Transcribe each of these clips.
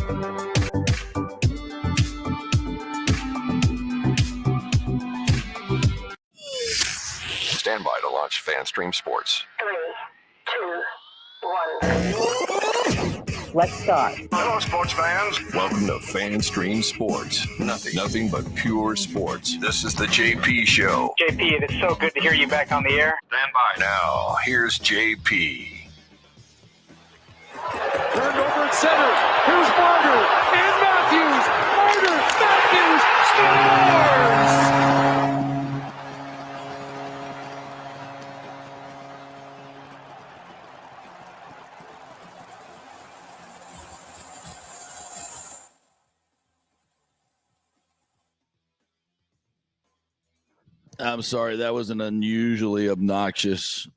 Stand by to launch FanStream Sports. 3, 2, 1. Let's start. Hello, sports fans. Welcome to FanStream Sports. Nothing but pure sports. This is the JP Show. JP, it is so good to hear you back on the air. Stand by. Now, here's JP. Turned over at center. Here's Marner and Matthews scores! I'm sorry, that was an unusually obnoxious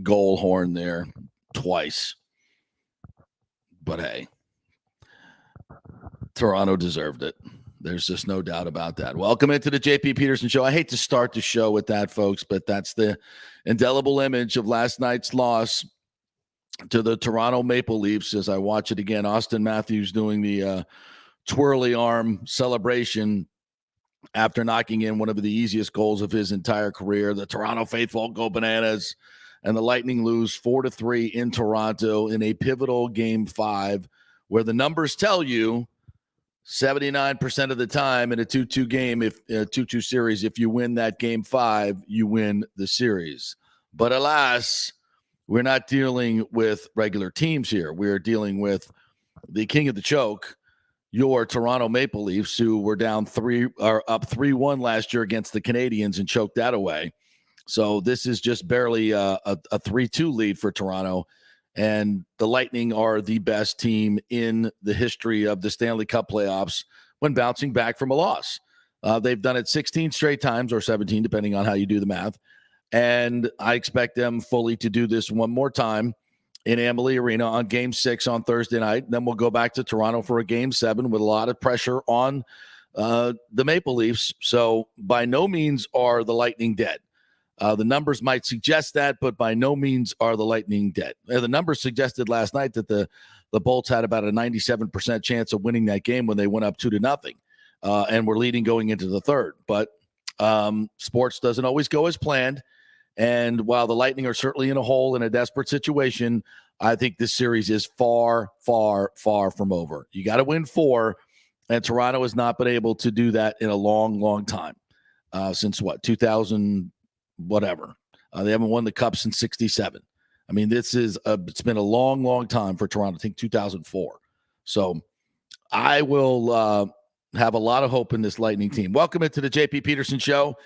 goal horn there twice. But hey, Toronto deserved it. There's just no doubt about that. Welcome into the JP Peterson Show. I hate to start the show with that, folks, but that's the indelible image of last night's loss to the Toronto Maple Leafs. As I watch it again, Austin Matthews doing the twirly arm celebration after knocking in one of the easiest goals of his entire career. The Toronto faithful go bananas, and the Lightning lose 4-3 in Toronto in a pivotal Game 5, where the numbers tell you 79% of the time in a 2-2 game, if a 2-2 series, if you win that Game 5, you win the series. But alas, we're not dealing with regular teams here. We're dealing with the king of the choke, your Toronto Maple Leafs, who were up 3-1 last year against the Canadiens and choked that away. So this is just barely a 3-2 lead for Toronto. And the Lightning are the best team in the history of the Stanley Cup playoffs when bouncing back from a loss. They've done it 16 straight times, or 17, depending on how you do the math. And I expect them fully to do this one more time in Amalie Arena on Game 6 on Thursday night. Then we'll go back to Toronto for a Game 7 with a lot of pressure on the Maple Leafs. So by no means are the Lightning dead. The numbers might suggest that, but by no means are the Lightning dead. The numbers suggested last night that the Bolts had about a 97% chance of winning that game when they went up 2-0 and were leading going into the third. But sports doesn't always go as planned. And while the Lightning are certainly in a hole in a desperate situation, I think this series is far, far, far from over. You got to win 4, and Toronto has not been able to do that in a long, long time. Since 2000 whatever. They haven't won the Cup since 1967. I mean, it's been a long, long time for Toronto. I think 2004. So I will have a lot of hope in this Lightning team. Welcome into the JP Peterson Show.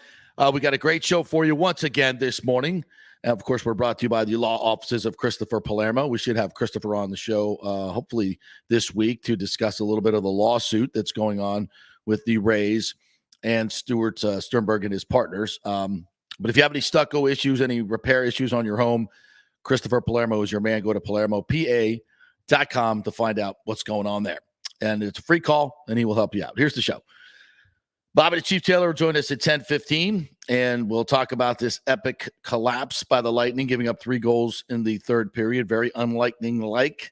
We got a great show for you once again this morning. And of course, we're brought to you by the law offices of Christopher Palermo. We should have Christopher on the show hopefully this week to discuss a little bit of the lawsuit that's going on with the Rays and Stuart Sternberg and his partners. But if you have any stucco issues, any repair issues on your home, Christopher Palermo is your man. Go to PalermoPA.com to find out what's going on there. And it's a free call, and he will help you out. Here's the show. Bobby the Chief Taylor will join us at 10:15, and we'll talk about this epic collapse by the Lightning, giving up 3 goals in the third period. Very unlightning-like.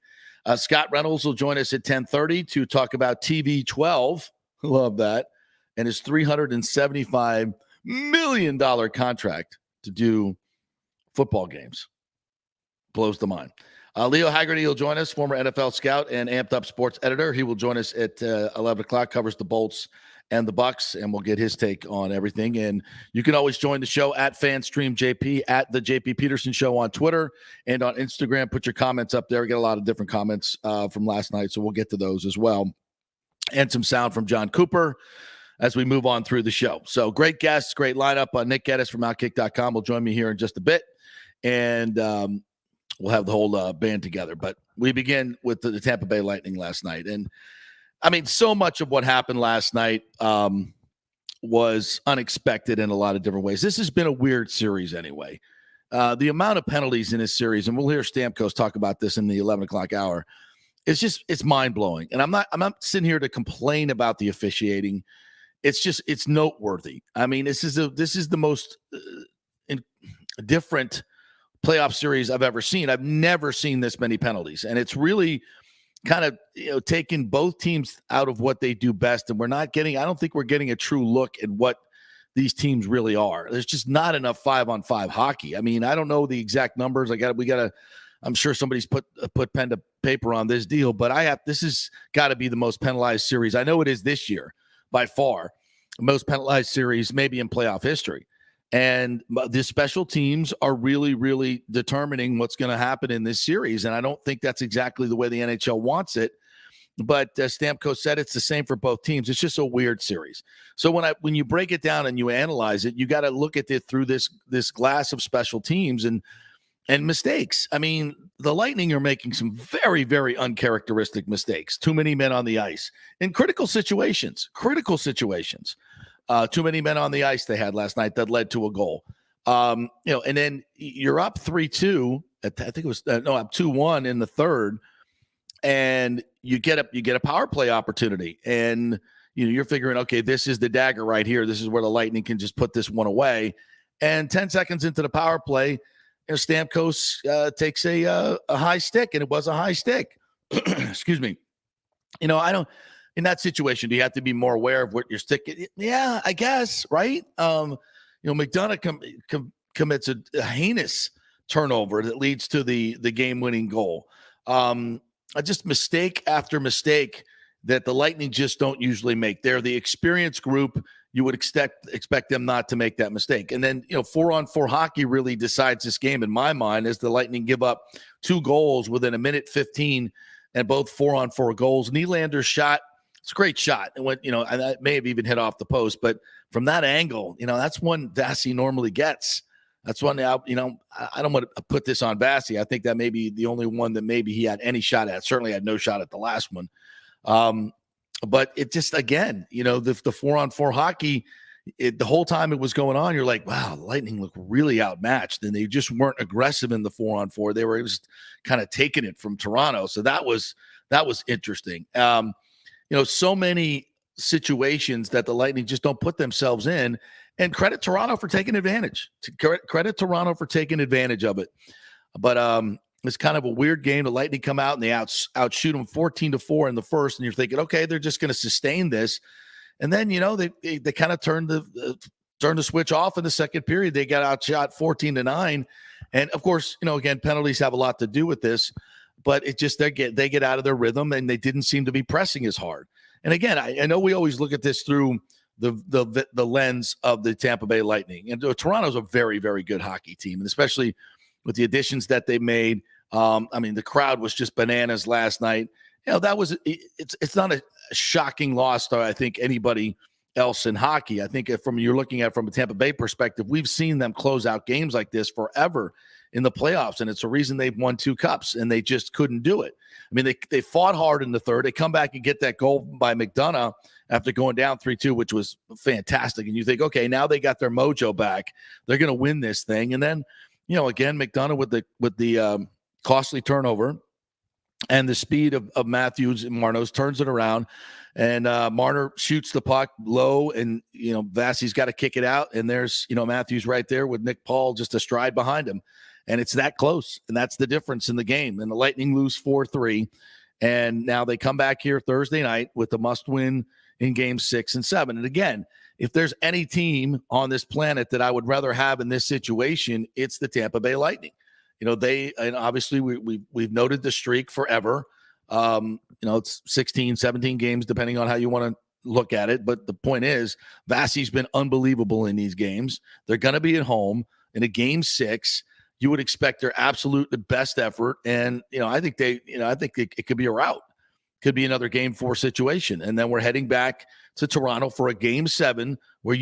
Scott Reynolds will join us at 10:30 to talk about TV12. Love that. And his $375 million contract to do football games. Blows the mind. Leo Haggerty will join us, former NFL scout and Amped Up sports editor. He will join us at 11 o'clock, covers the Bolts and the Bucks, and we'll get his take on everything. And you can always join the show at FanStreamJP, at the JP Peterson Show on Twitter and on Instagram. Put your comments up there. We get a lot of different comments from last night, so we'll get to those as well. And some sound from John Cooper as we move on through the show. So great guests, great lineup. Nick Geddes from Outkick.com will join me here in just a bit, and we'll have the whole band together. But we begin with the Tampa Bay Lightning last night. And, I mean, so much of what happened last night was unexpected in a lot of different ways. This has been a weird series anyway. The amount of penalties in this series, and we'll hear Stamkos talk about this in the 11 o'clock hour, it's mind-blowing. And I'm not sitting here to complain about the officiating. It's noteworthy. I mean, this is the most different playoff series I've ever seen. I've never seen this many penalties, and it's really kind of taking both teams out of what they do best, and I don't think we're getting a true look at what these teams really are. There's just not enough 5-on-5 hockey. I mean, I don't know the exact numbers. I'm sure somebody's put pen to paper on this deal, but this has got to be the most penalized series. I know it is this year by far, most penalized series maybe in playoff history. And the special teams are really, really determining what's going to happen in this series. And I don't think that's exactly the way the NHL wants it. But Stamkos said it's the same for both teams. It's just a weird series. So when you break it down and you analyze it, you got to look at it through this glass of special teams and mistakes. I mean, the Lightning are making some very, very uncharacteristic mistakes. Too many men on the ice in critical situations. Too many men on the ice they had last night that led to a goal. And then you're up 3-2. I think it was up 2-1 in the third, and you get a power play opportunity, and you're figuring, okay, this is the dagger right here. This is where the Lightning can just put this one away. And 10 seconds into the power play, Stamkos takes a high stick, and it was a high stick. Excuse me. In that situation, do you have to be more aware of what you're sticking? Yeah, I guess, right? McDonough commits a heinous turnover that leads to the game-winning goal. Just mistake after mistake that the Lightning just don't usually make. They're the experienced group. You would expect them not to make that mistake. And then, 4-on-4 hockey really decides this game in my mind, as the Lightning give up 2 goals within a minute 15, and both 4-on-4 goals. Nylander's shot, it's a great shot. It went, I may have even hit off the post, but from that angle, that's one Vasi normally gets. That's one, I don't want to put this on Vasi. I think that may be the only one that maybe he had any shot at. Certainly had no shot at the last one. But it just, again, the 4-on-4 hockey, the whole time it was going on, you're like, wow, the Lightning look really outmatched, and they just weren't aggressive in the 4-on-4. They were just kind of taking it from Toronto. So that was interesting. So many situations that the Lightning just don't put themselves in, and credit Toronto for taking advantage. Credit Toronto for taking advantage of it. But it's kind of a weird game. The Lightning come out and they outshoot them 14-4 in the first, and you're thinking, okay, they're just going to sustain this. And then, they kind of turned the switch off in the second period. They got outshot 14-9. And of course, again, penalties have a lot to do with this, but it just, they get out of their rhythm, and they didn't seem to be pressing as hard. And again, I know we always look at this through the lens of the Tampa Bay Lightning. And Toronto's a very, very good hockey team, and especially with the additions that they made. The crowd was just bananas last night. It's not a shocking loss to, I think, anybody else in hockey. I think you're looking at it from a Tampa Bay perspective, we've seen them close out games like this forever in the playoffs, and it's a reason they've won 2 cups, and they just couldn't do it. I mean, they fought hard in the third. They come back and get that goal by McDonough after going down 3-2, which was fantastic. And you think, okay, now they got their mojo back. They're going to win this thing. And then, again, McDonough with the costly turnover and the speed of Matthews and Marnos turns it around. And Marner shoots the puck low, and, Vasi's got to kick it out. And there's, Matthews right there with Nick Paul just a stride behind him. And it's that close, and that's the difference in the game. And the Lightning lose 4-3, and now they come back here Thursday night with a must-win in Games 6 and 7. And again, if there's any team on this planet that I would rather have in this situation, it's the Tampa Bay Lightning. And obviously we've noted the streak forever. It's 16, 17 games, depending on how you want to look at it. But the point is, Vasi's been unbelievable in these games. They're going to be at home in a Game 6. You would expect their absolute best effort. And, I think it could be a rout. Could be another Game 4 situation. And then we're heading back to Toronto for a Game 7 where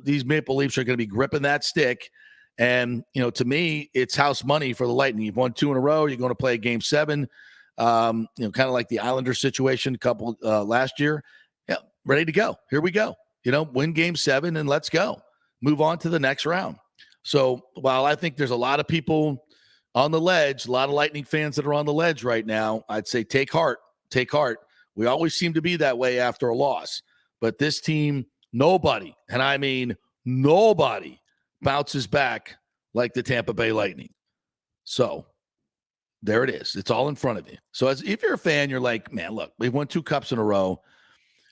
these Maple Leafs are going to be gripping that stick. And, to me, it's house money for the Lightning. You've won 2 in a row. You're going to play a Game 7, kind of like the Islanders situation last year. Yeah, ready to go. Here we go. Win Game 7 and let's go. Move on to the next round. So while I think there's a lot of people on the ledge, a lot of Lightning fans that are on the ledge right now, I'd say take heart. Take heart. We always seem to be that way after a loss. But this team, nobody, and I mean nobody, bounces back like the Tampa Bay Lightning. So There it is. It's all in front of you. So if you're a fan, you're like, man, look, we've won 2 cups in a row.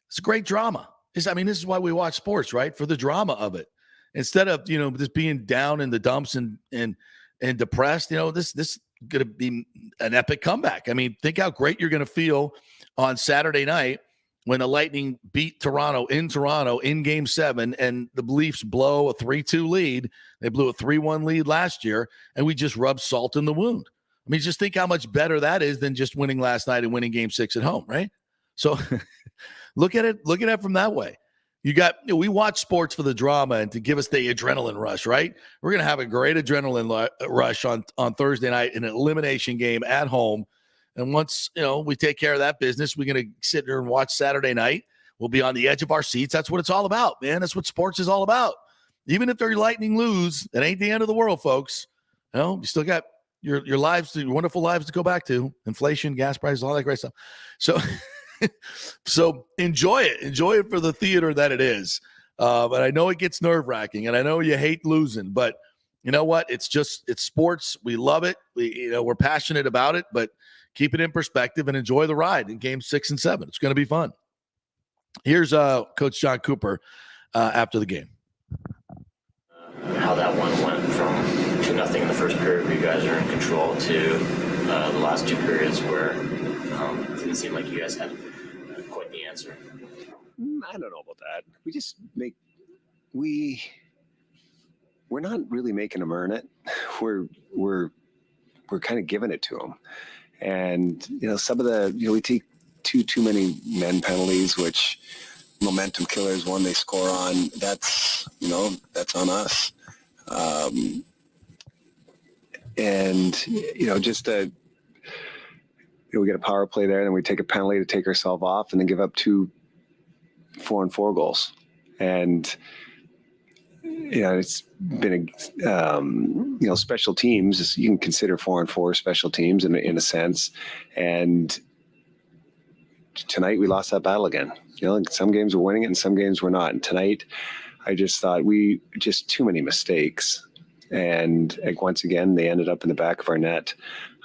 It's a great drama. This is why we watch sports, right? For the drama of it. Instead of, just being down in the dumps and depressed, this is going to be an epic comeback. I mean, think how great you're going to feel on Saturday night when the Lightning beat Toronto in Game 7 and the Leafs blow a 3-2 lead. They blew a 3-1 lead last year, and we just rubbed salt in the wound. I mean, just think how much better that is than just winning last night and winning Game 6 at home, right? So look at it from that way. We watch sports for the drama and to give us the adrenaline rush, right? We're going to have a great adrenaline rush on Thursday night in an elimination game at home. And once, we take care of that business, we're going to sit there and watch Saturday night. We'll be on the edge of our seats. That's what it's all about, man. That's what sports is all about. Even if their Lightning lose, it ain't the end of the world, folks. You still got your lives, your wonderful lives to go back to. Inflation, gas prices, all that great stuff. So enjoy it. Enjoy it for the theater that it is. But I know it gets nerve-wracking, and I know you hate losing. But you know what? It's sports. We love it. We're passionate about it. But keep it in perspective and enjoy the ride in Games 6 and 7. It's going to be fun. Here's Coach John Cooper after the game. How that one went from 2-0 in the first period where you guys are in control to the last 2 periods where it didn't seem like you guys had quite the answer. I don't know about that. We just we're not really making them earn it. We're kind of giving it to them. And, some of we take too many men penalties, which momentum killers, one they score on, that's on us. We get a power play there, and then we take a penalty to take ourselves off and then give up 2 4-on-4 goals. And, it's been special teams. You can consider 4-on-4 special teams in a sense. And tonight we lost that battle again. Some games we're winning it and some games we're not. And tonight I just thought too many mistakes. And once again, they ended up in the back of our net.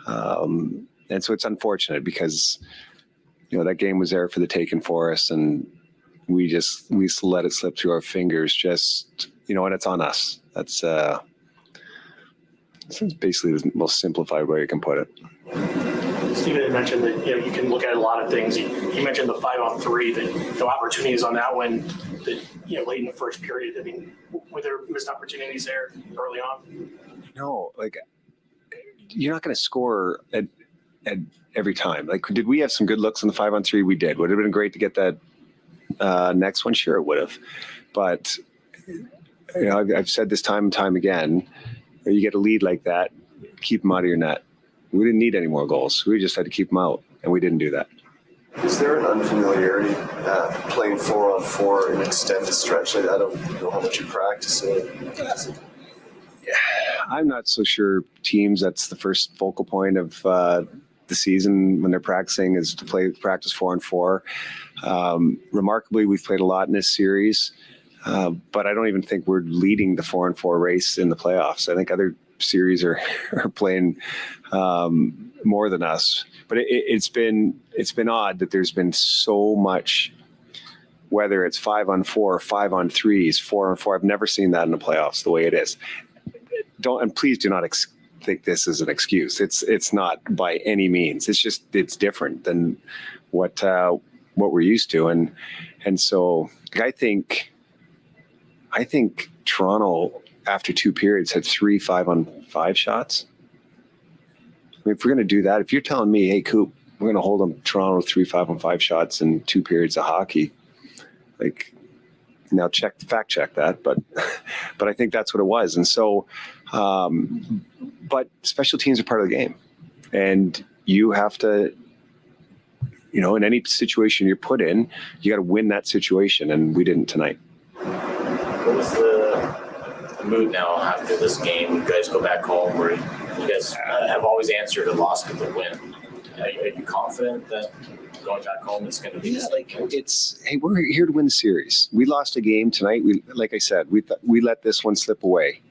And so it's unfortunate because, that game was there for the taking for us. And we let it slip through our fingers and it's on us. That's basically the most simplified way you can put it. Stephen had mentioned that you can look at a lot of things. He mentioned the 5-on-3, the opportunities on that one. Late in the first period. I mean, were there missed opportunities there early on? No, you're not going to score at every time. Did we have some good looks on the 5-on-3? We did. Would it have been great to get that next one? Sure, it would have. But I've said this time and time again. You get a lead like that, keep them out of your net. We didn't need any more goals. We just had to keep them out, and we didn't do that. Is there an unfamiliarity playing 4-on-4 in extended stretch? I don't know how much you practice it. Yeah, I'm not so sure teams, that's the first focal point of the season when they're practicing is to practice 4-on-4. Remarkably, we've played a lot in this series, but I don't even think we're leading the 4-on-4 race in the playoffs. I think other series are playing more than us. But it's been odd that there's been so much, whether it's 5-on-4, 5-on-3s, 4-on-4. I've never seen that in the playoffs the way it is. Please do not think this is an excuse. It's not by any means. It's different than what we're used to, and so I think Toronto after 2 periods had 3 5-on-5 shots. If we're going to do that, if you're telling me, hey, Coop, we're going to hold them Toronto 3 5-on-5 shots in 2 periods of hockey, now fact check that, but I think that's what it was. And so, but special teams are part of the game, and you have to, in any situation you're put in, you got to win that situation, and we didn't tonight. What was the mood now after this game? You guys go back home where you guys have always answered a loss with a win. Are you confident that going back home is going to be hey, we're here to win the series. We lost a game tonight. Like I said, we let this one slip away.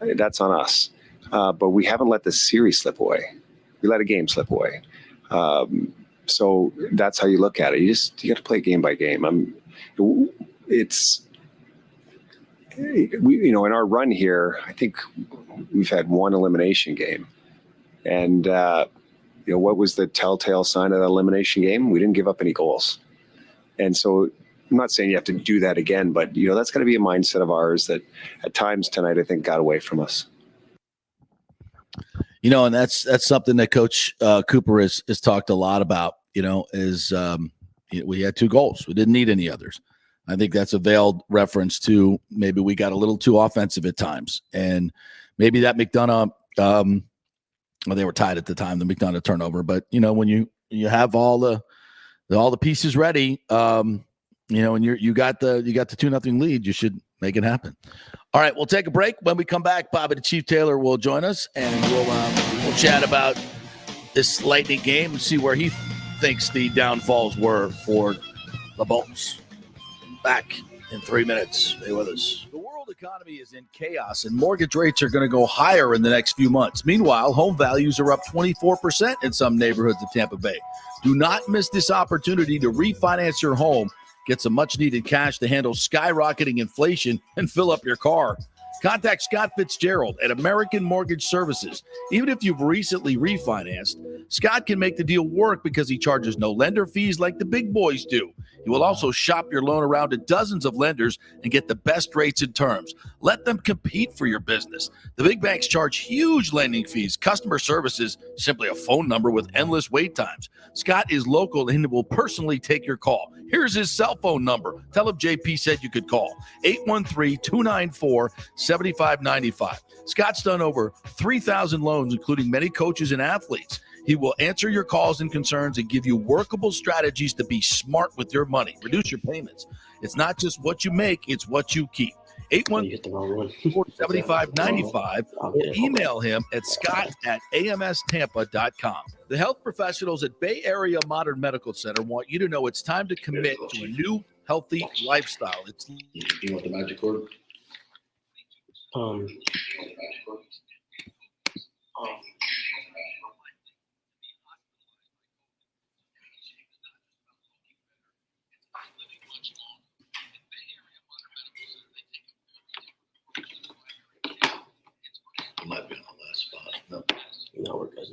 That's on us. But we haven't let the series slip away. we let a game slip away. So that's how you look at it. You got to play game by game. In our run here, I think we've had one elimination game. And, what was the telltale sign of that elimination game? We didn't give up any goals. And so I'm not saying you have to do that again, but, that's got to be a mindset of ours that at times tonight, I think, got away from us. And that's something that Coach Cooper has talked a lot about, is we had 2 goals. We didn't need any others. I think that's a veiled reference to maybe we got a little too offensive at times. And maybe that McDonough, they were tied at the time, the McDonough turnover. But, when you have all the pieces ready, and you got the 2-0 lead, you should make it happen. All right, we'll take a break. When we come back, Bobby the Chief Taylor will join us, and we'll chat about this Lightning game and see where he thinks the downfalls were for the Bolts. Back in 3 minutes. Stay with us. The world economy is in chaos, and mortgage rates are going to go higher in the next few months. Meanwhile, home values are up 24% in some neighborhoods of Tampa Bay. Do not miss this opportunity to refinance your home, get some much-needed cash to handle skyrocketing inflation, and fill up your car. Contact Scott Fitzgerald at American Mortgage Services. Even if you've recently refinanced, Scott can make the deal work because he charges no lender fees like the big boys do. He will also shop your loan around to dozens of lenders and get the best rates and terms. Let them compete for your business. The big banks charge huge lending fees. Customer service is simply a phone number with endless wait times. Scott is local and will personally take your call. Here's his cell phone number. Tell him JP said you could call. 813-294-7595. Scott's done over 3,000 loans, including many coaches and athletes. He will answer your calls and concerns and give you workable strategies to be smart with your money. Reduce your payments. It's not just what you make, it's what you keep. 814-7595 or email him at scott@amstampa.com. The health professionals at Bay Area Modern Medical Center want you to know it's time to commit to a new healthy lifestyle. You want the magic cord? It might be on the last spot. No, we're good.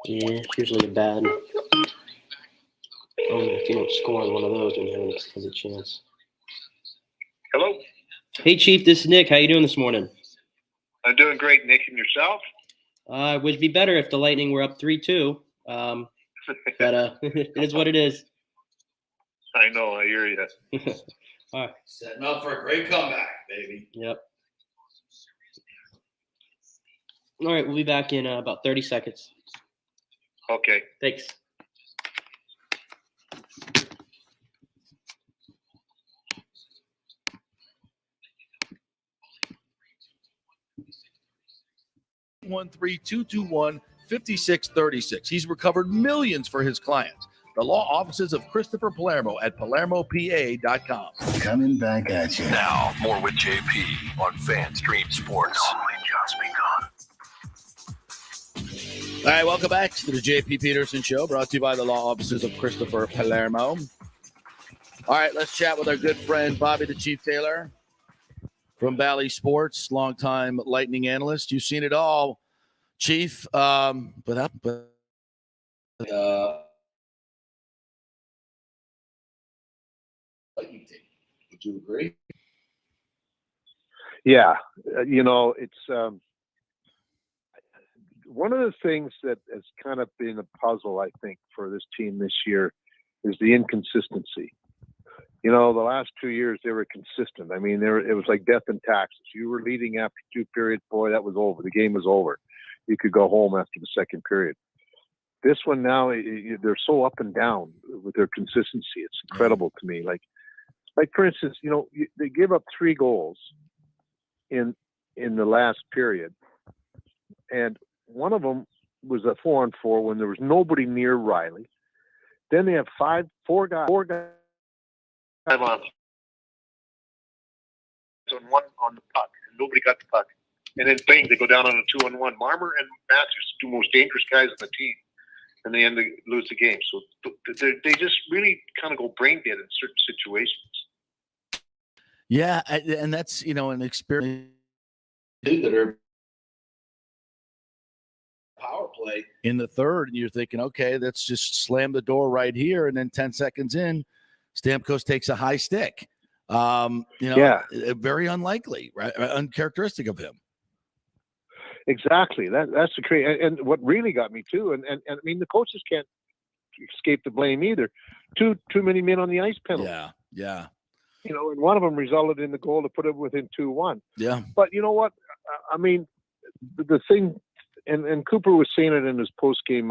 Yeah, it's usually a bad. If you don't score on one of those, then you have a chance. Hello. Hey, Chief, this is Nick. How you doing this morning? I'm doing great, Nick. And yourself? It would be better if the Lightning were up 3-2. But it is what it is. I know. I hear you. All right. Setting up for a great comeback, baby. Yep. All right, we'll be back in about 30 seconds. Okay. Thanks. One 221-5636. He's recovered millions for his clients. The law offices of Christopher Palermo at PalermoPA.com. Coming back at you. Now, more with JP on FanStream Sports. Only just begun. All right, welcome back to the JP Peterson Show, brought to you by the law offices of Christopher Palermo. All right, let's chat with our good friend, Bobby the Chief Taylor from Bally Sports, longtime Lightning analyst. You've seen it all, Chief. Would you agree? Yeah, it's one of the things that has kind of been a puzzle, I think, for this team this year is the inconsistency. The last 2 years they were consistent. I mean, it was like death and taxes. You were leading after 2 periods, boy, that was over. The game was over. You could go home after the second period. This one now, they're so up and down with their consistency. It's incredible to me. Like for instance, they gave up 3 goals in the last period, and one of them was a 4-on-4 when there was nobody near Riley. Then they have four guys. I'm on. On one on the puck. Nobody got the puck. And then bang, they go down on a 2-on-1. Marmer and Matthews, the two most dangerous guys on the team. And they lose the game. So they just really kind of go brain dead in certain situations. Yeah, and that's, an experience that are power play in the third, and you're thinking, okay, let's just slam the door right here, and then 10 seconds in, Stamkos takes a high stick. Very unlikely, right? Uncharacteristic of him. Exactly. That's the crazy. And what really got me too, and I mean, the coaches can't escape the blame either. Too many men on the ice penalty. Yeah. And one of them resulted in the goal to put it within 2-1. Yeah. But you know what? I mean, the thing, and Cooper was saying it in his post-game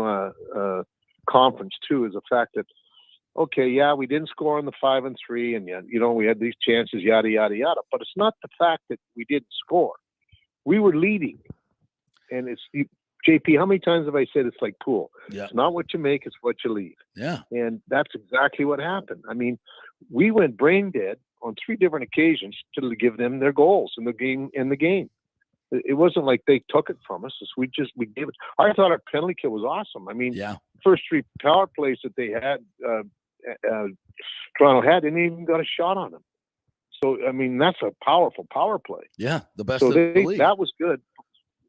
conference too, is the fact that, okay, yeah, we didn't score on the 5-3, and we had these chances, yada yada yada. But it's not the fact that we didn't score. We were leading, and it's JP. How many times have I said it's like pool? Yeah. It's not what you make; it's what you leave. Yeah. And that's exactly what happened. I mean, we went brain dead on 3 different occasions to give them their goals in the game. It wasn't like they took it from us. We gave it. I thought our penalty kill was awesome. I mean, first 3 power plays that they had, Toronto had, didn't even got a shot on them. So, I mean, that's a powerful power play. Yeah, the best of the league. That was good.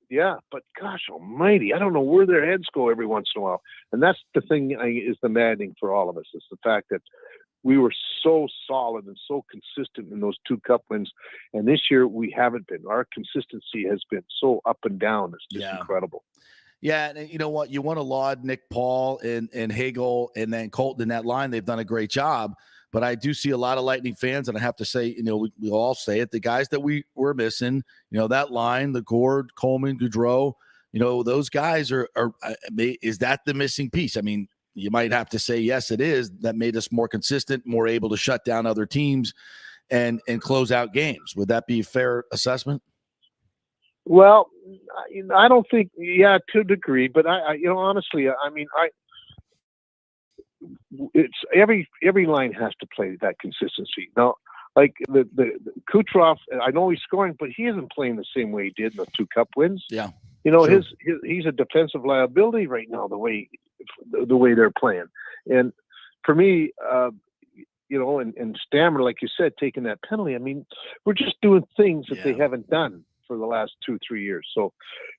Yeah, but gosh almighty, I don't know where their heads go every once in a while. And that's the thing is the maddening for all of us. It's the fact that we were so solid and so consistent in those 2 cup wins. And this year we haven't been. Our consistency has been so up and down. It's just incredible. Yeah, and you know what? You want to laud Nick Paul and Hagel and then Colton in that line. They've done a great job. But I do see a lot of Lightning fans, and I have to say, we all say it, the guys that we were missing, that line, the Gord, Coleman, Gaudreau, those guys are is that the missing piece? I mean, you might have to say, yes, it is. That made us more consistent, more able to shut down other teams and close out games. Would that be a fair assessment? Well, I don't think, to a degree, but I honestly, I mean, it's every line has to play that consistency. Now, like the Kucherov, I know he's scoring, but he isn't playing the same way he did in the 2 cup wins. Yeah, he's a defensive liability right now. The way they're playing, and for me, and Stammer, like you said, taking that penalty. I mean, we're just doing things that they haven't done for the last 2-3 years. So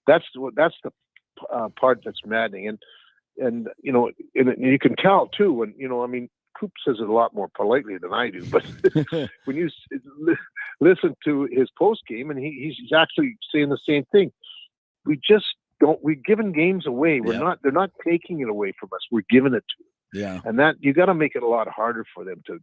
that's the part that's maddening. And you can tell too when I mean, Coop says it a lot more politely than I do, but when you listen to his post game, and he's actually saying the same thing. We're giving games away. They're not taking it away from us. We're giving it to them. Yeah. And that you got to make it a lot harder for them to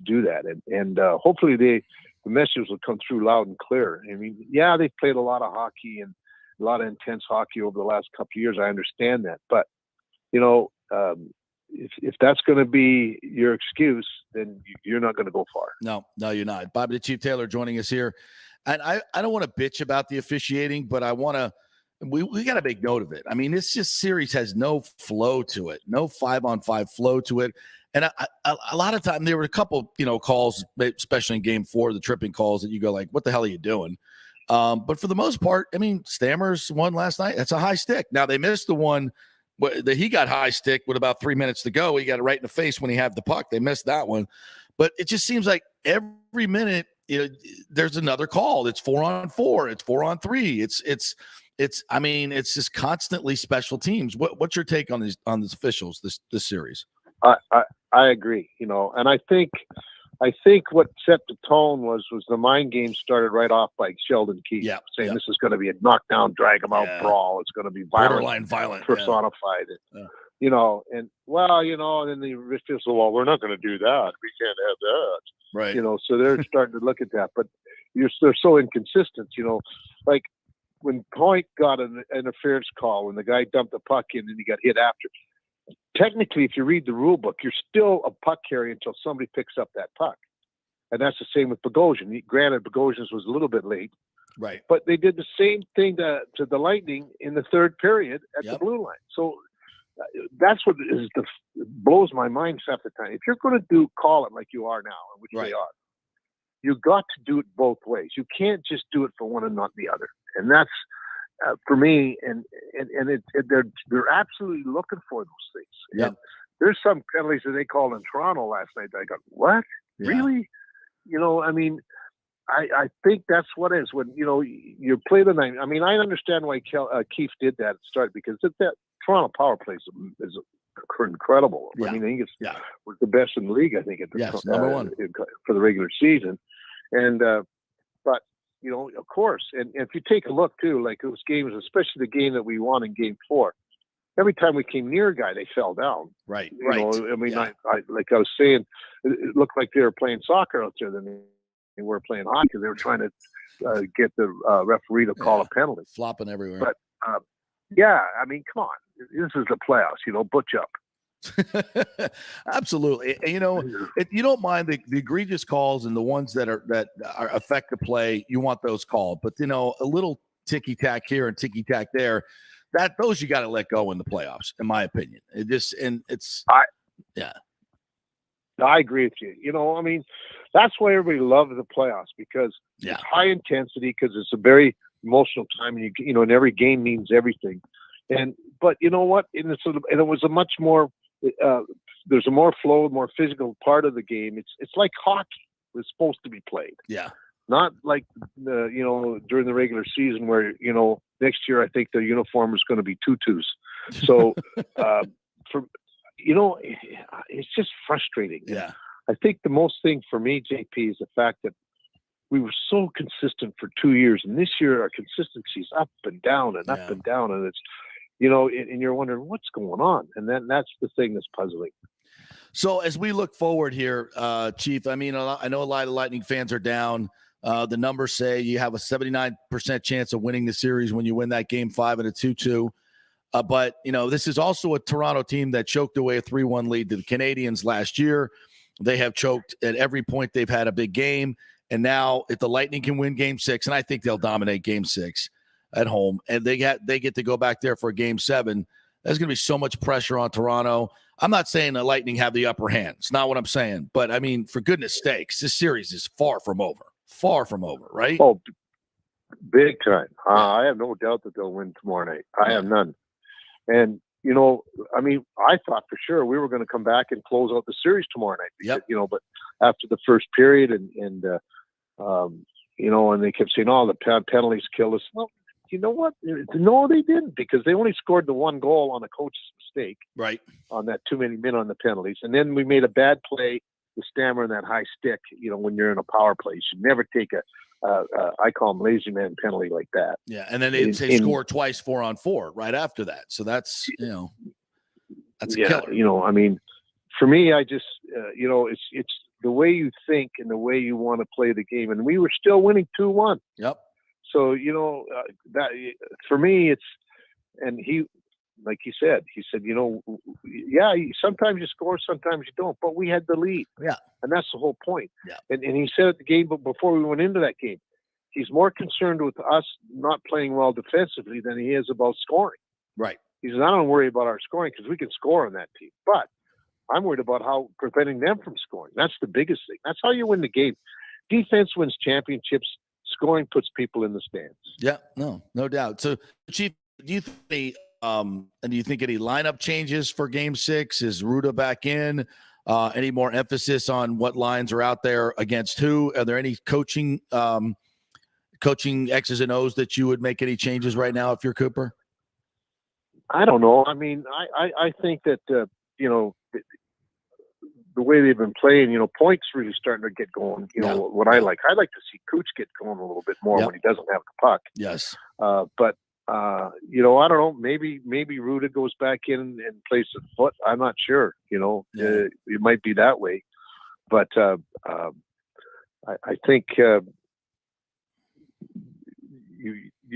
do that. And hopefully the message will come through loud and clear. I mean, they've played a lot of hockey and a lot of intense hockey over the last couple of years. I understand that, but if that's going to be your excuse, then you're not going to go far. No, you're not. Bobby the Chief Taylor joining us here. And I don't want to bitch about the officiating, but I want to, we got to make note of it. I mean, this series has no flow to it, no 5-on-5 flow to it. And a lot of time there were a couple, calls, especially in game 4, the tripping calls that you go like, what the hell are you doing? But for the most part, I mean, Stammer's won last night. That's a high stick. Now they missed the one that he got high stick with about 3 minutes to go. He got it right in the face when he had the puck. They missed that one. But it just seems like every minute there's another call. It's 4-on-4. It's 4-on-3. I mean, it's just constantly special teams. What's your take on these officials this series? I agree. And I think what set the tone was the mind game started right off by Sheldon Keefe saying this is going to be a knockdown, drag them out brawl. It's going to be Borderline violent, personified. And then the officials, well, we're not going to do that. We can't have that. Right. So they're starting to look at that, but they're so inconsistent. Like when Point got an interference call when the guy dumped the puck in and he got hit after. Technically, if you read the rule book, you're still a puck carrier until somebody picks up that puck. And that's the same with Bogosian. Granted, Bogosian's was a little bit late, Right. But they did the same thing to the Lightning in the third period at the blue line. So that's what blows my mind half the time. If you're going to call it like you are now, which they are, you got to do it both ways. You can't just do it for one and not the other. And that's for me. And they're absolutely looking for those things. Yep. And there's some penalties that they called in Toronto last night. I go, what? Yeah. Really? I mean, I think that's what it is when you play the night. I mean, I understand why Keefe did that at the start, because that Toronto power play is incredible. Yeah. I mean, I think it's was the best in the league. I think number one for the regular season, and but of course, and if you take a look too, like those games, especially the game that we won in Game 4. Every time we came near a guy, they fell down. Right. I mean, I like I was saying, it looked like they were playing soccer out there. Then they were playing hockey. They were trying to get the referee to call a penalty. Flopping everywhere. But I mean, come on, this is the playoffs. Butch up. Absolutely. And, if you don't mind the egregious calls and the ones that affect the play, you want those called. But a little ticky tack here and ticky tack there. Those you got to let go in the playoffs, in my opinion. I agree with you. I mean, that's why everybody loves the playoffs, because it's high intensity, because it's a very emotional time, and and every game means everything. But you know what? And it was a much more. There's a more flow, more physical part of the game. It's like hockey was supposed to be played. Yeah. Not like during the regular season where next year I think the uniform is going to be tutus. So it's just frustrating. Yeah. I think the most thing for me, JP, is the fact that we were so consistent for 2 years, and this year our consistency is up and down and up and down, and it's and you're wondering what's going on, and that's the thing that's puzzling. So as we look forward here, Chief, I mean, I know a lot of Lightning fans are down. The numbers say you have a 79% chance of winning the series when you win that Game 5 in a 2-2. But, this is also a Toronto team that choked away a 3-1 lead to the Canadiens last year. They have choked at every point they've had a big game. And now if the Lightning can win Game 6, and I think they'll dominate Game 6 at home, and they get to go back there for Game 7, there's going to be so much pressure on Toronto. I'm not saying the Lightning have the upper hand. It's not what I'm saying. But, I mean, for goodness sakes, this series is far from over. Far from over, right? Oh, big time. I have no doubt that they'll win tomorrow night. I have none. And, I mean, I thought for sure we were going to come back and close out the series tomorrow night. Because, but after the first period and they kept saying, oh, the penalties killed us. Well, you know what? No, they didn't, because they only scored the one goal on a coach's mistake. Right. On that too many men on the penalties. And then we made a bad play. The stammer and that high stick, when you're in a power play, you should never take I call them lazy man penalty like that. Yeah, and then they score twice 4-on-4 right after that. So that's that's a killer. I mean, for me, I just it's the way you think and the way you want to play the game, and we were still winning 2-1. Yep. So that for me, it's he. Like he said, sometimes you score, sometimes you don't, but we had the lead. Yeah. And that's the whole point. Yeah. And he said at the game, but before we went into that game, he's more concerned with us not playing well defensively than he is about scoring. Right. He says, I don't worry about our scoring because we can score on that team, but I'm worried about how preventing them from scoring. That's the biggest thing. That's how you win the game. Defense wins championships. Scoring puts people in the stands. Yeah, no doubt. So, Chief, do you think and do you think any lineup changes for Game 6? Is Ruda back in? Any more emphasis on what lines are out there against who? Are there any coaching X's and O's that you would make any changes right now if you're Cooper? I don't know. I mean, I think that the way they've been playing, Point's really starting to get going. What I like to see Cooch get going a little bit more when he doesn't have the puck. Yes. But I don't know. Maybe Ruda goes back in and plays the foot. I'm not sure. It might be that way, but I think you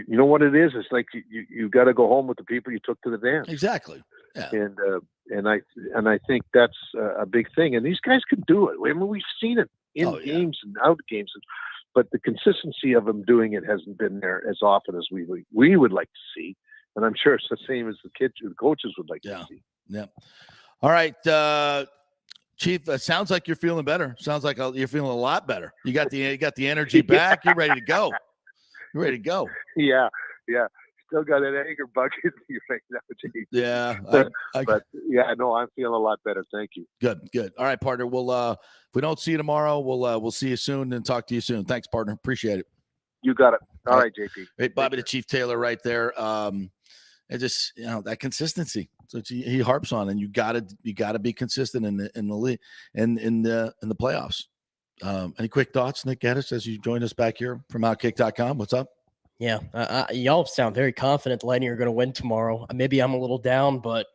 know what it is. It's like you got to go home with the people you took to the dance. Exactly. Yeah. And I think that's a big thing. And these guys can do it. I mean, we've seen it in games and out games. but the consistency of him doing it hasn't been there as often as we would like to see. And I'm sure it's the same as the coaches would like to see. Yeah. All right, Chief. Sounds like you're feeling better. Sounds like you're feeling a lot better. You got the energy back. You're ready to go. You're ready to go. Yeah. Still got that anger bug in me right now, Chief. Yeah. But yeah, no, I'm feeling a lot better. Thank you. Good. All right, partner. We'll if we don't see you tomorrow, we'll see you soon and talk to you soon. Thanks, partner. Appreciate it. You got it. All right, JP. Hey, Bobby, the Chief Taylor, right there. And just that consistency. So he harps on, and you gotta be consistent in the league and in the playoffs. Any quick thoughts, Nick Gaddis, as you join us back here from Outkick.com? What's up? Yeah, y'all sound very confident the Lightning are going to win tomorrow. Maybe I'm a little down, but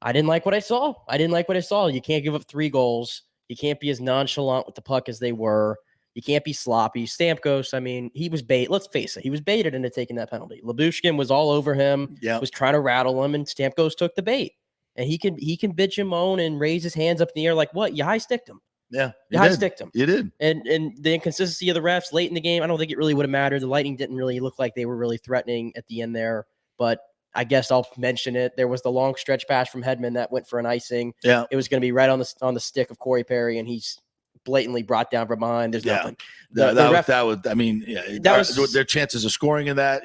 I didn't like what I saw. You can't give up 3 goals. You can't be as nonchalant with the puck as they were. You can't be sloppy. Stamkos, I mean, he was bait. Let's face it, he was baited into taking that penalty. Labushkin was all over him, was trying to rattle him, and Stamkos took the bait. And he can bitch and moan and raise his hands up in the air like, what? You high-sticked him. Yeah, you high-sticked him. You did. And the inconsistency of the refs late in the game, I don't think it really would have mattered. The Lightning didn't really look like they were really threatening at the end there. But I guess I'll mention it. There was the long stretch pass from Hedman that went for an icing. Yeah. It was going to be right on the stick of Corey Perry, and he's blatantly brought down from behind. There's nothing. That was their chances of scoring in that,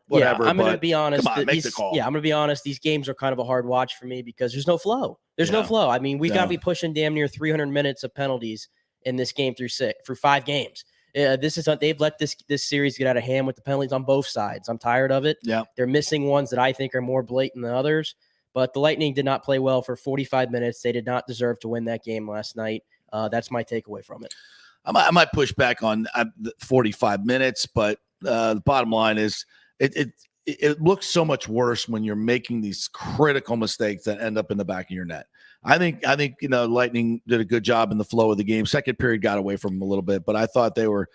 whatever. Yeah, I'm going to be honest. Come on, make the call. Yeah, I'm going to be honest. These games are kind of a hard watch for me because there's no flow. No flow. I mean, we've got to be pushing damn near 300 minutes of penalties in this game through 5 games. They've let this series get out of hand with the penalties on both sides. I'm tired of it. Yeah. They're missing ones that I think are more blatant than others. But the Lightning did not play well for 45 minutes. They did not deserve to win that game last night. That's my takeaway from it. I might push back on 45 minutes, but the bottom line is it looks so much worse when you're making these critical mistakes that end up in the back of your net. I think Lightning did a good job in the flow of the game. Second period got away from them a little bit, but I thought they were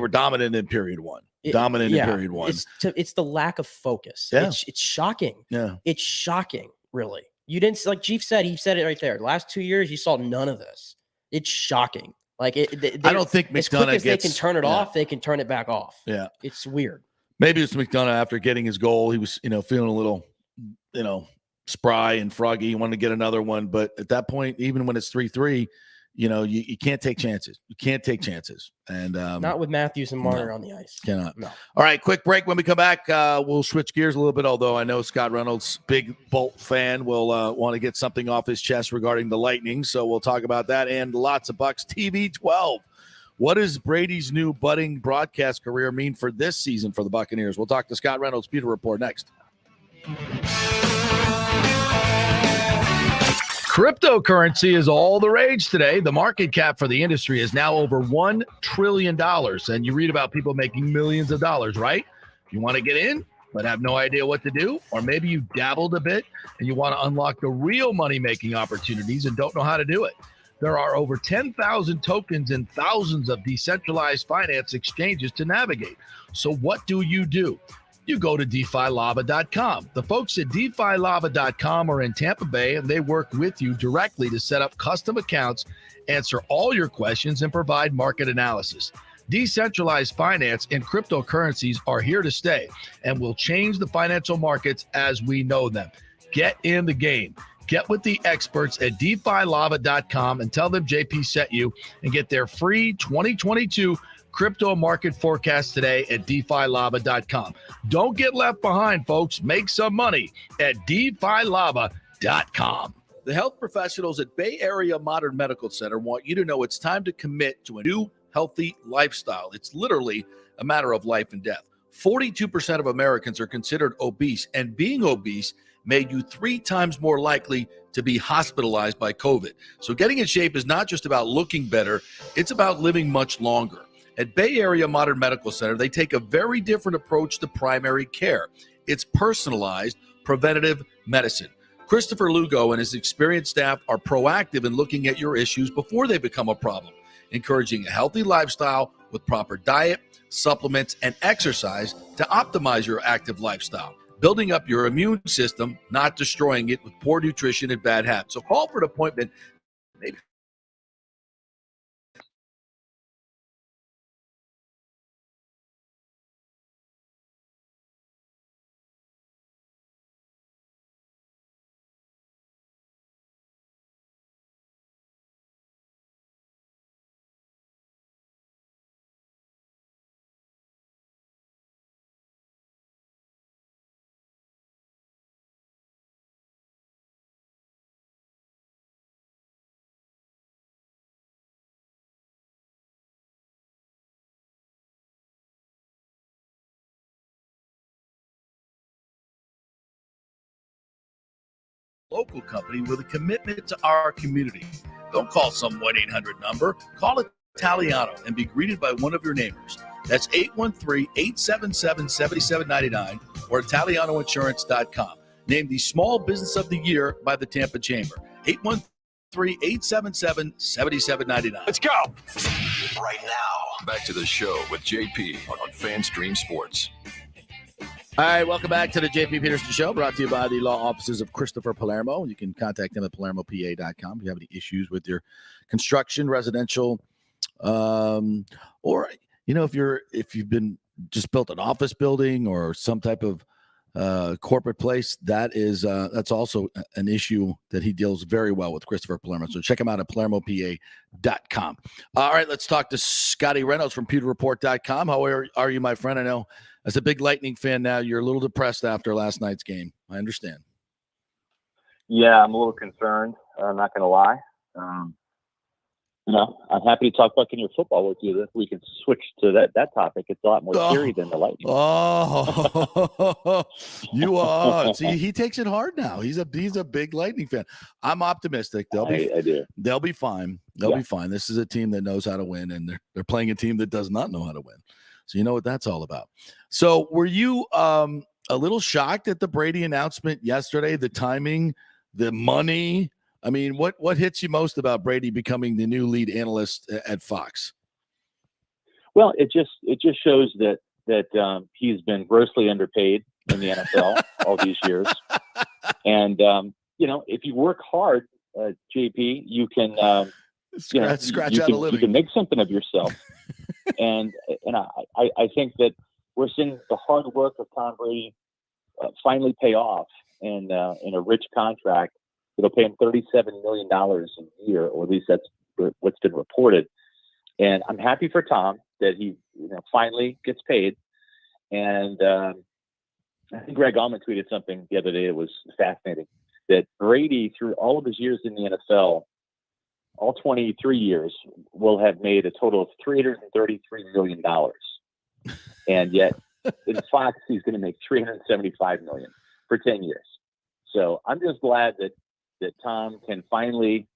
dominant in period one. In period one. It's the lack of focus. Yeah. It's shocking. Yeah. It's shocking, really. You didn't, like Chief said, he said it right there. The last 2 years, you saw none of this. It's shocking. Like I don't think as quick McDonough as they can turn it off, they can turn it back off. Yeah. It's weird. Maybe it's McDonough after getting his goal. He was, feeling a little, spry and froggy. He wanted to get another one. But at that point, even when it's 3-3, you can't take chances. You can't take chances. And not with Matthews and Marner on the ice. Cannot. No. All right, quick break. When we come back, we'll switch gears a little bit, although I know Scott Reynolds, big Bolt fan, will want to get something off his chest regarding the Lightning. So we'll talk about that and lots of bucks. TV 12. What does Brady's new budding broadcast career mean for this season for the Buccaneers? We'll talk to Scott Reynolds, Pewter Report, next. Cryptocurrency is all the rage today. The market cap for the industry is now over $1 trillion. And you read about people making millions of dollars, right? You want to get in, but have no idea what to do? Or maybe you dabbled a bit and you want to unlock the real money-making opportunities and don't know how to do it. There are over 10,000 tokens and thousands of decentralized finance exchanges to navigate. So what do? You go to DeFiLava.com. The folks at DeFiLava.com are in Tampa Bay, and they work with you directly to set up custom accounts, answer all your questions, and provide market analysis. Decentralized finance and cryptocurrencies are here to stay and will change the financial markets as we know them. Get in the game. Get with the experts at DeFiLava.com and tell them JP sent you and get their free 2022 crypto market forecast today at DeFiLava.com. Don't get left behind, folks. Make some money at DeFiLava.com. The health professionals at Bay Area Modern Medical Center want you to know it's time to commit to a new healthy lifestyle. It's literally a matter of life and death. 42% of Americans are considered obese, and being obese made you 3 times more likely to be hospitalized by COVID. So getting in shape is not just about looking better, it's about living much longer. At Bay Area Modern Medical Center, they take a very different approach to primary care. It's personalized, preventative medicine. Christopher Lugo and his experienced staff are proactive in looking at your issues before they become a problem, encouraging a healthy lifestyle with proper diet, supplements, and exercise to optimize your active lifestyle, building up your immune system, not destroying it with poor nutrition and bad habits. So call for an appointment. Maybe local company with a commitment to our community. Don't call some 1-800 number. Call Italiano and be greeted by one of your neighbors. That's 813-877-7799 or ItalianoInsurance.com. Named the Small Business of the Year by the Tampa Chamber. 813-877-7799. Let's go. Right now, back to the show with JP on FanStream Sports. All right, welcome back to the JP Peterson Show, brought to you by the law offices of Christopher Palermo. You can contact him at palermopa.com if you have any issues with your construction, residential, or if you've been just built an office building or some type of corporate place, that's also an issue that he deals very well with, Christopher Palermo. So check him out at palermopa.com. All right, let's talk to Scotty Reynolds from pewterreport.com. How are you, my friend? I know as a big Lightning fan now, you're a little depressed after last night's game. I understand. Yeah, I'm a little concerned. I'm not going to lie. I'm happy to talk Buccaneer football with you. If we can switch to that topic, it's a lot more cheery than the Lightning. Oh, you are. See, he takes it hard now. He's a big Lightning fan. I'm optimistic. I do. They'll be fine. They'll be fine. This is a team that knows how to win, and they're playing a team that does not know how to win. So you know what that's all about. So were you a little shocked at the Brady announcement yesterday? The timing, the money. I mean, what hits you most about Brady becoming the new lead analyst at Fox? Well, it just shows that he's been grossly underpaid in the NFL all these years. And if you work hard, JP, you can scratch out a living. You can make something of yourself. and I think that we're seeing the hard work of Tom Brady finally pay off in a rich contract. It'll pay him $37 million a year, or at least that's what's been reported. And I'm happy for Tom that he finally gets paid. And I think Greg Allman tweeted something the other day that was fascinating, that Brady, through all of his years in the NFL, all 23 years, will have made a total of $333 million. And yet in Fox, he's going to make $375 million for 10 years. So I'm just glad that Tom can finally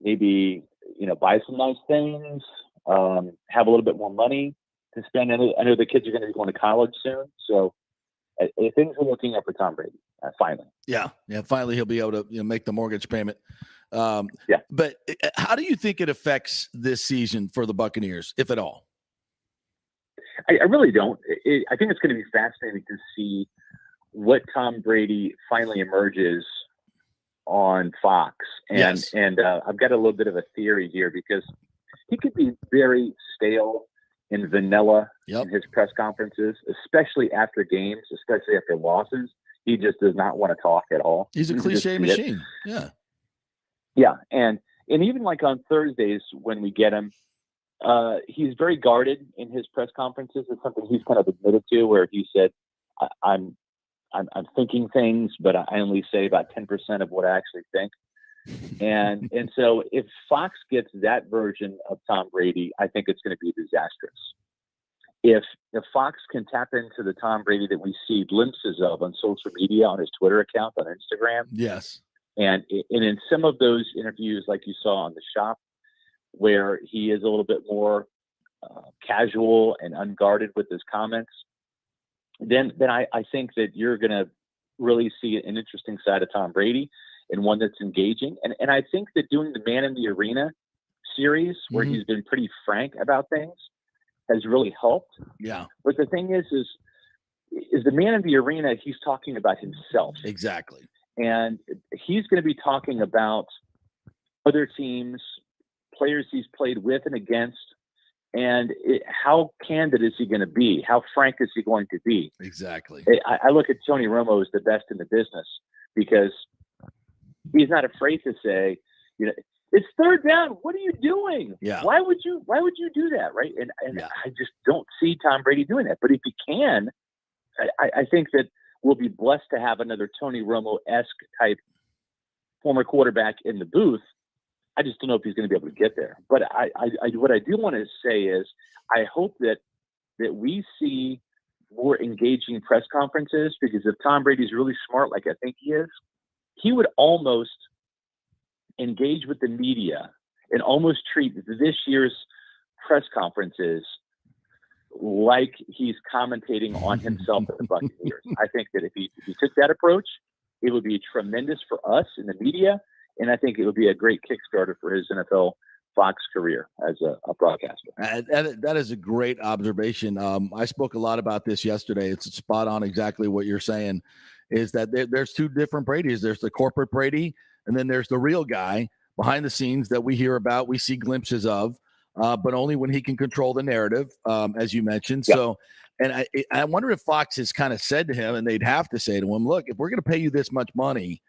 maybe, buy some nice things, have a little bit more money to spend. I know the kids are going to be going to college soon. So things are looking up for Tom Brady, finally. Yeah. Finally, he'll be able to make the mortgage payment. But how do you think it affects this season for the Buccaneers, if at all? I really don't. I think it's going to be fascinating to see what Tom Brady finally emerges on Fox. And I've got a little bit of a theory here, because he could be very stale and vanilla in his press conferences, especially after games, especially after losses. He just does not want to talk at all. He's a cliche machine. Yeah. And even like on Thursdays when we get him, he's very guarded in his press conferences. It's something he's kind of admitted to, where he said, I'm thinking things, but I only say about 10% of what I actually think. And so if Fox gets that version of Tom Brady, I think it's going to be disastrous. If Fox can tap into the Tom Brady that we see glimpses of on social media, on his Twitter account, on Instagram. Yes. And in some of those interviews, like you saw on The Shop, where he is a little bit more casual and unguarded with his comments, then I think that you're going to really see an interesting side of Tom Brady, and one that's engaging. And I think that doing the Man in the Arena series, where he's been pretty frank about things, has really helped. Yeah. But the thing is the Man in the Arena, he's talking about himself. Exactly. And he's going to be talking about other teams, players he's played with and against, and how candid is he going to be? How frank is he going to be? Exactly. I look at Tony Romo as the best in the business, because he's not afraid to say, it's third down. What are you doing? Yeah. Why would you do that? Right. And I just don't see Tom Brady doing that. But if he can, I think that we'll be blessed to have another Tony Romo-esque type former quarterback in the booth. I just don't know if he's going to be able to get there. But what I do want to say is, I hope that we see more engaging press conferences, because if Tom Brady's really smart, like I think he is, he would almost engage with the media and almost treat this year's press conferences like he's commentating on himself and the Buccaneers. I think that if he took that approach, it would be tremendous for us in the media, and I think it would be a great Kickstarter for his NFL Fox career as a broadcaster. That is a great observation. I spoke a lot about this yesterday. It's spot on exactly what you're saying, is that there's two different Bradys. There's the corporate Brady, and then there's the real guy behind the scenes that we hear about, we see glimpses of, but only when he can control the narrative, as you mentioned. Yep. So, and I wonder if Fox has kind of said to him, and they'd have to say to him, look, if we're going to pay you this much money,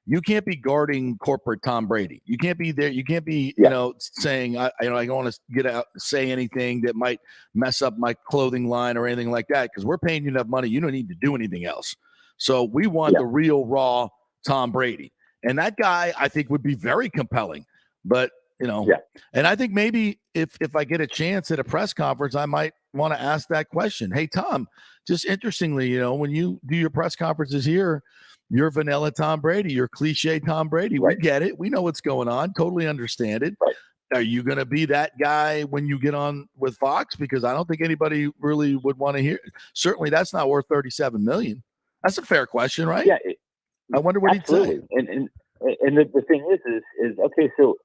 you can't be guarding corporate Tom Brady. You can't be there. You can't be, saying, I don't want to get out, say anything that might mess up my clothing line or anything like that, because we're paying you enough money. You don't need to do anything else. So we want the real, raw Tom Brady. And that guy, I think, would be very compelling. But, and I think maybe if I get a chance at a press conference, I might want to ask that question. Hey, Tom, just interestingly, when you do your press conferences here, you're vanilla Tom Brady, you're cliche Tom Brady. Right. We get it. We know what's going on. Totally understand it. Right. Are you going to be that guy when you get on with Fox? Because I don't think anybody really would want to hear. Certainly, that's not worth $37 million. That's a fair question, right? Yeah. I wonder what he'd say. And the thing is okay. So,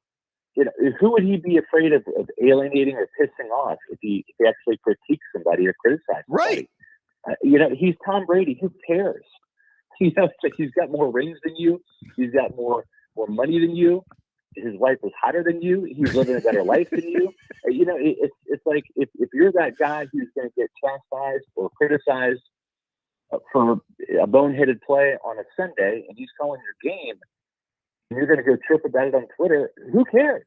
who would he be afraid of alienating or pissing off if he actually critiques somebody or criticizes somebody? Right. He's Tom Brady. Who cares? He's got more rings than you. He's got more money than you. His wife is hotter than you. He's living a better life than you. It's like if you're that guy who's going to get chastised or criticized for a boneheaded play on a Sunday, and he's calling your game, and you're going to go trip about it on Twitter, who cares?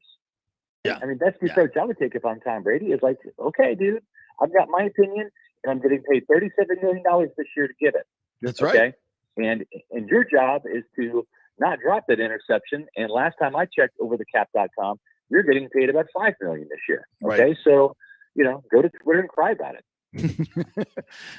Yeah. I mean, that's the approach I would take if I'm Tom Brady. Is like, okay, dude, I've got my opinion, and I'm getting paid $37 million this year to give it. That's right. Okay? And your job is to not drop that interception. And last time I checked overthecap.com, you're getting paid about $5 million this year. Okay. Right. So, go to Twitter and cry about it.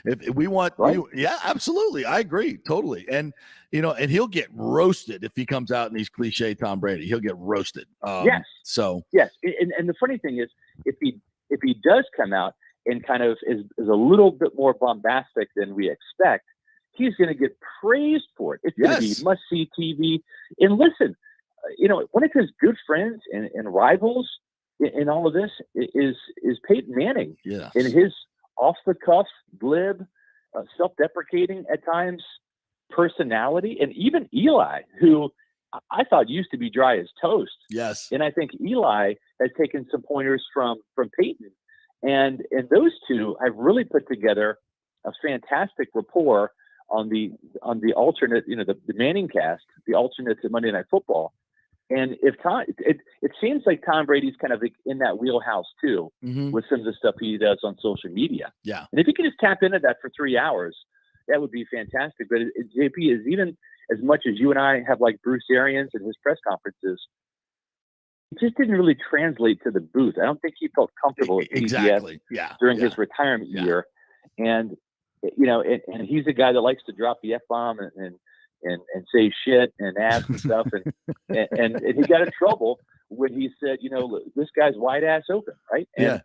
If we want, right? Yeah, absolutely. I agree. Totally. And, and he'll get roasted if he comes out and he's cliche Tom Brady. He'll get roasted. Yes. So, yes. And the funny thing is, if he does come out and kind of is a little bit more bombastic than we expect, he's going to get praised for it. It's going to be must-see TV. And listen, one of his good friends and rivals in all of this is Peyton Manning. Yeah. And his off-the-cuff, glib, self-deprecating at times personality, and even Eli, who I thought used to be dry as toast. Yes. And I think Eli has taken some pointers from Peyton. And those two have really put together a fantastic rapport on the alternate, the Manning cast, the alternate to Monday Night Football. And if it seems like Tom Brady's kind of in that wheelhouse too, with some of the stuff he does on social media. Yeah. And if he can just tap into that for 3 hours, that would be fantastic. But JP is, even as much as you and I have like Bruce Arians and his press conferences, it just didn't really translate to the booth. I don't think he felt comfortable at exactly. during his retirement year. And and he's a guy that likes to drop the F-bomb and say shit and ass and stuff. And he got in trouble when he said, this guy's wide ass open, right? And,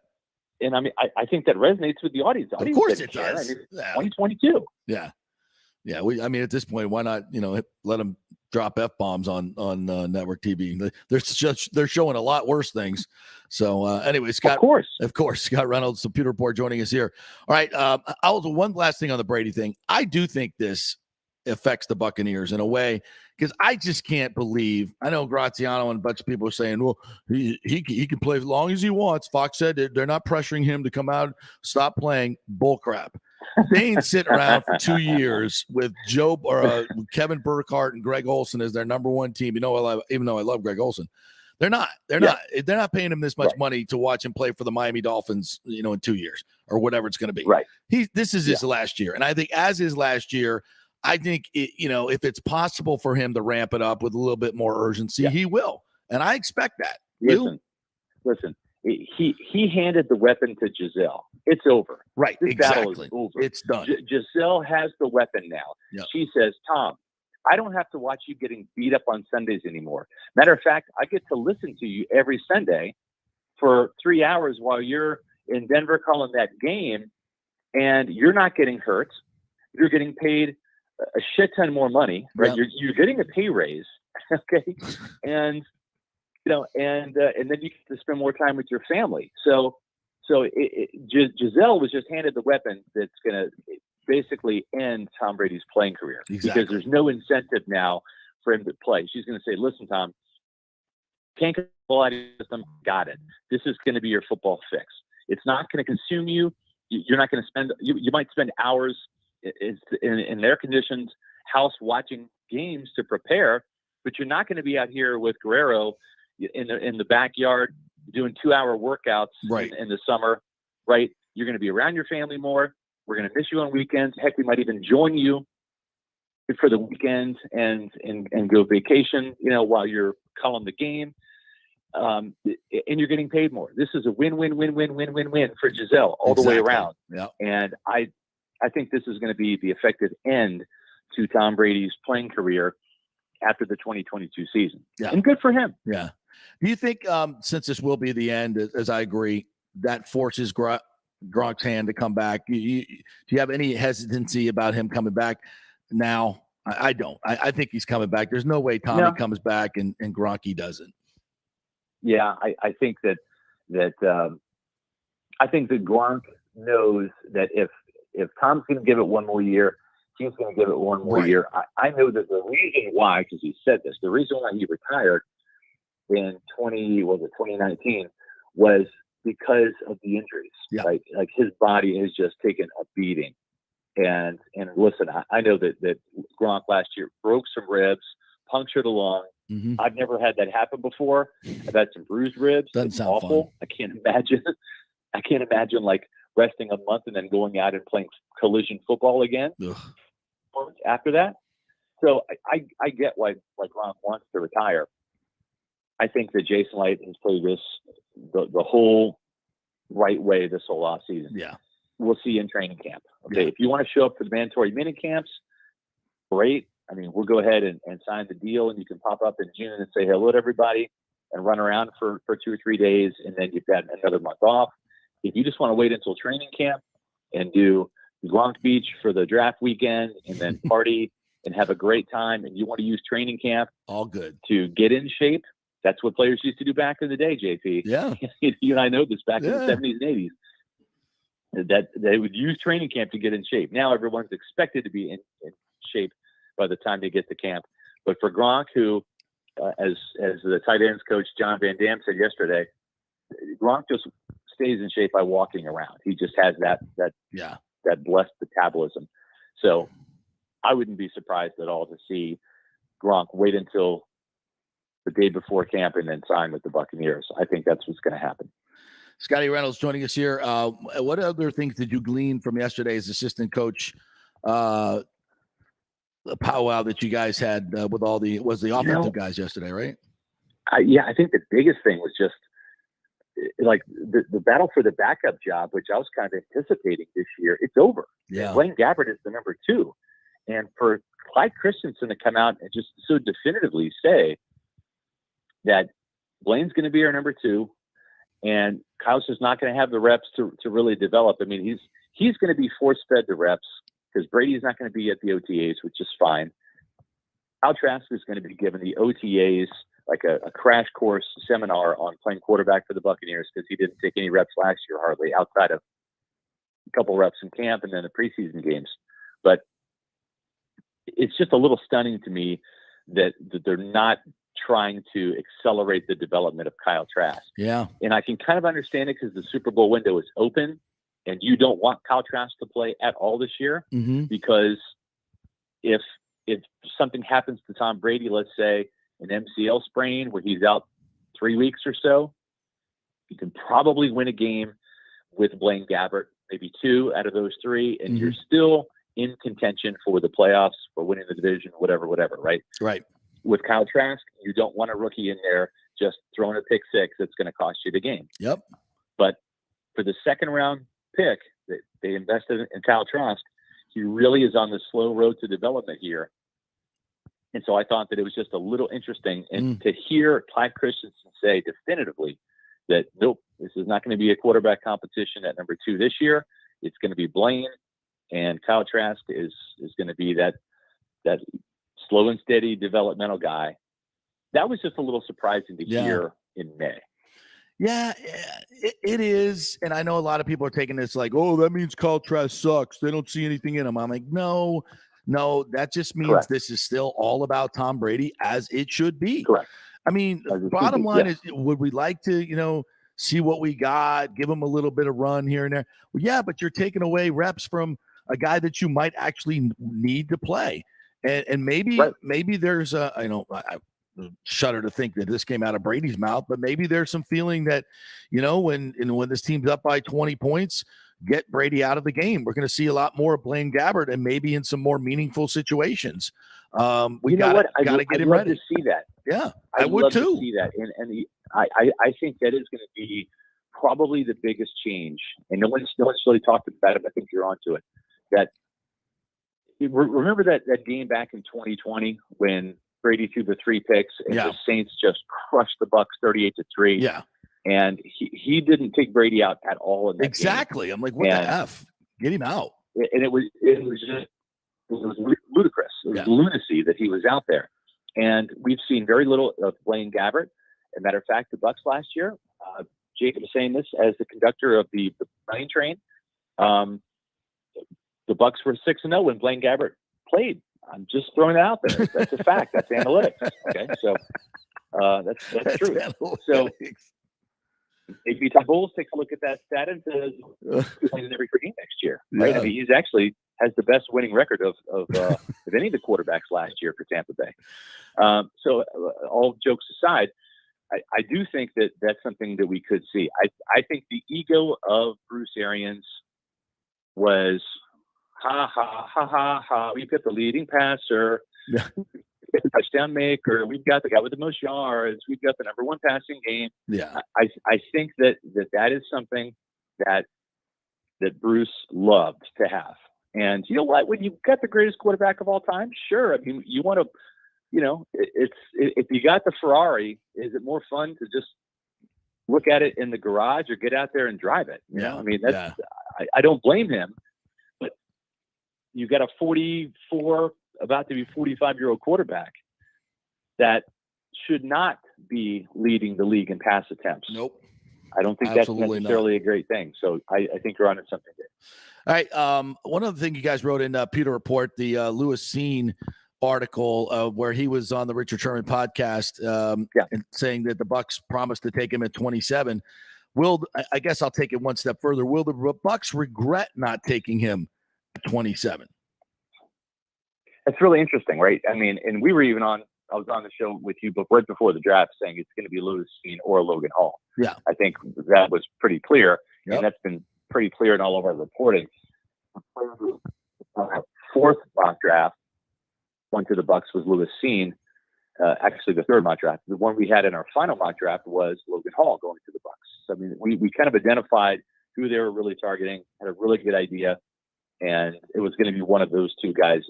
and I mean, I think that resonates with the audience. Of course it does. I mean, 2022. Yeah. Yeah. At this point, why not, let them drop F-bombs on network TV. They're showing a lot worse things. So anyway, Scott, of course, Scott Reynolds, the Pewter Report, joining us here. All right. One last thing on the Brady thing. I do think this affects the Buccaneers in a way, because I just can't believe, I know Graziano and a bunch of people are saying, well, he can play as long as he wants. Fox said they're not pressuring him to come out, stop playing. Bullcrap. They ain't sitting around for 2 years with Kevin Burkhardt and Greg Olsen as their number one team. Even though I love Greg Olsen, they're not paying him this much money to watch him play for the Miami Dolphins, in 2 years or whatever it's going to be. Right. This is his last year. And I think as his last year, I think, if it's possible for him to ramp it up with a little bit more urgency, he will. And I expect that. Listen, he handed the weapon to Giselle. It's over. Right. This exactly. battle is over. It's done. Giselle has the weapon now. Yep. She says, Tom, I don't have to watch you getting beat up on Sundays anymore. Matter of fact, I get to listen to you every Sunday for 3 hours while you're in Denver calling that game, and you're not getting hurt. You're getting paid a shit ton more money, right? Yep. You're getting a pay raise, okay? And and then you get to spend more time with your family. So Giselle was just handed the weapon that's going to basically end Tom Brady's playing career because there's no incentive now for him to play. She's going to say, "Listen, Tom, can't get the ball out of your system. Got it. This is going to be your football fix. It's not going to consume you. You're not going to spend. You might spend hours in their conditions, house watching games to prepare, but you're not going to be out here with Guerrero in the backyard doing 2-hour workouts in the summer, right? You're going to be around your family more. We're going to miss you on weekends. Heck, we might even join you for the weekend and go vacation, while you're calling the game. And you're getting paid more. This is a win-win-win-win-win-win-win for Giselle all the way around. Yeah. And I think this is going to be the effective end to Tom Brady's playing career after the 2022 season. Yeah. And good for him. Yeah. Do you think, since this will be the end, as I agree, that forces Gronk's hand to come back? Do you have any hesitancy about him coming back now? I don't. I think he's coming back. There's no way Tommy comes back and Gronky doesn't. Yeah, I think that Gronk knows that if Tom's going to give it one more year, he's going to give it one more year. I know that the reason why, because he said this, the reason why he retired in 2019 was because of the injuries. Yeah. Like his body has just taken a beating. And listen, I know that Gronk last year broke some ribs, punctured a lung. Mm-hmm. I've never had that happen before. I've had some bruised ribs. Doesn't sound awful. fun. I can't imagine like resting a month and then going out and playing collision football again. Ugh. After that. So I get why Gronk wants to retire. I think that Jason Light has played this the whole right way this whole off season. Yeah. We'll see you in training camp. Okay. Yeah. If you want to show up for the mandatory minicamps, great. I mean, we'll go ahead and sign the deal, and you can pop up in June and say hello to everybody and run around for 2 or 3 days, and then you've got another month off. If you just want to wait until training camp and do Long Beach for the draft weekend and then party and have a great time, and you want to use training camp all good to get in shape, that's what players used to do back in the day, JP. Yeah. You and I know this back in the 70s and 80s. That they would use training camp to get in shape. Now everyone's expected to be in shape by the time they get to camp. But for Gronk, who, as the tight ends coach John Van Dam said yesterday, Gronk just stays in shape by walking around. He just has that blessed metabolism. So I wouldn't be surprised at all to see Gronk wait until the day before camp and then sign with the Buccaneers. I think that's what's going to happen. Scotty Reynolds joining us here. What other things did you glean from yesterday's assistant coach the powwow that you guys had with all the offensive guys yesterday, right? I think the biggest thing was just like the battle for the backup job, which I was kind of anticipating this year. It's over. Yeah. Blaine Gabbert is the number 2. And for Clyde Christensen to come out and just so definitively say that Blaine's going to be our number 2 and Kyle's just not going to have the reps to really develop. I mean, he's going to be force-fed the reps because Brady's not going to be at the OTAs, which is fine. Kyle Trask is going to be given the OTAs, like a crash course seminar on playing quarterback for the Buccaneers because he didn't take any reps last year hardly, outside of a couple reps in camp and then the preseason games. But it's just a little stunning to me that they're not trying to accelerate the development of Kyle Trask. Yeah. And I can kind of understand it because the Super Bowl window is open and you don't want Kyle Trask to play at all this year because if something happens to Tom Brady, let's say an MCL sprain where he's out 3 weeks or so, you can probably win a game with Blaine Gabbert, maybe 2 out of those 3, and you're still in contention for the playoffs, for winning the division, whatever, right? Right. With Kyle Trask, you don't want a rookie in there just throwing a pick 6 that's going to cost you the game. Yep. But for the second round pick that they invested in Kyle Trask, he really is on the slow road to development here. And so I thought that it was just a little interesting. And to hear Clyde Christensen say definitively that, nope, this is not going to be a quarterback competition at number 2 this year. It's going to be Blaine, and Kyle Trask is going to be that slow and steady developmental guy. That was just a little surprising to hear in May. Yeah, it is. And I know a lot of people are taking this like, oh, that means Kyle Trask sucks. They don't see anything in him. I'm like, no, that just means this is still all about Tom Brady, as it should be. Correct. I mean, bottom line is, would we like to, see what we got, give him a little bit of run here and there? Well, yeah, but you're taking away reps from a guy that you might actually need to play. And maybe there's I shudder to think that this came out of Brady's mouth, but maybe there's some feeling that, when this team's up by 20 points, get Brady out of the game. We're going to see a lot more of Blaine Gabbert, and maybe in some more meaningful situations. We got to get him ready. To see that. Yeah, I would love too. To see that, and I think that is going to be probably the biggest change. And no one's really talked about it. But I think you're onto it. That remember that game back in 2020 when Brady threw the 3 picks and the Saints just crushed the Bucs 38-3. Yeah. And he didn't take Brady out at all in that exactly. game. I'm like, what the F? Get him out. And it was ludicrous. It was lunacy that he was out there. And we've seen very little of Blaine Gabbert. As a matter of fact, the Bucs last year, Jacob is saying this as the conductor of the plane train. The Bucs were 6-0 when Blaine Gabbert played. I'm just throwing it out there. That's a fact. That's analytics. Okay, so that's true. Analytics. So maybe Todd Bowles takes a look at that stat and says he's playing in every game next year. Right? I mean, he's actually has the best winning record of any of the quarterbacks last year for Tampa Bay. So all jokes aside, I do think that that's something that we could see. I think the ego of Bruce Arians was, ha, ha, ha, ha, ha, we've got the leading passer, we've got the touchdown maker, we've got the guy with the most yards, we've got the number 1 passing game. Yeah. I think that is something that Bruce loved to have. And you know what? When you've got the greatest quarterback of all time, sure. I mean, you want to, if you got the Ferrari, is it more fun to just look at it in the garage or get out there and drive it? You know, I mean, that's, I don't blame him, but you got a 44, about to be 45-year-old quarterback that should not be leading the league in pass attempts. Nope. I don't think Absolutely that's necessarily a great thing. So I think you're onto something there. All right. One other thing you guys wrote in Pewter Report, the Lewis Seen article where he was on the Richard Sherman podcast and saying that the Bucs promised to take him at 27. I guess I'll take it one step further. Will the Bucs regret not taking him at 27? That's really interesting, right? I mean, and we were even I was on the show with you, but right before the draft saying it's going to be Lewis Seen or Logan Hall. Yeah. I think that was pretty clear. Yep. And that's been pretty clear in all of our reporting. 4th mock draft went to the Bucs was Lewis Seen. Actually, the 3rd mock draft. The one we had in our final mock draft was Logan Hall going to the Bucs. So, I mean, we kind of identified who they were really targeting, had a really good idea, and it was going to be one of those 2 guys.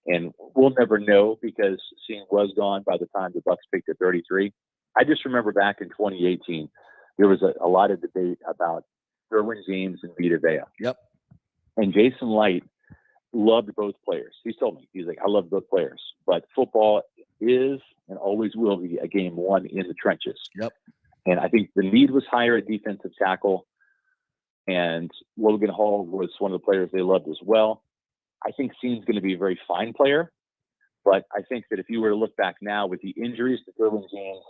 And we'll never know because Seen was gone by the time the Bucs picked at 33. I just remember back in 2018, there was a lot of debate about Derwin James and Vita Vea. Yep. And Jason Light loved both players. He told me, he's like, I love both players, but football is and always will be a game won in the trenches. Yep. And I think the need was higher at defensive tackle, and Logan Hall was one of the players they loved as well. I think Seen's going to be a very fine player, but I think that if you were to look back now with the injuries that Derwin James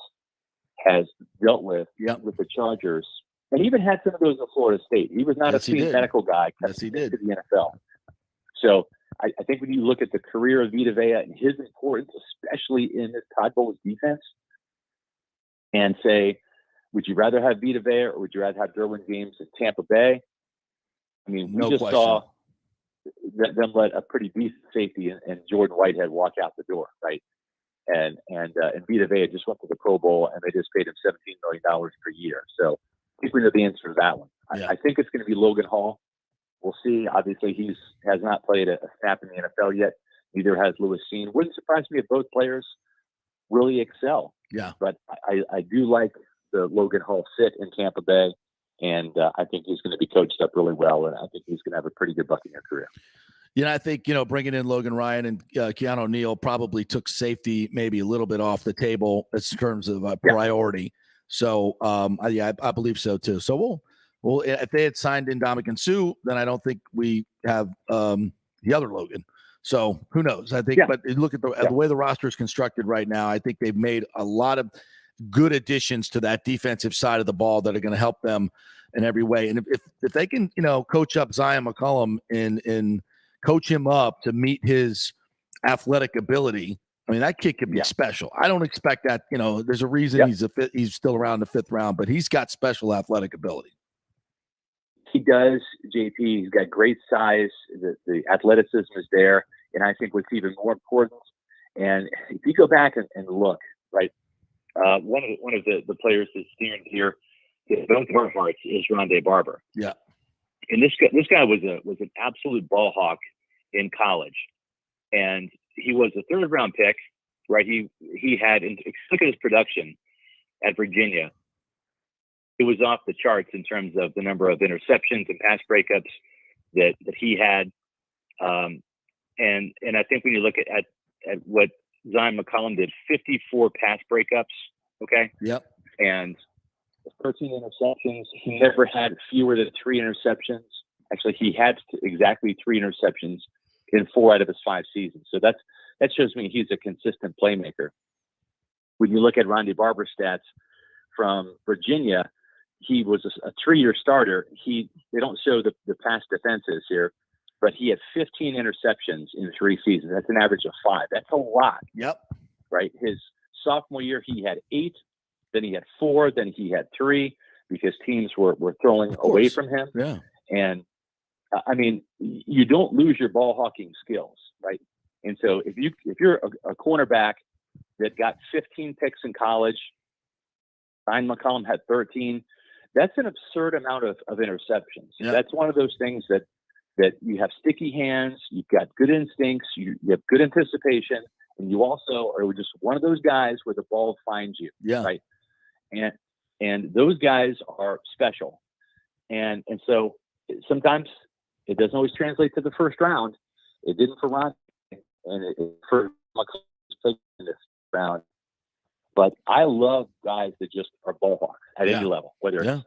has dealt with the Chargers, and even had some of those in Florida State. He was not a clean medical guy. Yes, he did. To the NFL. So I think when you look at the career of Vita Vea and his importance, especially in this Todd Bowles defense, and say, would you rather have Vita Vea or would you rather have Derwin James at Tampa Bay? I mean, we just saw them let a pretty decent safety and Jordan Whitehead walk out the door, right? And Vita Vea just went to the Pro Bowl and they just paid him $17 million per year. So I think we know the answer to that one. I think it's going to be Logan Hall. We'll see. Obviously, has not played a snap in the NFL yet. Neither has Lewis Seen. Wouldn't surprise me if both players really excel. Yeah. But I do like the Logan Hall fit in Tampa Bay, and I think he's going to be coached up really well, and I think he's going to have a pretty good Buccaneer career. I think, bringing in Logan Ryan and Keanu O'Neal probably took safety maybe a little bit off the table in terms of priority. So, I believe so too. So we'll if they had signed in Ndamukong Suh, then I don't think we have the other Logan. So who knows? I think, but look at the way the roster is constructed right now. I think they've made a lot of good additions to that defensive side of the ball that are going to help them in every way. And if they can, coach up Zion McCollum and coach him up to meet his athletic ability, I mean, that kid could be special. I don't expect that. There's a reason he's still around in the 5th round, but he's got special athletic ability. He does, JP. He's got great size. The athleticism is there. And I think what's even more important, and if you go back and look, right, one of the players that's steering here, both of our hearts, is Rondé Barber. Yeah. And this guy was an absolute ball hawk in college. And he was a 3rd round pick, right? He had, look at his production at Virginia. It was off the charts in terms of the number of interceptions and pass breakups that he had. And I think when you look at what Zion McCollum did, 54 pass breakups, okay? Yep. And 13 interceptions. He never had fewer than 3 interceptions. Actually, he had exactly 3 interceptions in 4 out of his 5 seasons. So that shows me he's a consistent playmaker. When you look at Rondé Barber's stats from Virginia, he was a 3-year starter. They don't show the past defenses here, but he had 15 interceptions in 3 seasons. That's an average of 5. That's a lot. Yep. Right. His sophomore year, he had 8. Then he had 4. Then he had 3 because teams were throwing away from him. Yeah. And I mean, you don't lose your ball hawking skills, right? And so if you're a cornerback that got 15 picks in college, Zion McCollum had 13. That's an absurd amount of interceptions. Yeah. That's one of those things that you have sticky hands, you've got good instincts, you have good anticipation, and you also are just one of those guys where the ball finds you. Yeah. Right. And those guys are special. And so sometimes it doesn't always translate to the first round. It didn't for Ron, and it for McCollum in this round. But I love guys that just are ball hawks at any level, whether it's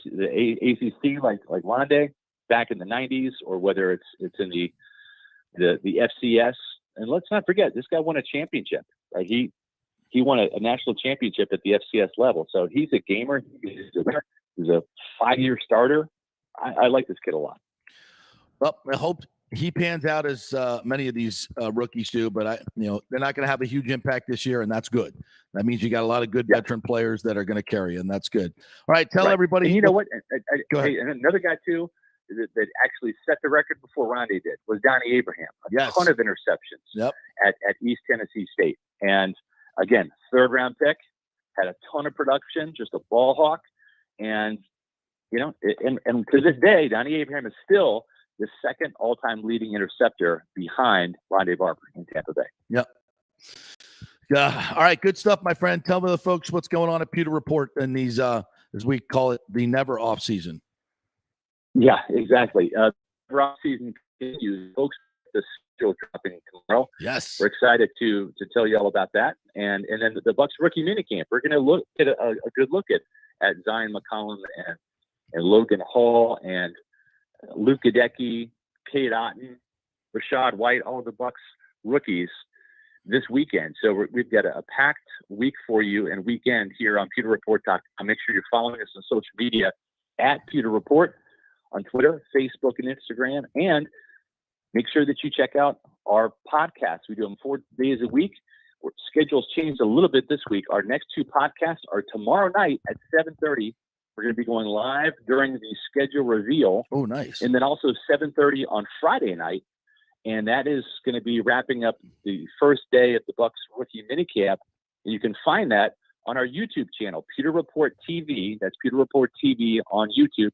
the ACC like Rondé back in the 90s, or whether it's in the FCS. And let's not forget, this guy won a championship, right? He won a national championship at the FCS level. So he's a gamer. He's a 5-year starter. I like this kid a lot. Well, I hope he pans out as many of these rookies do, but they're not going to have a huge impact this year, and that's good. That means you got a lot of good veteran players that are going to carry, and that's good. All right, tell everybody. And you know what? Go ahead. And another guy too that actually set the record before Rondé did was Donnie Abraham. A ton of interceptions at East Tennessee State, and again, 3rd round pick, had a ton of production, just a ball hawk, and and to this day, Donnie Abraham is still the 2nd all-time leading interceptor behind Rondé Barber in Tampa Bay. Yep. Yeah. All right. Good stuff, my friend. Tell the folks what's going on at Pewter Report in these, as we call it, the never off season. Yeah, exactly. Off season continues, folks. The schedule dropping tomorrow. Yes, we're excited to tell you all about that, and then the Bucs rookie minicamp. We're going to get a good look at Zion McCollum and Logan Hall and Luke Gadecki, Cade Otton, Rashad White, all of the Bucs rookies this weekend. So we've got a packed week for you and weekend here on PewterReport.com. Make sure you're following us on social media at Pewter Report on Twitter, Facebook, and Instagram. And make sure that you check out our podcasts. We do them 4 days a week. Our schedule's changed a little bit this week. Our next 2 podcasts are tomorrow night at 7:30. We're going to be going live during the schedule reveal. Oh, nice. And then also 7:30 on Friday night. And that is going to be wrapping up the first day of the Bucs rookie minicamp. And you can find that on our YouTube channel, Pewter Report TV. That's Pewter Report TV on YouTube.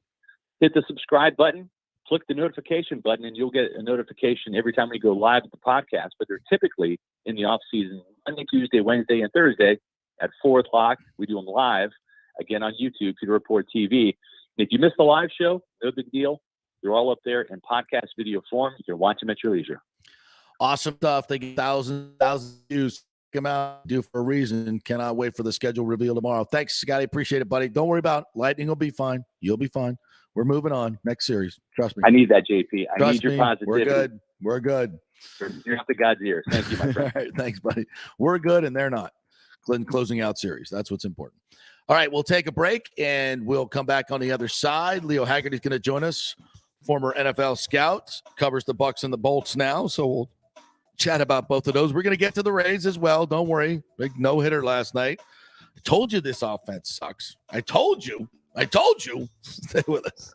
Hit the subscribe button click the notification button and you'll get a notification every time we go live at the podcast. But they're typically in the off season, Monday, Tuesday, Wednesday, and Thursday at 4:00. We do them live again on YouTube, Pewter Report TV. And if you miss the live show, no big deal. They're all up there in podcast video form. You can watch them at your leisure. Awesome stuff. They get thousands of views. Check them out. Do for a reason. Cannot wait for the schedule reveal tomorrow. Thanks, Scotty. Appreciate it, buddy. Don't worry about it. Lightning will be fine. You'll be fine. We're moving on. Next series. Trust me. I need that, JP. I need your me. positivity. We're good. You're up to God's ears. Thank you, my friend. All right. Thanks, buddy. We're good, and they're not. Closing out series. That's what's important. All right. We'll take a break, and we'll come back on the other side. Leo Haggerty's going to join us. Former NFL scout. Covers the Bucks and the Bolts now, so we'll chat about both of those. We're going to get to the Rays as well. Don't worry. Big no-hitter last night. I told you this offense sucks. I told you. Stay with us.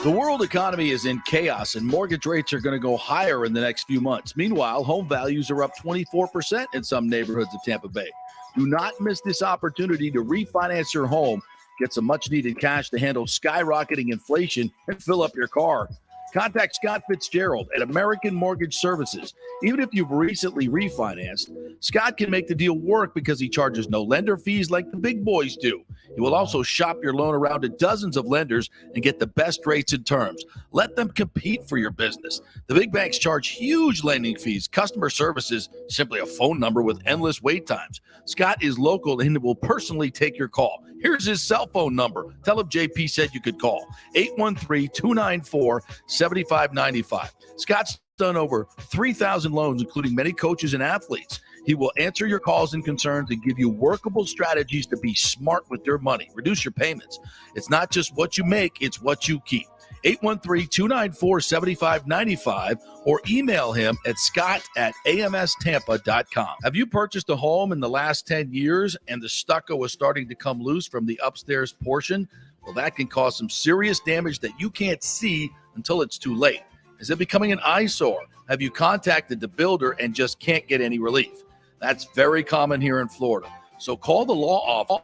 The world economy is in chaos, and mortgage rates are going to go higher in the next few months. Meanwhile, home values are up 24% in some neighborhoods of Tampa Bay. Do not miss this opportunity to refinance your home, get some much-needed cash to handle skyrocketing inflation, and fill up your car. Contact Scott Fitzgerald at American Mortgage Services. Even if you've recently refinanced, Scott can make the deal work because he charges no lender fees like the big boys do. He will also shop your loan around to dozens of lenders and get the best rates and terms. Let them compete for your business. The big banks charge huge lending fees. Customer service is simply a phone number with endless wait times. Scott is local and will personally take your call. Here's his cell phone number. Tell him JP said you could call. 813-294-7595. Scott's done over 3,000 loans, including many coaches and athletes. He will answer your calls and concerns and give you workable strategies to be smart with your money. Reduce your payments. It's not just what you make, it's what you keep. 813-294-7595 or email him at scott@amstampa.com. Have you purchased a home in the last 10 years and the stucco is starting to come loose from the upstairs portion? Well, that can cause some serious damage that you can't see until it's too late. Is it becoming an eyesore? Have you contacted the builder and just can't get any relief? That's very common here in Florida. So call the law office.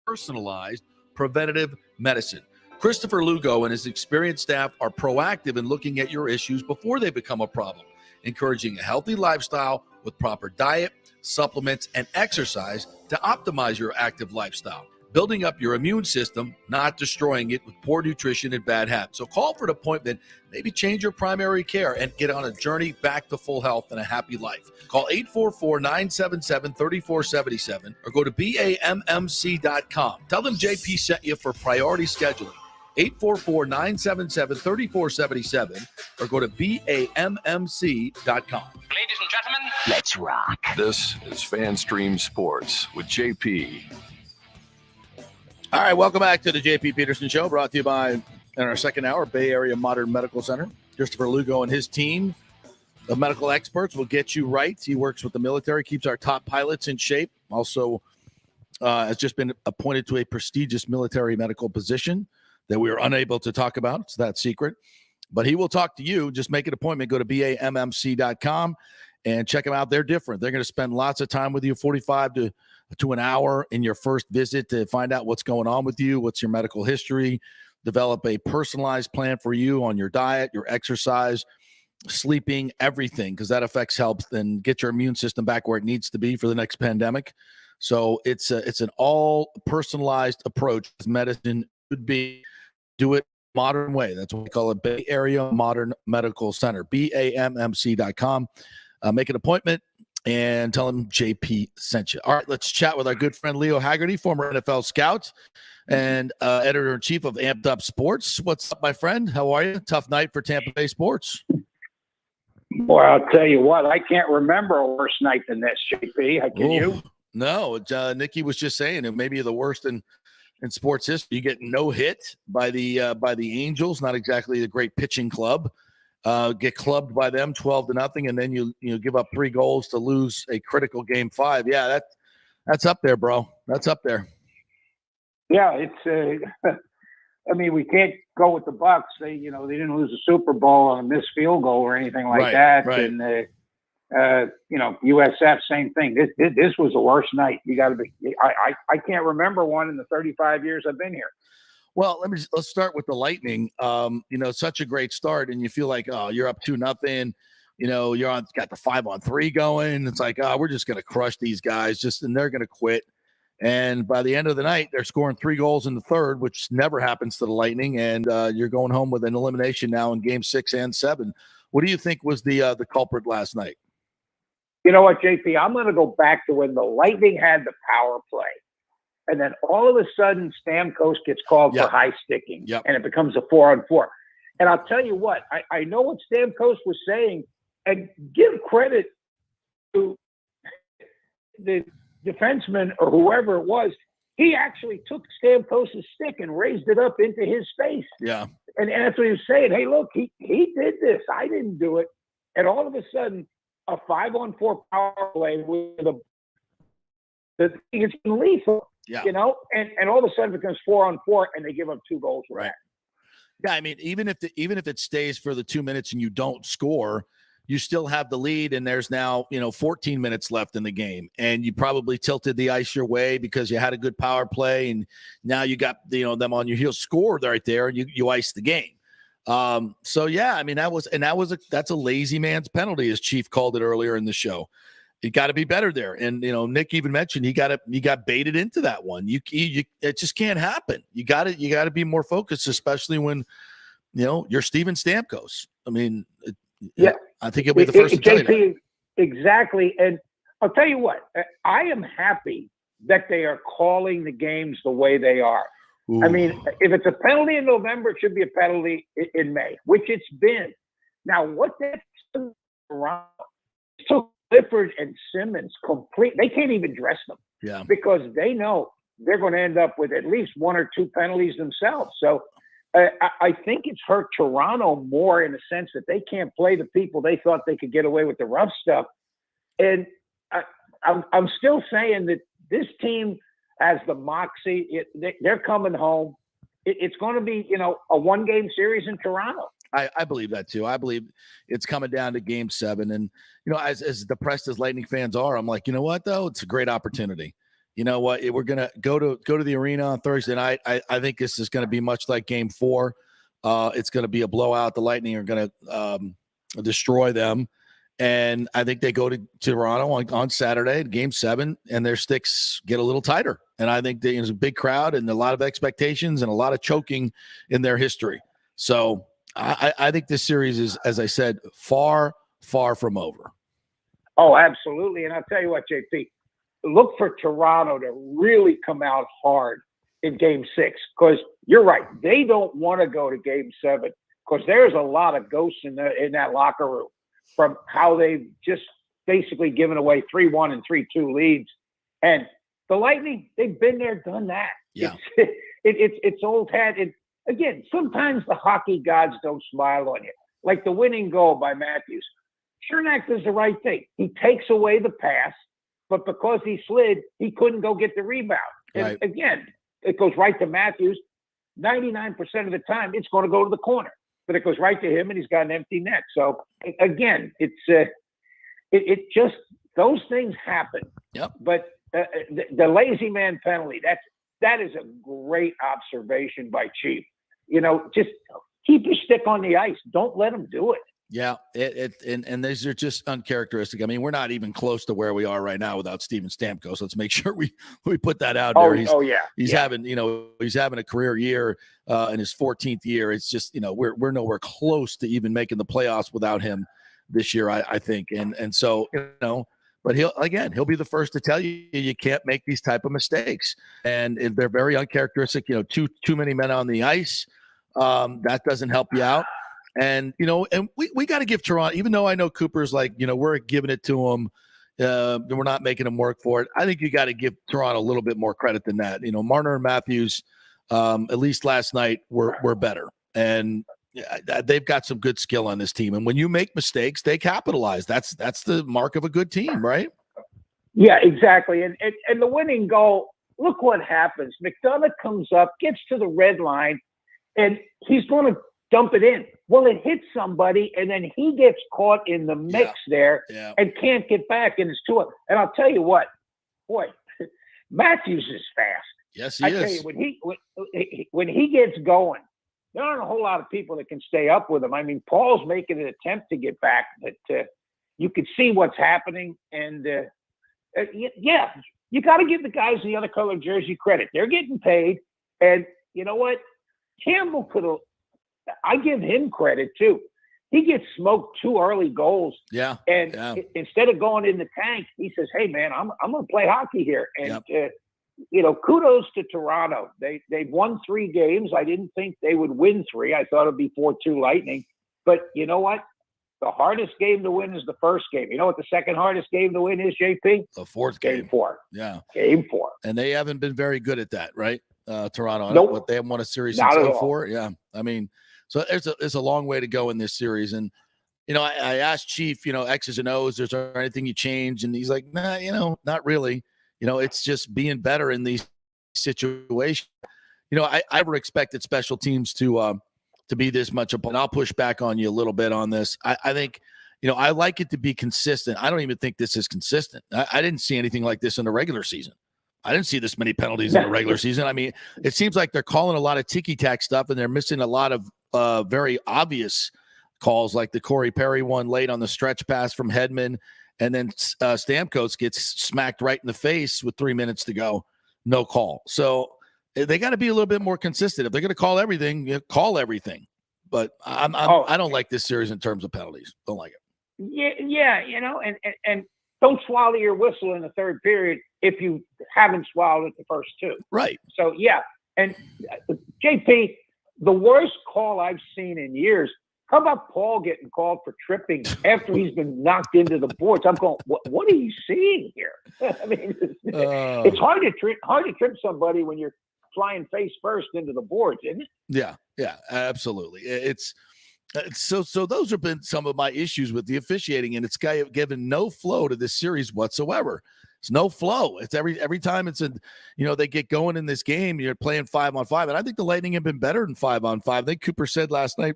Personalized preventative medicine. Christopher Lugo and his experienced staff are proactive in looking at your issues before they become a problem, encouraging a healthy lifestyle with proper diet, supplements, and exercise to optimize your active lifestyle, building up your immune system, not destroying it with poor nutrition and bad habits. So call for an appointment, maybe change your primary care and get on a journey back to full health and a happy life. Call 844-977-3477 or go to BAMMC.com. Tell them JP sent you for priority scheduling. 844-977-3477 or go to BAMMC.com. Ladies and gentlemen, let's rock. This is FanStream Sports with JP. All right, welcome back to the JP Peterson Show, brought to you by, in our second hour, Bay Area Modern Medical Center. Christopher Lugo and his team of medical experts will get you right. He works with the military, keeps our top pilots in shape. Also has just been appointed to a prestigious military medical position that we are unable to talk about. It's that secret. But he will talk to you. Just make an appointment. Go to BAMMC.com and check them out. They're different. They're going to spend lots of time with you, 45 to an hour in your first visit to find out what's going on with you, what's your medical history, develop a personalized plan for you on your diet, your exercise, sleeping, everything, because that affects health and get your immune system back where it needs to be for the next pandemic. So it's an all personalized approach as medicine should be. Do it modern way. That's what we call it, Bay Area Modern Medical Center, BAMMC.com. Make an appointment and tell him JP sent you. All right, let's chat with our good friend Leo Haggerty, former NFL scout and editor-in-chief of Amped Up Sports. What's up, my friend? How are you? Tough night for Tampa Bay sports. Boy, I'll tell you what, I can't remember a worse night than this, JP. Can you? No, Nikki was just saying it may be the worst in sports history. You get no hit by the Angels, not exactly a great pitching club. Get clubbed by them 12-0, and then you give up 3 goals to lose a critical game 5. Yeah, that's up there, bro. That's up there. Yeah, it's. I mean, we can't go with the Bucks. They didn't lose a Super Bowl on a missed field goal or anything like that. Right. And USF, same thing. This was the worst night. You got to be. I can't remember one in the 35 years I've been here. Well, let's start with the Lightning. Such a great start, and you feel like, oh, you're up 2-0. You're got the 5-on-3 going. It's like, oh, we're just going to crush these guys, and they're going to quit. And by the end of the night, they're scoring 3 goals in the third, which never happens to the Lightning. And you're going home with an elimination now in Game 6 and 7. What do you think was the culprit last night? You know what, JP? I'm going to go back to when the Lightning had the power play. And then all of a sudden, Stamkos gets called for high sticking, and it becomes a 4-on-4. And I'll tell you what, I know what Stamkos was saying, and give credit to the defenseman or whoever it was. He actually took Stamkos' stick and raised it up into his space. Yeah. And that's what he was saying. Hey, look, he did this. I didn't do it. And all of a sudden, a 5-on-4 power play with the thing is lethal. Yeah. And all of a sudden it becomes 4-on-4 and they give up 2 goals. Right. Yeah, I mean, even if it stays for the 2 minutes and you don't score, you still have the lead, and there's now 14 minutes left in the game, and you probably tilted the ice your way because you had a good power play, and now you got them on your heels, scored right there, and you iced the game. So yeah, I mean that's a lazy man's penalty, as Chief called it earlier in the show. You got to be better there, and Nick even mentioned he got baited into that one. It just can't happen. You got to be more focused, especially when you're Steven Stamkos. I mean, I think he'll be the first to tell you that. Exactly. And I'll tell you what, I am happy that they are calling the games the way they are. Ooh. I mean, if it's a penalty in November, it should be a penalty in May, which it's been. Now, what that's around took Clifford and Simmons they can't even dress them. Yeah. Because they know they're going to end up with at least 1 or 2 penalties themselves. So I think it's hurt Toronto more in the sense that they can't play the people they thought they could get away with the rough stuff. And I'm still saying that this team has the moxie. They're coming home. It's going to be, a 1-game series in Toronto. I believe that too. I believe it's coming down to Game 7. And, as depressed as Lightning fans are, I'm like, you know what, though? It's a great opportunity. You know what? We're going to go to the arena on Thursday night. I think this is going to be much like Game 4. It's going to be a blowout. The Lightning are going to destroy them. And I think they go to Toronto on Saturday, Game 7, and their sticks get a little tighter. And I think there's a big crowd and a lot of expectations and a lot of choking in their history. So I think this series is, as I said, far, far from over. Oh, absolutely. And I'll tell you what, JP, look for Toronto to really come out hard in Game 6, because you're right. They don't want to go to Game 7 because there's a lot of ghosts in that locker room from how they've just basically given away 3-1 and 3-2 leads. And the Lightning, they've been there, done that. Yeah. It's old hat. And again, sometimes the hockey gods don't smile on you. Like the winning goal by Matthews. Chernak does the right thing. He takes away the pass, but because he slid, he couldn't go get the rebound. Right. And again, it goes right to Matthews. 99% of the time, it's going to go to the corner. But it goes right to him, and he's got an empty net. So, again, it just – those things happen. Yep. But the lazy man penalty, that is a great observation by Chief. Just keep your stick on the ice. Don't let him do it. Yeah, and these are just uncharacteristic. I mean, we're not even close to where we are right now without Steven Stamkos. Let's make sure we put that out there. He's having a career year in his 14th year. It's just we're nowhere close to even making the playoffs without him this year. I think, and so but he'll be the first to tell you can't make these type of mistakes, and they're very uncharacteristic. Too many men on the ice. That doesn't help you out. And, and we got to give Toronto, even though I know Cooper's like, we're giving it to him. We're not making him work for it. I think you got to give Toronto a little bit more credit than that. Marner and Matthews, at least last night, were better. And they've got some good skill on this team. And when you make mistakes, they capitalize. That's the mark of a good team, right? Yeah, exactly. And the winning goal, look what happens. McDonough comes up, gets to the red line, and he's going to dump it in. Well, it hits somebody, and then he gets caught in the mix there and can't get back, and it's two. And I'll tell you what, boy, Matthews is fast. Yes, he I is. tell you, when he gets going, there aren't a whole lot of people that can stay up with him. I mean, Paul's making an attempt to get back, but you can see what's happening. And, you got to give the guys in the other color jersey credit. They're getting paid. And you know what? Campbell could have – I give him credit, too. He gets smoked 2 early goals. Yeah. And instead of going in the tank, he says, hey, man, I'm going to play hockey here. And, kudos to Toronto. They've won 3 games. I didn't think they would win 3. I thought it'd be 4-2 Lightning. But you know what? The hardest game to win is the first game. You know what the second hardest game to win is, JP? The fourth game. Game 4. Yeah. Game 4. And they haven't been very good at that, right? Toronto. Nope. They haven't won a series Not since at all. 04. Yeah. I mean, so there's a long way to go in this series. And, I asked Chief, X's and O's, is there anything you change? And he's like, nah, not really. It's just being better in these situations. I never expected special teams to be this much and I'll push back on you a little bit on this. I think, I like it to be consistent. I don't even think this is consistent. I didn't see anything like this in the regular season. I didn't see this many penalties in the regular season. I mean, it seems like they're calling a lot of ticky-tack stuff and they're missing a lot of very obvious calls, like the Corey Perry one late on the stretch pass from Hedman. And then Stamkos gets smacked right in the face with 3 minutes to go. No call. So they got to be a little bit more consistent. If they're going to call everything, call everything. But I don't like this series in terms of penalties. Don't like it. Yeah, and don't swallow your whistle in the third period if you haven't swallowed it the first 2. Right. So, yeah. And JP, the worst call I've seen in years, how about Paul getting called for tripping after he's been knocked into the boards? I'm going, what are you seeing here? I mean, it's hard to trip somebody when you're flying face first into the boards, isn't it? Yeah, absolutely. It's so those have been some of my issues with the officiating, and it's given no flow to this series whatsoever. It's no flow. It's every time they get going in this game, you're playing 5-on-5, and I think the Lightning have been better than 5-on-5. I think Cooper said last night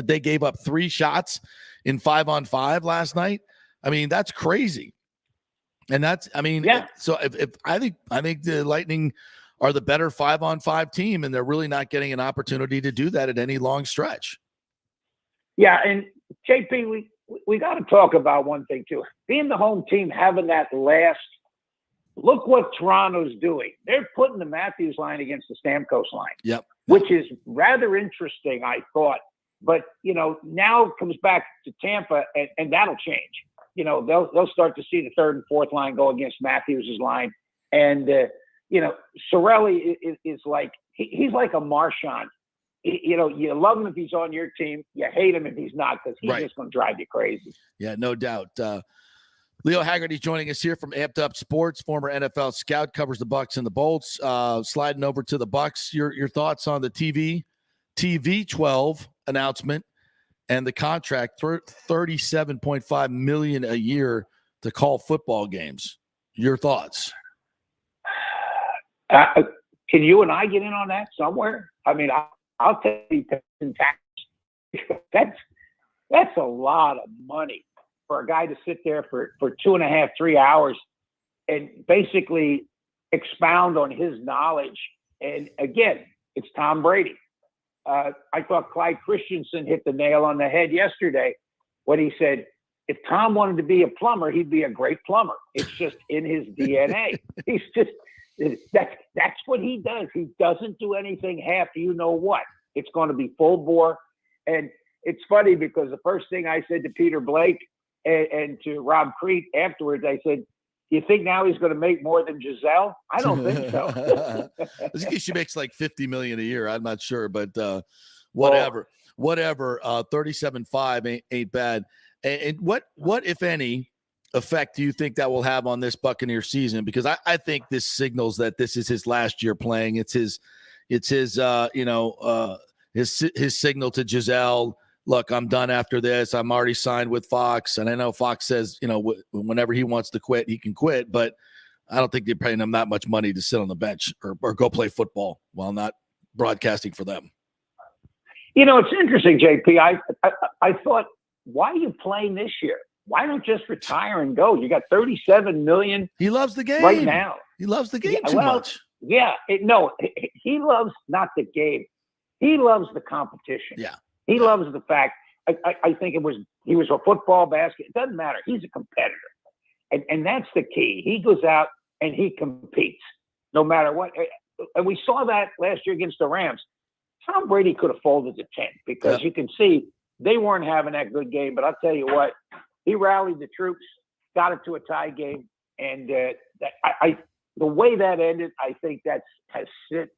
they gave up 3 shots in 5-on-5 last night. I mean, that's crazy. And so if I think the Lightning are the better 5-on-5 team, and they're really not getting an opportunity to do that at any long stretch. Yeah, and JP, we got to talk about one thing too. Being the home team, having that last look what Toronto's doing. They're putting the Matthews line against the Stamkos line. Yep. Which is rather interesting, I thought. But now it comes back to Tampa, and that'll change. They'll start to see the third and fourth line go against Matthews' line, and Cirelli is like he's like a Marchand. You love him if he's on your team, you hate him if he's not, because he's just going to drive you crazy. Yeah, no doubt. Leo Haggerty joining us here from Amped Up Sports, former NFL scout, covers the Bucks and the Bolts. Sliding over to the Bucks, your thoughts on the TV12 announcement and the contract, $37.5 million a year to call football games. Your thoughts? Can you and I get in on that somewhere? I mean, I'll tell you, that's a lot of money for a guy to sit there for 2.5, 3 hours and basically expound on his knowledge. And again, it's Tom Brady. I thought Clyde Christensen hit the nail on the head yesterday when he said, if Tom wanted to be a plumber, he'd be a great plumber. It's just in his DNA. He's just, that's what he does. He doesn't do anything half, what. It's going to be full bore. And it's funny because the first thing I said to Peter Blake and to Rob Crete afterwards, I said, you think now he's going to make more than Giselle? I don't think so. I think she makes like $50 million a year. I'm not sure, but whatever. whatever. 37-5 ain't bad. And what if any effect do you think that will have on this Buccaneer season? Because I think this signals that this is his last year playing. It's his signal to Giselle. Look, I'm done after this. I'm already signed with Fox. And I know Fox says, whenever he wants to quit, he can quit. But I don't think they're paying him that much money to sit on the bench or go play football while not broadcasting for them. It's interesting, JP. I thought, why are you playing this year? Why don't just retire and go? You got $37 million. He loves the game right now. He loves the game too much. Yeah, he loves not the game. He loves the competition. Yeah, he loves the fact. I think he was a football, basket. It doesn't matter. He's a competitor, and that's the key. He goes out and he competes, no matter what. And we saw that last year against the Rams. Tom Brady could have folded the tent because you can see they weren't having that good game. But I'll tell you what, he rallied the troops, got it to a tie game, and the way that ended, I think has sit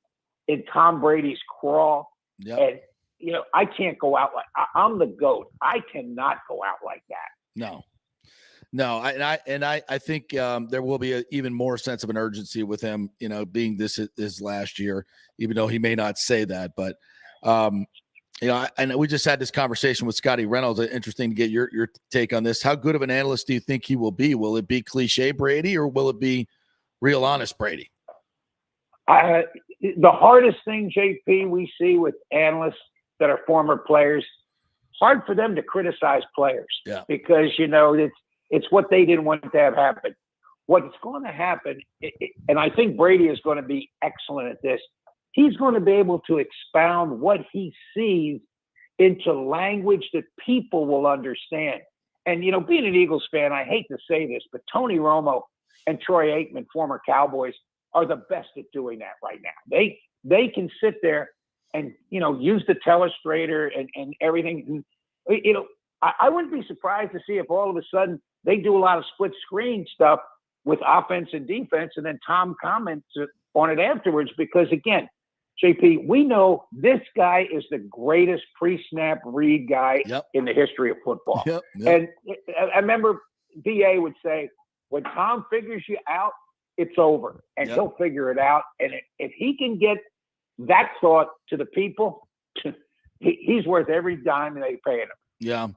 in Tom Brady's craw. Yep. And I can't go out I'm the GOAT. I cannot go out like that. No, I think there will be an even more sense of an urgency with him, being this his last year, even though he may not say that. But, and we just had this conversation with Scotty Reynolds. Interesting to get your take on this. How good of an analyst do you think he will be? Will it be cliche Brady or will it be real honest Brady? The hardest thing, JP, we see with analysts that are former players, hard for them to criticize players because, it's what they didn't want to have happen. What's going to happen, and I think Brady is going to be excellent at this, he's going to be able to expound what he sees into language that people will understand. And, being an Eagles fan, I hate to say this, but Tony Romo and Troy Aikman, former Cowboys, are the best at doing that right now. They can sit there and, use the telestrator and everything. I wouldn't be surprised to see if all of a sudden they do a lot of split screen stuff with offense and defense, and then Tom comments on it afterwards. Because again, JP, we know this guy is the greatest pre-snap read guy in the history of football. And I remember DA would say, when Tom figures you out, it's over, and he'll figure it out. And if he can get that thought to the people, he's worth every dime they pay him. Yeah.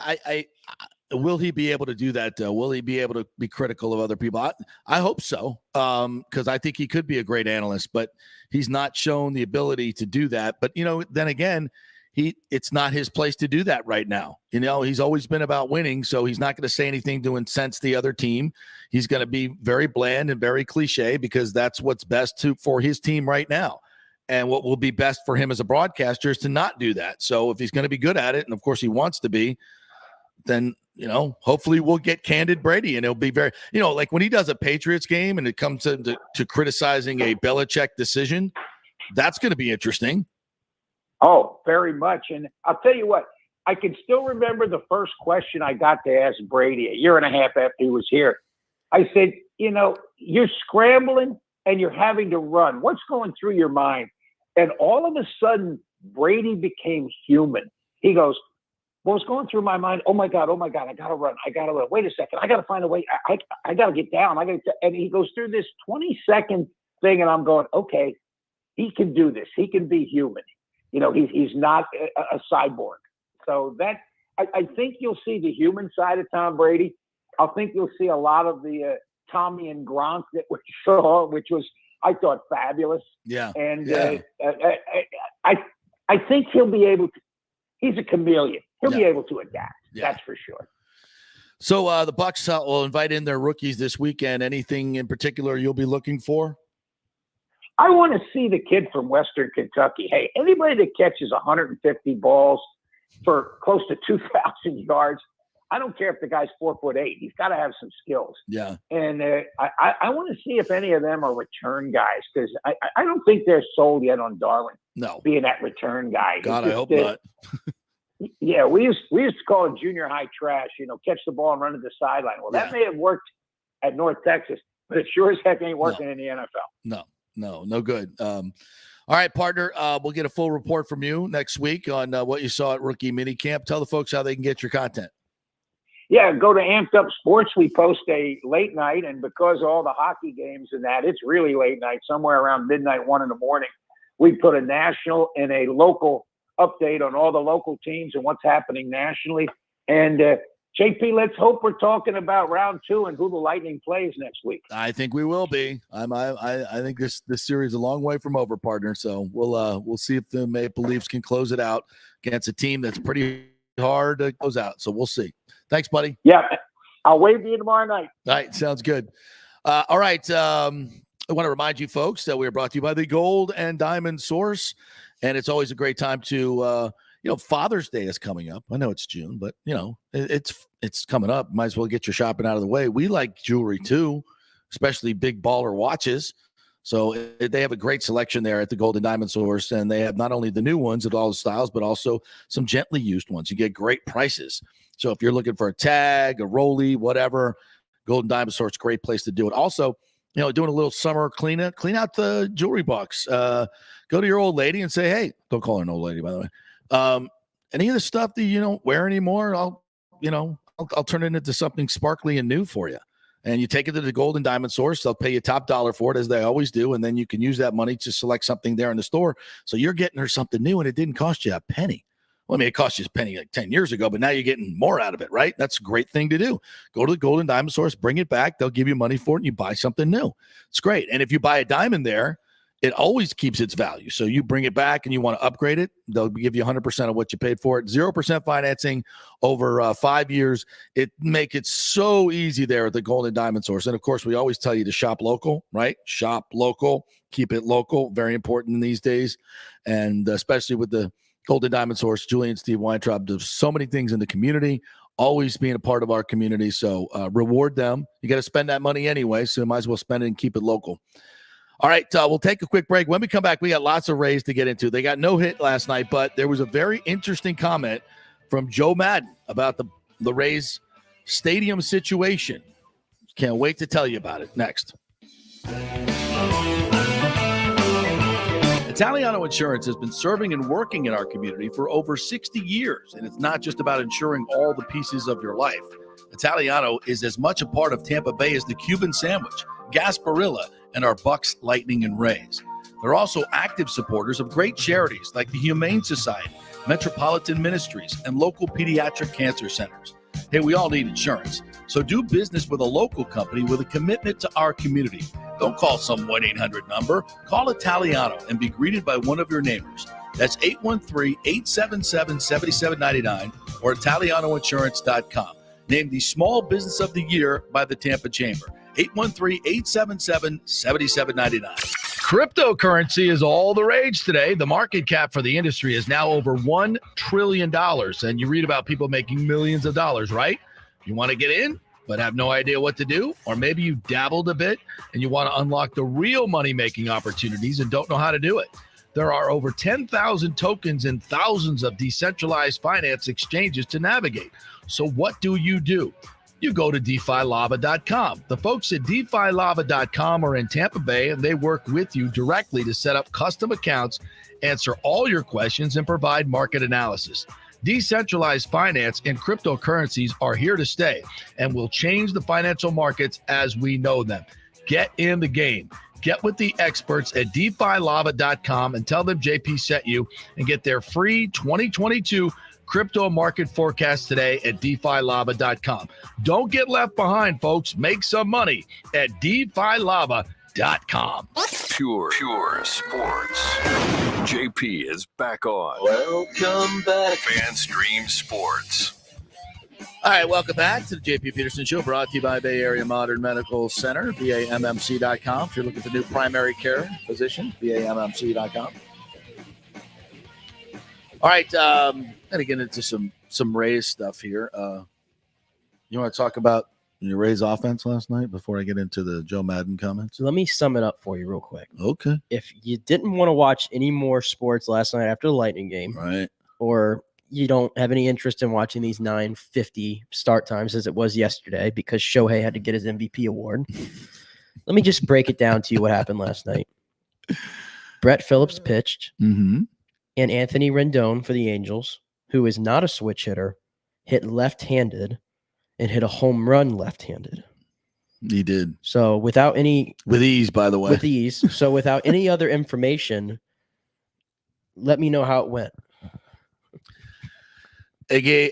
I will he be able to do that though? Will he be able to be critical of other people? I hope so. Because I think he could be a great analyst, but he's not shown the ability to do that. But then again, it's not his place to do that right now. He's always been about winning, so he's not going to say anything to incense the other team. He's going to be very bland and very cliche because that's what's best for his team right now. And what will be best for him as a broadcaster is to not do that. So if he's going to be good at it, and of course he wants to be, then, hopefully we'll get candid Brady, and it'll be very, like when he does a Patriots game and it comes to criticizing a Belichick decision, that's going to be interesting. Oh, very much. And I'll tell you what, I can still remember the first question I got to ask Brady a year and a half after he was here. I said, you're scrambling and you're having to run. What's going through your mind? And all of a sudden, Brady became human. He goes, what's going through my mind? Oh my God, I got to run. Wait a second. I got to find a way. I got to get down. And he goes through this 20-second thing, and I'm going, okay, he can do this. He can be human. He's not a cyborg. So I think you'll see the human side of Tom Brady. I think you'll see a lot of the Tommy and Gronk that we saw, which was, I thought, fabulous. Yeah. And I think he'll be able to. He's a chameleon. He'll be able to adapt. That's for sure. So the Bucs will invite in their rookies this weekend. Anything in particular you'll be looking for? I want to see the kid from Western Kentucky. Hey, anybody that catches 150 balls for close to 2,000 yards, I don't care if the guy's 4'8". He's got to have some skills. Yeah. And I want to see if any of them are return guys, because I don't think they're sold yet on Darwin. No. Being that return guy. God, I hope not. Yeah, we used to call it junior high trash. Catch the ball and run to the sideline. Well, that may have worked at North Texas, but it sure as heck ain't working in the NFL. No good. All right, partner. We'll get a full report from you next week on what you saw at rookie minicamp. Tell the folks how they can get your content. Yeah, go to Amped Up Sports. We post a late night, and because of all the hockey games and that, it's really late night, somewhere around midnight, 1 in the morning. We put a national and a local update on all the local teams and what's happening nationally. And JP, let's hope we're talking about round 2 and who the Lightning plays next week. I think we will be. I think this series is a long way from over, partner. So we'll see if the Maple Leafs can close it out against a team that's pretty hard to close out. So we'll see. Thanks, buddy. Yeah, I'll wave to you tomorrow night. All right, sounds good. All right, I want to remind you folks that we are brought to you by the Gold and Diamond Source, and it's always a great time to. Father's Day is coming up. I know it's June, but it's coming up. Might as well get your shopping out of the way. We like jewelry too, especially big baller watches. So they have a great selection there at the Gold and Diamond Source, and they have not only the new ones at all the styles, but also some gently used ones. You get great prices. So if you're looking for a tag, a rollie, whatever, Gold and Diamond Source, great place to do it. Also, doing a little summer clean out the jewelry box. Go to your old lady and say, hey, don't call her an old lady, by the way. Any of the stuff that you don't wear anymore, I'll turn it into something sparkly and new for you. And you take it to the Gold and Diamond Source. They'll pay you top dollar for it, as they always do. And then you can use that money to select something there in the store. So you're getting her something new, and it didn't cost you a penny. Well, I mean, it cost you a penny like 10 years ago, but now you're getting more out of it, right? That's a great thing to do. Go to the Gold and Diamond Source, bring it back. They'll give you money for it, and you buy something new. It's great. And if you buy a diamond there, it always keeps its value. So you bring it back and you want to upgrade it, they'll give you 100% of what you paid for it. 0% financing over 5 years. It make it so easy there at the Gold and Diamond Source. And, of course, we always tell you to shop local, right? Shop local. Keep it local. Very important in these days. And especially with the Gold and Diamond Source, Julie and Steve Weintraub do so many things in the community, always being a part of our community. So reward them. You got to spend that money anyway, so you might as well spend it and keep it local. All right, we'll take a quick break. When we come back, we got lots of Rays to get into. They got no hit last night, but there was a very interesting comment from Joe Maddon about the Rays stadium situation. Can't wait to tell you about it next. Italiano Insurance has been serving and working in our community for over 60 years, and it's not just about insuring all the pieces of your life. Italiano is as much a part of Tampa Bay as the Cuban sandwich, Gasparilla, and our Bucks, Lightning, and Rays. They're also active supporters of great charities like the Humane Society, Metropolitan Ministries, and local pediatric cancer centers. Hey, we all need insurance, so do business with a local company with a commitment to our community. Don't call some 1-800 number. Call Italiano and be greeted by one of your neighbors. That's 813-877-7799 or ItalianoInsurance.com. Named the Small Business of the Year by the Tampa Chamber. 813-877-7799. Cryptocurrency is all the rage today. The market cap for the industry is now over $1 trillion. And you read about people making millions of dollars, right? You want to get in, but have no idea what to do? Or maybe you dabbled a bit and you want to unlock the real money-making opportunities and don't know how to do it. There are over 10,000 tokens and thousands of decentralized finance exchanges to navigate. So what do? You go to DeFiLava.com. The folks at DeFiLava.com are in Tampa Bay, and they work with you directly to set up custom accounts, answer all your questions, and provide market analysis. Decentralized finance and cryptocurrencies are here to stay and will change the financial markets as we know them. Get in the game. Get with the experts at DeFiLava.com and tell them JP sent you and get their free 2022 crypto market forecast today at DeFiLava.com. Don't get left behind, folks. Make some money at DeFiLava.com. Pure Sports. JP is back on. Welcome back. FanStream Sports. All right, welcome back to the JP Peterson Show, brought to you by Bay Area Modern Medical Center, BAMMC.com. If you're looking for new primary care physician, BAMMC.com. All right, going to get into some Rays stuff here. You want to talk about your Rays offense last night before I get into the Joe Maddon comments? So let me sum it up for you real quick. Okay. If you didn't want to watch any more sports last night after the Lightning game, right, or you don't have any interest in watching these 9:50 start times as it was yesterday because Shohei had to get his MVP award, let me just break it down to you what happened last night. Brett Phillips pitched, Mm-hmm. and Anthony Rendon for the Angels, who is not a switch hitter, hit left-handed and hit a home run left-handed. He did. So without any... With ease, by the way. With ease. So without any other information, let me know how it went. He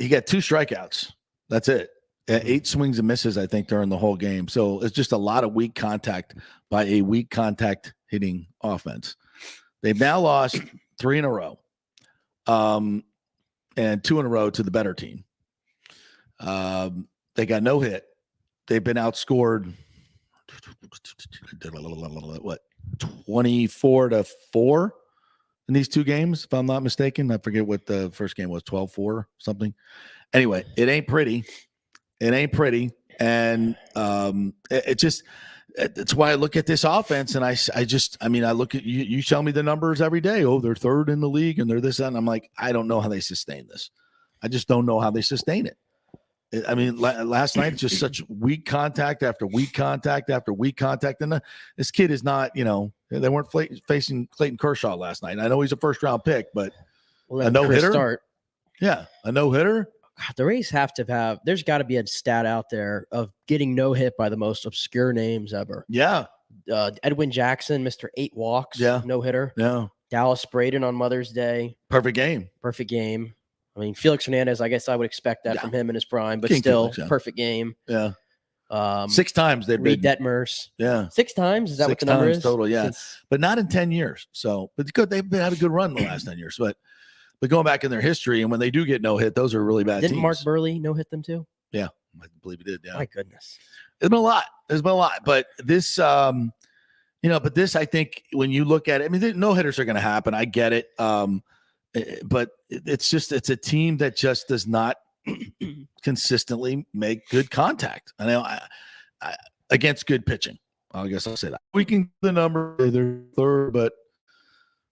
got 2 strikeouts. That's it. 8 swings and misses, I think, during the whole game. So it's just a lot of weak contact by a weak contact hitting offense. They've now lost 3 in a row, and 2 in a row to the better team. They got no hit. They've been outscored, 24-4 in these 2 games, if I'm not mistaken. I forget what the first game was, 12-4 something. Anyway, it ain't pretty. It ain't pretty. And it's why I look at this offense and I look at you tell me the numbers every day. Oh, they're 3rd in the league and they're this, that. And I'm like, I don't know how they sustain this. I just don't know how they sustain it. I mean, last night, just such weak contact after weak contact after weak contact. And this kid is not, they weren't facing Clayton Kershaw last night. And I know he's a first-round pick, but a no-hitter? Start. Yeah, a no-hitter? The Rays have to have – there's got to be a stat out there of getting no-hit by the most obscure names ever. Yeah. Edwin Jackson, Mr. 8 walks, yeah. no-hitter. Yeah. Dallas Braden on Mother's Day. Perfect game. I mean, Felix Hernandez, I guess I would expect that from him in his prime, but still, perfect game. Yeah. 6 times they've Reid Detmers. Yeah. 6 times? Is that what the number is? Total, yeah. But not in 10 years. So, but good. They've had a good run the last 10 years. But going back in their history, and when they do get no hit, those are really bad teams. Didn't Mark Burley no hit them too? Yeah. I believe he did. Yeah. My goodness. There's been a lot. But this, but this, I think when you look at it, I mean, no hitters are going to happen. I get it. But it's a team that just does not consistently make good contact. I know against good pitching. I guess I'll say that. We can the number they're 3rd, but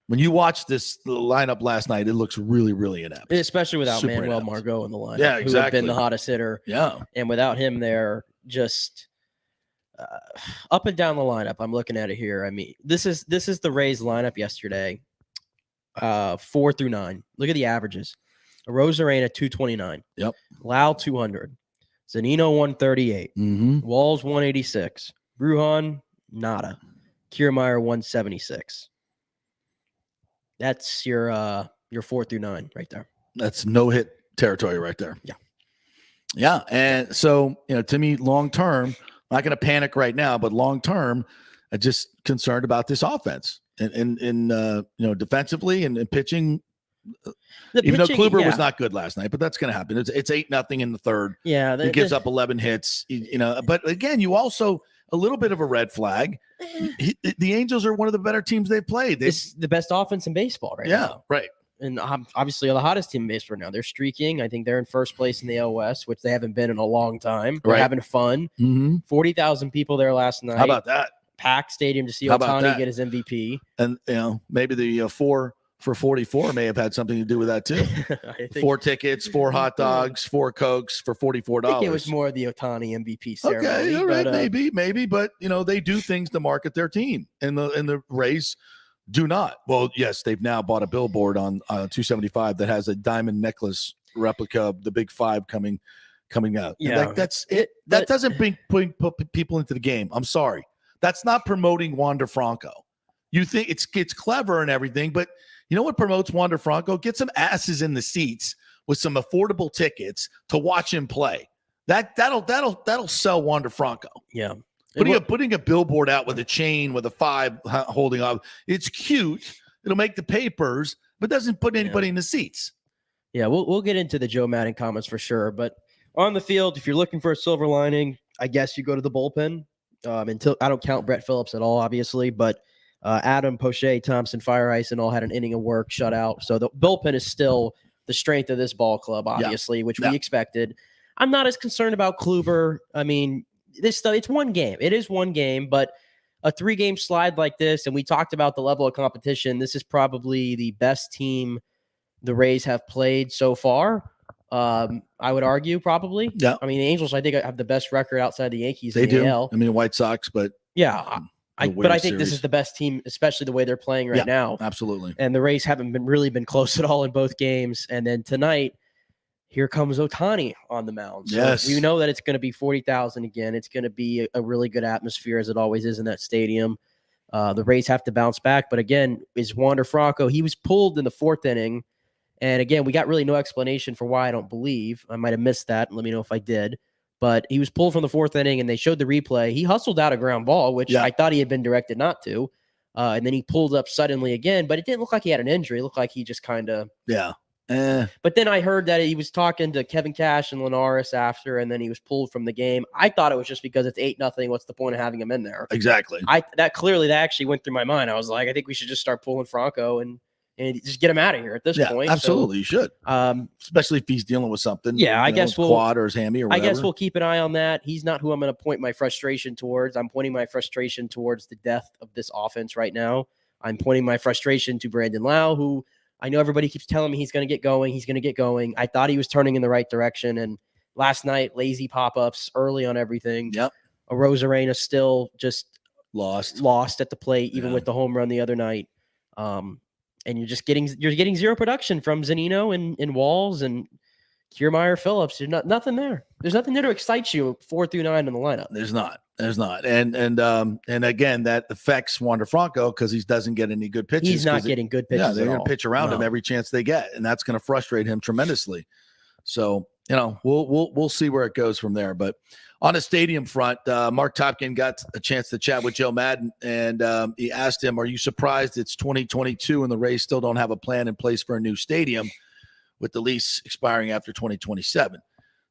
when you watch this lineup last night, it looks really, really inept. Especially without Super Manuel inept. Margot in the lineup. Yeah, Who had been exactly. the hottest hitter. Yeah. And without him there, just up and down the lineup. I'm looking at it here. I mean, this is the Rays lineup yesterday. 4 through 9. Look at the averages. Rosarena 229. Yep. Lau 200. Zanino 138. Mm-hmm. Walls 186. Brujan nada. Kiermaier 176. That's your 4 through 9 right there. That's no hit territory right there. Yeah. Yeah. And so, to me, long term, I'm not going to panic right now, but long term, I'm just concerned about this offense. And defensively and pitching, even though Kluber was not good last night, but that's going to happen. It's 8-0 in the 3rd. Yeah. He gives up 11 hits, but again, you also a little bit of a red flag. The Angels are one of the better teams they've played. It's the best offense in baseball right now. Right. And obviously the hottest team in baseball right now. They're streaking. I think they're in first place in the AL West, which they haven't been in a long time. They're having fun. Mm-hmm. 40,000 people there last night. How about that? Packed stadium to see Ohtani get his MVP. And, maybe the 4 for 44 may have had something to do with that too. 4 tickets, 4 hot dogs, 4 Cokes for $44. I think it was more the Ohtani MVP ceremony. Okay, all right, maybe, but they do things to market their team, and the Rays do not. Well, yes, they've now bought a billboard on 275 that has a diamond necklace replica of the Big 5 coming out. Yeah, that's it. That doesn't put people into the game. I'm sorry. That's not promoting Wander Franco. You think it's clever and everything, but you know what promotes Wander Franco? Get some asses in the seats with some affordable tickets to watch him play. That'll sell Wander Franco. Yeah. Putting a billboard out with a chain with a 5 holding up, it's cute. It'll make the papers, but doesn't put anybody in the seats. Yeah, we'll get into the Joe Maddon comments for sure. But on the field, if you're looking for a silver lining, I guess you go to the bullpen. Until I don't count Brett Phillips at all, obviously, but Adam, Poche, Thompson, Fire Ice, and all had an inning of work shut out. So the bullpen is still the strength of this ball club, obviously, which we expected. I'm not as concerned about Kluber. I mean, it's one game. It is one game, but a 3-game slide like this, and we talked about the level of competition. This is probably the best team the Rays have played so far. I would argue probably. Yeah. I mean, the Angels, I think, have the best record outside the Yankees. They in the do. AL. I mean, White Sox, but yeah. But I think this is the best team, especially the way they're playing right now. Absolutely. And the Rays haven't really been close at all in both games. And then tonight, here comes Ohtani on the mound. So yes. we know that it's going to be 40,000 again. It's going to be a really good atmosphere, as it always is in that stadium. The Rays have to bounce back. But again, is Wander Franco. He was pulled in the 4th inning. And again, we got really no explanation for why, I don't believe. I might have missed that. Let me know if I did. But he was pulled from the 4th inning, and they showed the replay. He hustled out a ground ball, which I thought he had been directed not to. And then he pulled up suddenly again, but it didn't look like he had an injury. It looked like he just kind of But then I heard that he was talking to Kevin Cash and Linares after, and then he was pulled from the game. I thought it was just because it's 8-0. What's the point of having him in there? Exactly. That actually went through my mind. I was like, I think we should just start pulling Franco and just get him out of here at this point. Absolutely, you should. Especially if he's dealing with something. Yeah, I guess we'll quad or his hammy or whatever. I guess we'll keep an eye on that. He's not who I'm going to point my frustration towards. I'm pointing my frustration towards the death of this offense right now. I'm pointing my frustration to Brandon Lau, who I know everybody keeps telling me he's going to get going. He's going to get going. I thought he was turning in the right direction. And last night, lazy pop-ups early on everything. Yep. Arozarena still just lost at the plate, even with the home run the other night. And you're getting zero production from Zunino and Walls and Kiermaier Phillips. There's nothing there. There's nothing there to excite you 4 through 9 in the lineup. There's not. And again, that affects Wander Franco because he doesn't get any good pitches. He's not getting good pitches. Yeah, they're going to pitch around him every chance they get, and that's going to frustrate him tremendously. So, we'll see where it goes from there. But on a stadium front, Mark Topkin got a chance to chat with Joe Maddon, and he asked him, "Are you surprised it's 2022 and the Rays still don't have a plan in place for a new stadium with the lease expiring after 2027?"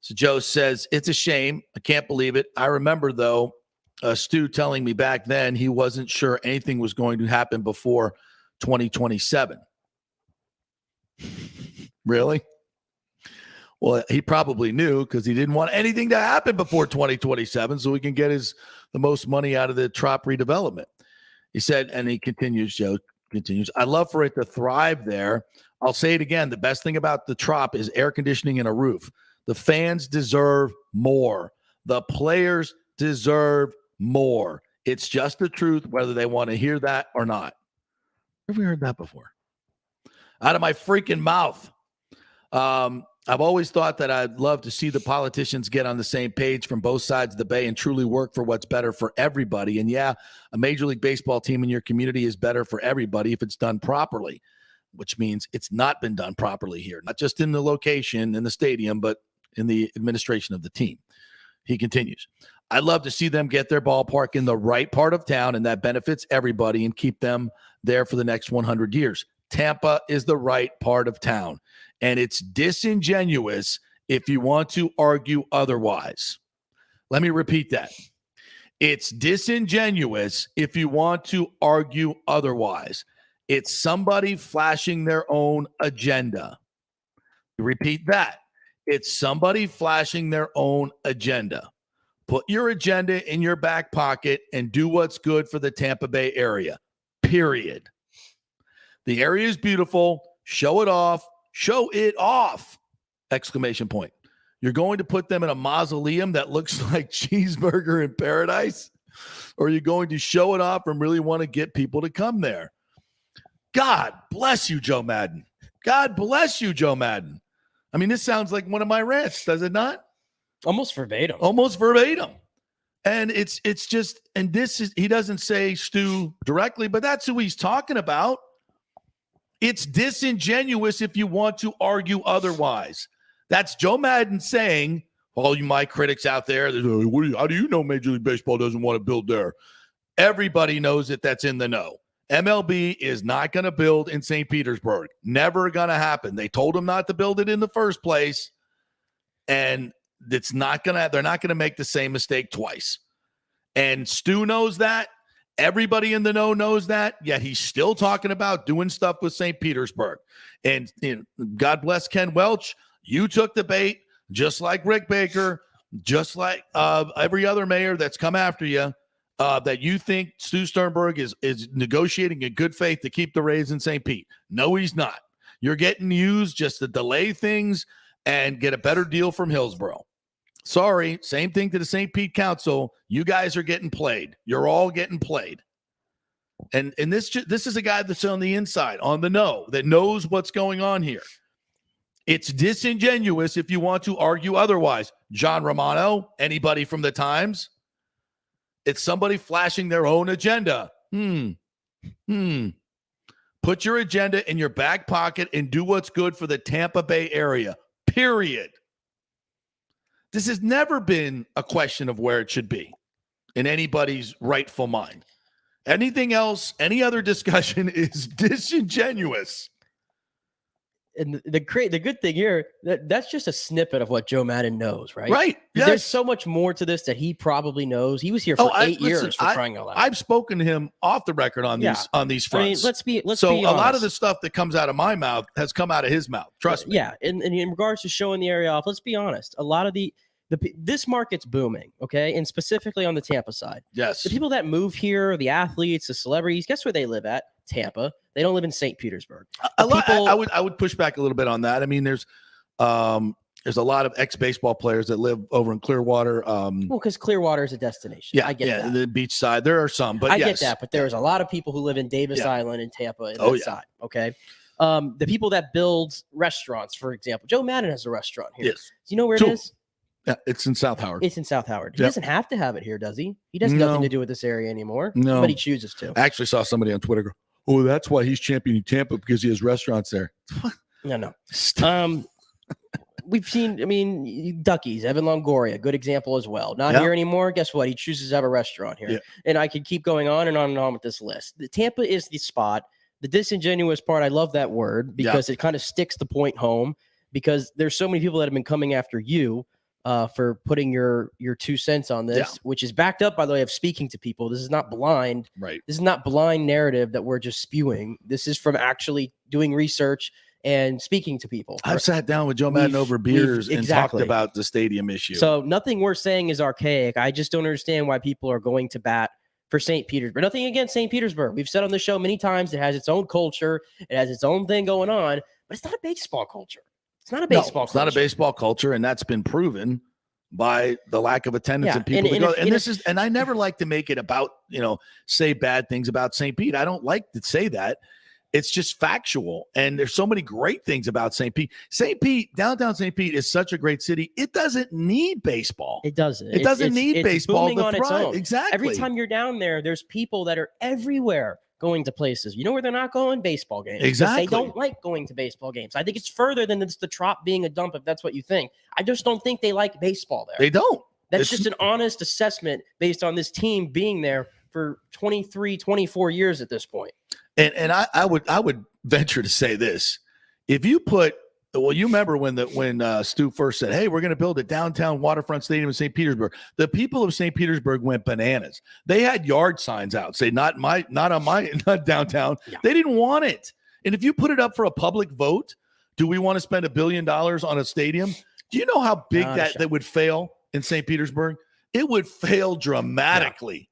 So Joe says, "It's a shame. I can't believe it. I remember, though, Stu telling me back then he wasn't sure anything was going to happen before 2027. Really? Well, he probably knew because he didn't want anything to happen before 2027 so he can get the most money out of the Trop redevelopment." He said, and he continues, Joe continues, "I'd love for it to thrive there. I'll say it again. The best thing about the Trop is air conditioning and a roof. The fans deserve more. The players deserve more. It's just the truth, whether they want to hear that or not." Have we heard that before? Out of my freaking mouth. I've always thought that I'd love to see the politicians get on the same page from both sides of the bay and truly work for what's better for everybody. And yeah, a Major League Baseball team in your community is better for everybody if it's done properly, which means it's not been done properly here, not just in the location, in the stadium, but in the administration of the team. He continues, "I'd love to see them get their ballpark in the right part of town, and that benefits everybody and keep them there for the next 100 years. Tampa is the right part of town, and it's disingenuous if you want to argue otherwise." Let me repeat that. It's disingenuous if you want to argue otherwise. It's somebody flashing their own agenda. Repeat that. It's somebody flashing their own agenda. Put your agenda in your back pocket and do what's good for the Tampa Bay area, period. The area is beautiful. Show it off. Show it off! Exclamation point. You're going to put them in a mausoleum that looks like Cheeseburger in Paradise? Or are you going to show it off and really want to get people to come there? God bless you, Joe Maddon. God bless you, Joe Maddon. I mean, this sounds like one of my rants, does it not? Almost verbatim. Almost verbatim. And it's just, and this is, he doesn't say Stu directly, but that's who he's talking about. It's disingenuous if you want to argue otherwise. That's Joe Maddon saying, all you my critics out there, how do you know Major League Baseball doesn't want to build there? Everybody knows it that's in the know. MLB is not going to build in St. Petersburg. Never going to happen. They told them not to build it in the first place, and they're not going to make the same mistake twice. And Stu knows that. Everybody in the know knows that, yet he's still talking about doing stuff with St. Petersburg. And God bless Ken Welch. You took the bait, just like Rick Baker, just like every other mayor that's come after you, that you think Stu Sternberg is negotiating in good faith to keep the Rays in St. Pete. No, he's not. You're getting used just to delay things and get a better deal from Hillsborough. Sorry, same thing to the St. Pete Council. You guys are getting played. You're all getting played. And this is a guy that's on the inside, on the know, that knows what's going on here. It's disingenuous if you want to argue otherwise. John Romano, anybody from the Times? It's somebody flashing their own agenda. Put your agenda in your back pocket and do what's good for the Tampa Bay area, period. This has never been a question of where it should be in anybody's rightful mind. Anything else, any other discussion is disingenuous. And the good thing here, that's just a snippet of what Joe Maddon knows, right? Right. Yes. There's so much more to this that he probably knows. He was here for 8 years for crying out loud. I've spoken to him off the record on these fronts. I mean, let's be honest. A lot of the stuff that comes out of my mouth has come out of his mouth. Trust me. Yeah. And in regards to showing the area off, let's be honest. A lot of this market's booming, okay? And specifically on the Tampa side. Yes. The people that move here, the athletes, the celebrities, guess where they live at? Tampa. They don't live in St. Petersburg. I would push back a little bit on that. I mean, there's a lot of ex-baseball players that live over in Clearwater. Well, because Clearwater is a destination. I get that. The beach side. There are some, but I get that. But there's a lot of people who live in Davis Island and Tampa and that side. Okay. The people that build restaurants, for example, Joe Maddon has a restaurant here. Yes. Do you know where it is? Yeah, it's in South Howard. It's in South Howard. He doesn't have to have it here, does he? He has nothing to do with this area anymore. No. But he chooses to. I actually saw somebody on Twitter go, "Oh, that's why he's championing Tampa, because he has restaurants there." No. We've seen, Ducky's, Evan Longoria, good example as well. Not here anymore. Guess what? He chooses to have a restaurant here. Yeah. And I could keep going on and on and on with this list. The Tampa is the spot. The disingenuous part, I love that word because it kind of sticks the point home, because there's so many people that have been coming after you for putting your 2 cents on this, which is backed up, by the way, of speaking to people. This is not blind. Right. This is not blind narrative that we're just spewing. This is from actually doing research and speaking to people. I've sat down with Joe Maddon over beers and talked about the stadium issue. So nothing we're saying is archaic. I just don't understand why people are going to bat for St. Petersburg. Nothing against St. Petersburg. We've said on the show many times it has its own culture. It has its own thing going on, but it's not a baseball culture. It's not a baseball culture. It's not a baseball culture, and that's been proven by the lack of attendance and people. And I never like to make it about, say bad things about St. Pete. I don't like to say that. It's just factual. And there's so many great things about St. Pete. St. Pete, downtown St. Pete is such a great city. It doesn't need baseball. It doesn't. It doesn't need baseball to on its thrive. own. Exactly. Every time you're down there, there's people that are everywhere going to places. You know where they're not going? Baseball games. Exactly. They don't like going to baseball games. I think it's further than it's the Trop being a dump, if that's what you think. I just don't think they like baseball there. They don't. That's just an honest assessment based on this team being there for 23, 24 years at this point. And I would venture to say this. If you you remember when Stu first said, "Hey, we're going to build a downtown waterfront stadium in St. Petersburg." The people of St. Petersburg went bananas. They had yard signs out, say not downtown. Yeah. They didn't want it. And if you put it up for a public vote, do we want to spend $1 billion on a stadium? Do you know how big that would fail in St. Petersburg? It would fail dramatically.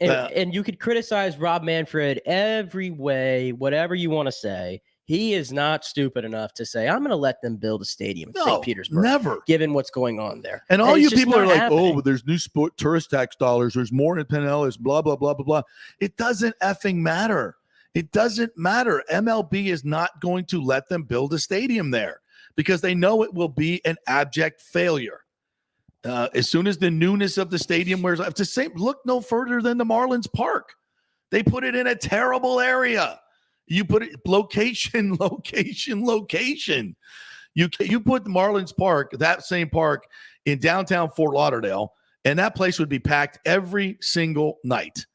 Yeah. And you could criticize Rob Manfred every way, whatever you want to say. He is not stupid enough to say, I'm going to let them build a stadium in St. Petersburg. Never. Given what's going on there. And all you people are like, happening. But there's new tourist tax dollars. There's more in Pinellas, blah, blah, blah, blah, blah. It doesn't effing matter. It doesn't matter. MLB is not going to let them build a stadium there because they know it will be an abject failure. As soon as the newness of the stadium wears off, look no further than the Marlins Park. They put it in a terrible area. You put it location. You put the Marlins Park, that same park, in downtown Fort Lauderdale, and that place would be packed every single night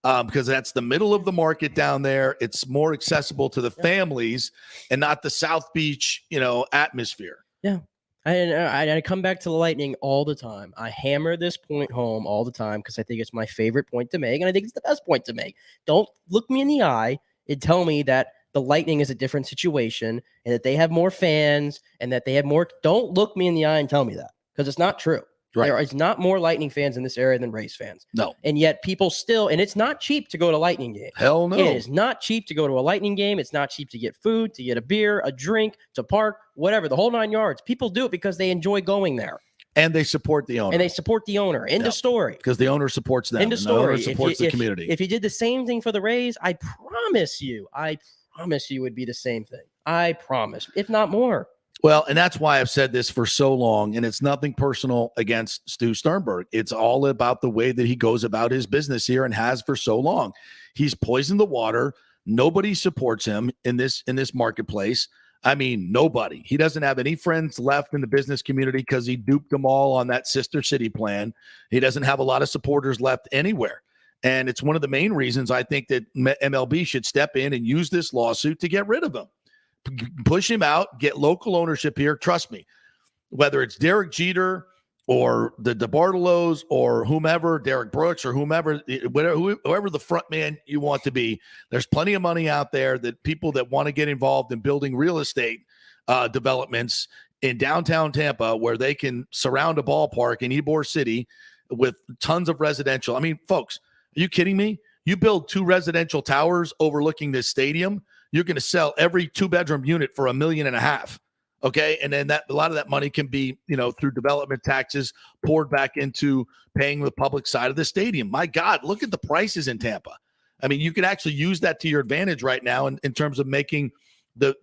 because that's the middle of the market down there. It's more accessible to the families and not the South Beach, atmosphere. Yeah. I come back to the Lightning all the time. I hammer this point home all the time because I think it's my favorite point to make, and I think it's the best point to make. Don't look me in the eye and tell me that the Lightning is a different situation and that they have more fans and that they have more. Don't look me in the eye and tell me that because it's not true. Right. There is not more Lightning fans in this area than Rays fans. No. And yet people still, and it's not cheap to go to a Lightning game. Hell no. It is not cheap to go to a Lightning game. It's not cheap to get food, to get a beer, a drink, to park, whatever, the whole 9 yards. People do it because they enjoy going there. And they support the owner. End of story. Because the owner supports them. End of story. The owner supports the community. If you did the same thing for the Rays, I promise you it would be the same thing. I promise, if not more. Well, and that's why I've said this for so long, and it's nothing personal against Stu Sternberg. It's all about the way that he goes about his business here and has for so long. He's poisoned the water. Nobody supports him in this marketplace. I mean, nobody. He doesn't have any friends left in the business community because he duped them all on that sister city plan. He doesn't have a lot of supporters left anywhere. And it's one of the main reasons I think that MLB should step in and use this lawsuit to get rid of him. Push him out, get local ownership here. Trust me, whether it's Derek Jeter or the DeBartolos or whomever, Derek Brooks or whoever the front man you want to be, there's plenty of money out there that people that want to get involved in building real estate developments in downtown Tampa where they can surround a ballpark in Ybor City with tons of residential. I mean, folks, are you kidding me? You build 2 residential towers overlooking this stadium, you're going to sell every 2-bedroom unit for $1.5 million. Okay. And then a lot of that money can be, through development taxes poured back into paying the public side of the stadium. My God, look at the prices in Tampa. I mean, you can actually use that to your advantage right now in terms of making the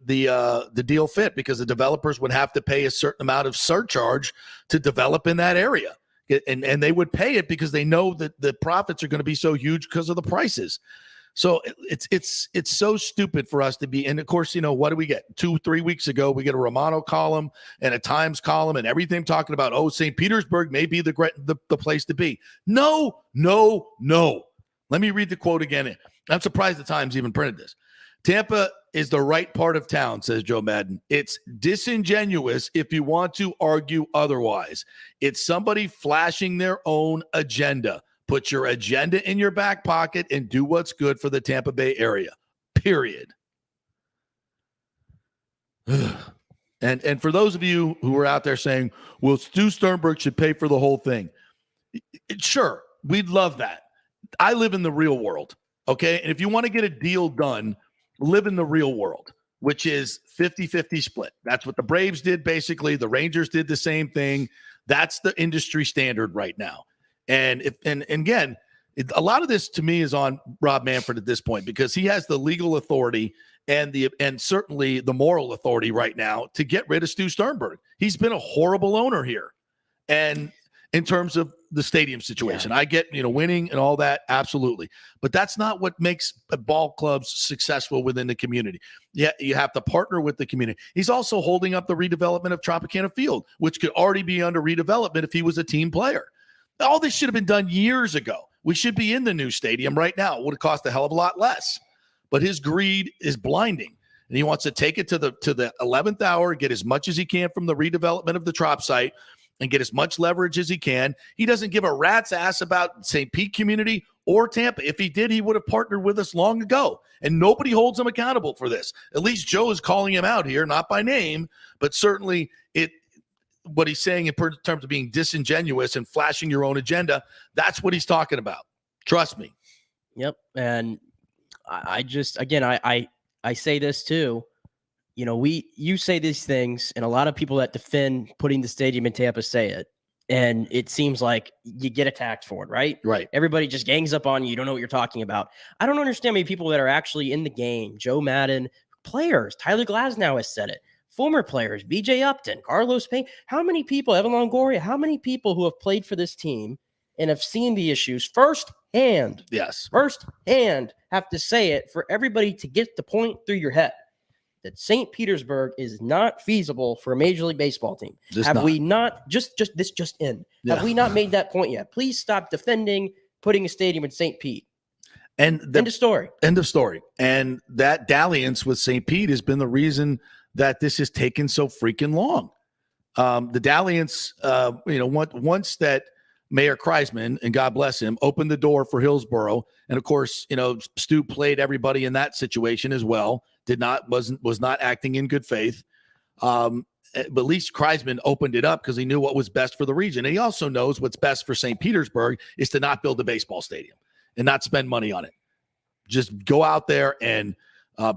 deal fit, because the developers would have to pay a certain amount of surcharge to develop in that area. And they would pay it because they know that the profits are going to be so huge because of the prices. So it's so stupid for us to be. And of course, what do we get? 2-3 weeks ago, we get a Romano column and a Times column and everything talking about, St. Petersburg may be the place to be. No. Let me read the quote again. I'm surprised the Times even printed this. Tampa is the right part of town, says Joe Maddon. It's disingenuous if you want to argue otherwise. It's somebody flashing their own agenda. Put your agenda in your back pocket and do what's good for the Tampa Bay area, period. And for those of you who are out there saying, well, Stu Sternberg should pay for the whole thing. Sure, we'd love that. I live in the real world, okay? And if you want to get a deal done, live in the real world, which is 50-50 split. That's what the Braves did, basically. The Rangers did the same thing. That's the industry standard right now. And again, a lot of this to me is on Rob Manfred at this point, because he has the legal authority and certainly the moral authority right now to get rid of Stu Sternberg. He's been a horrible owner here. And in terms of the stadium situation, I get, winning and all that. Absolutely. But that's not what makes ball clubs successful within the community. Yeah. You have to partner with the community. He's also holding up the redevelopment of Tropicana Field, which could already be under redevelopment if he was a team player. All this should have been done years ago. We should be in the new stadium right now. It would have cost a hell of a lot less. But his greed is blinding. And he wants to take it to the 11th hour, get as much as he can from the redevelopment of the Trop site, and get as much leverage as he can. He doesn't give a rat's ass about St. Pete community or Tampa. If he did, he would have partnered with us long ago. And nobody holds him accountable for this. At least Joe is calling him out here, not by name, but certainly what he's saying in terms of being disingenuous and flashing your own agenda, that's what he's talking about. Trust me. Yep. And I just, again, I say this too. You say these things, and a lot of people that defend putting the stadium in Tampa say it, and it seems like you get attacked for it, right? Right. Everybody just gangs up on you. You don't know what you're talking about. I don't understand many people that are actually in the game. Joe Maddon, players, Tyler Glasnow has said it. Former players, BJ Upton, Carlos Payne, how many people, Evan Longoria, how many people who have played for this team and have seen the issues firsthand, have to say it for everybody to get the point through your head that St. Petersburg is not feasible for a Major League Baseball team. We not have we not made that point yet? Please stop defending putting a stadium in St. Pete. And end of story. End of story. And that dalliance with St. Pete has been the reason that this has taken so freaking long. The dalliance, once that Mayor Kreisman, and God bless him, opened the door for Hillsborough, and of course, Stu played everybody in that situation as well. Was not acting in good faith. But at least Kreisman opened it up because he knew what was best for the region. And he also knows what's best for St. Petersburg is to not build a baseball stadium and not spend money on it. Just go out there and